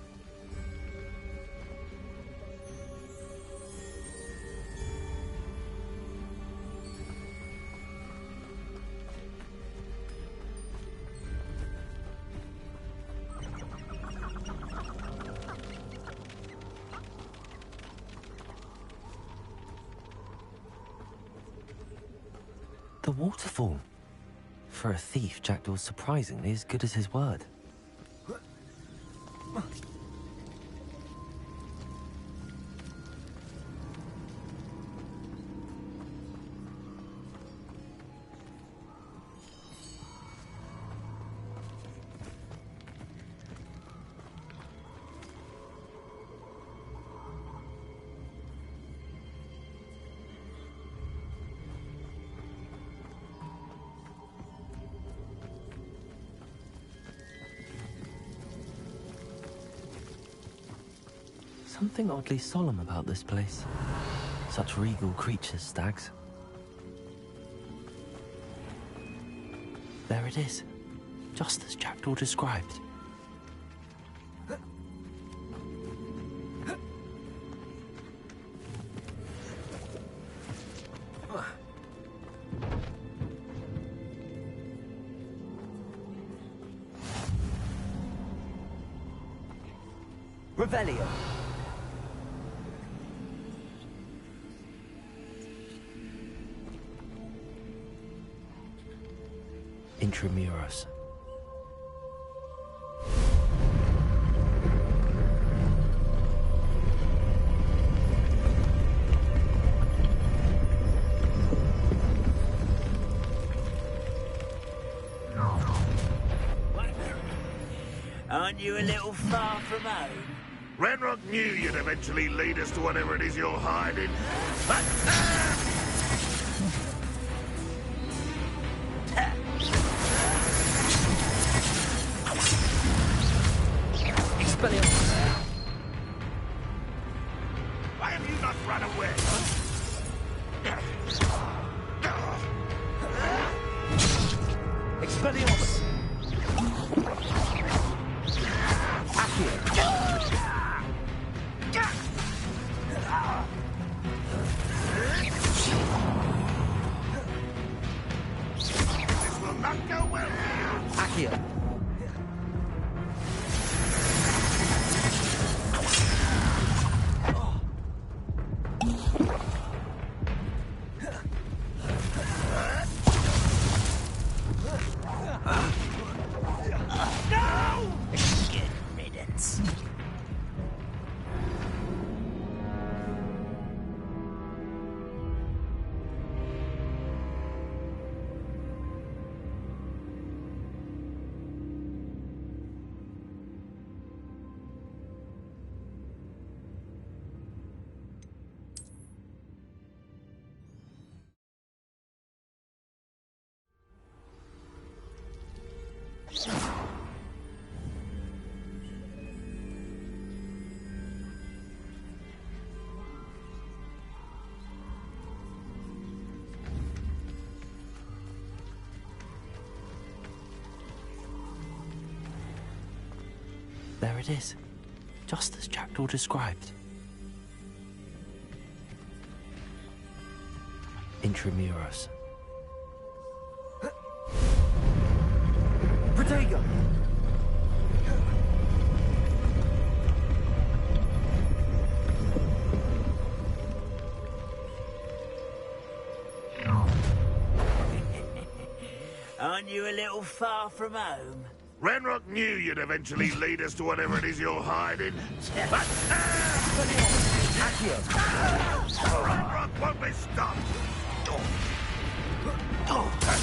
The waterfall. For a thief, Jackdaw's surprisingly as good as his word. Something oddly solemn about this place. Such regal creatures, stags. There it is, just as Jackdaw described. Revelio. Intramuros. Aren't you a little far from home? Ranrock knew you'd eventually lead us to whatever it is you're hiding. Why have you not run away? Expelliarmus. This will not go well for you. Accio. There it is, just as Jackdaw described. Intramuros. Protego! Aren't you a little far from home? Ranrock knew you'd eventually lead us to whatever it is you're hiding. Ranrock won't be stopped! I won't bet.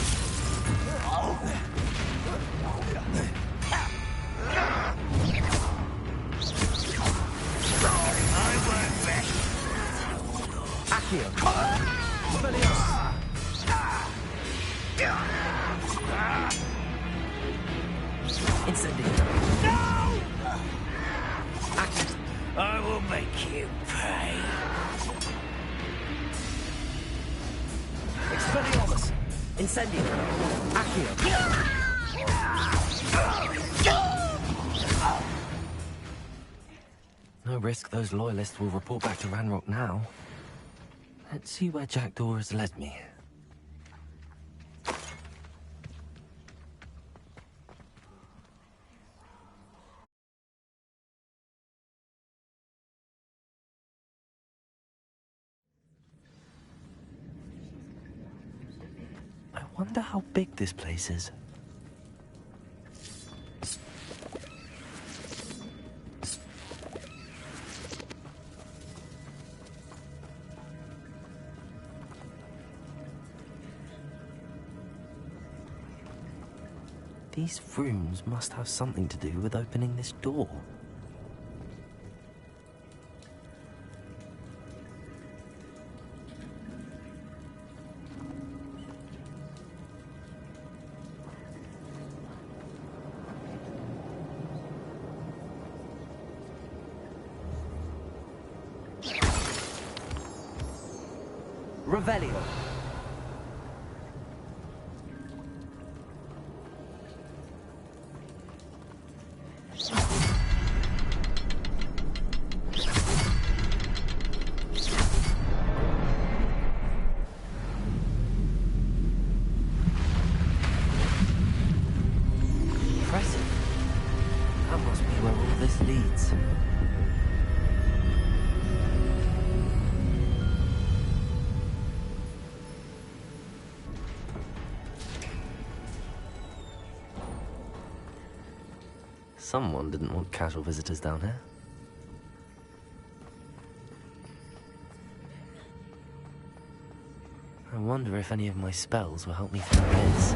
No! I will make you pay. Expelliarmus! Incendio! Accio! No risk those loyalists will report back to Ranrock now. Let's see where Jackdaw has led me. I wonder how big this place is. These rooms must have something to do with opening this door. Revelio. Impressive. That must be where all this leads. Someone didn't want casual visitors down here. I wonder if any of my spells will help me through this.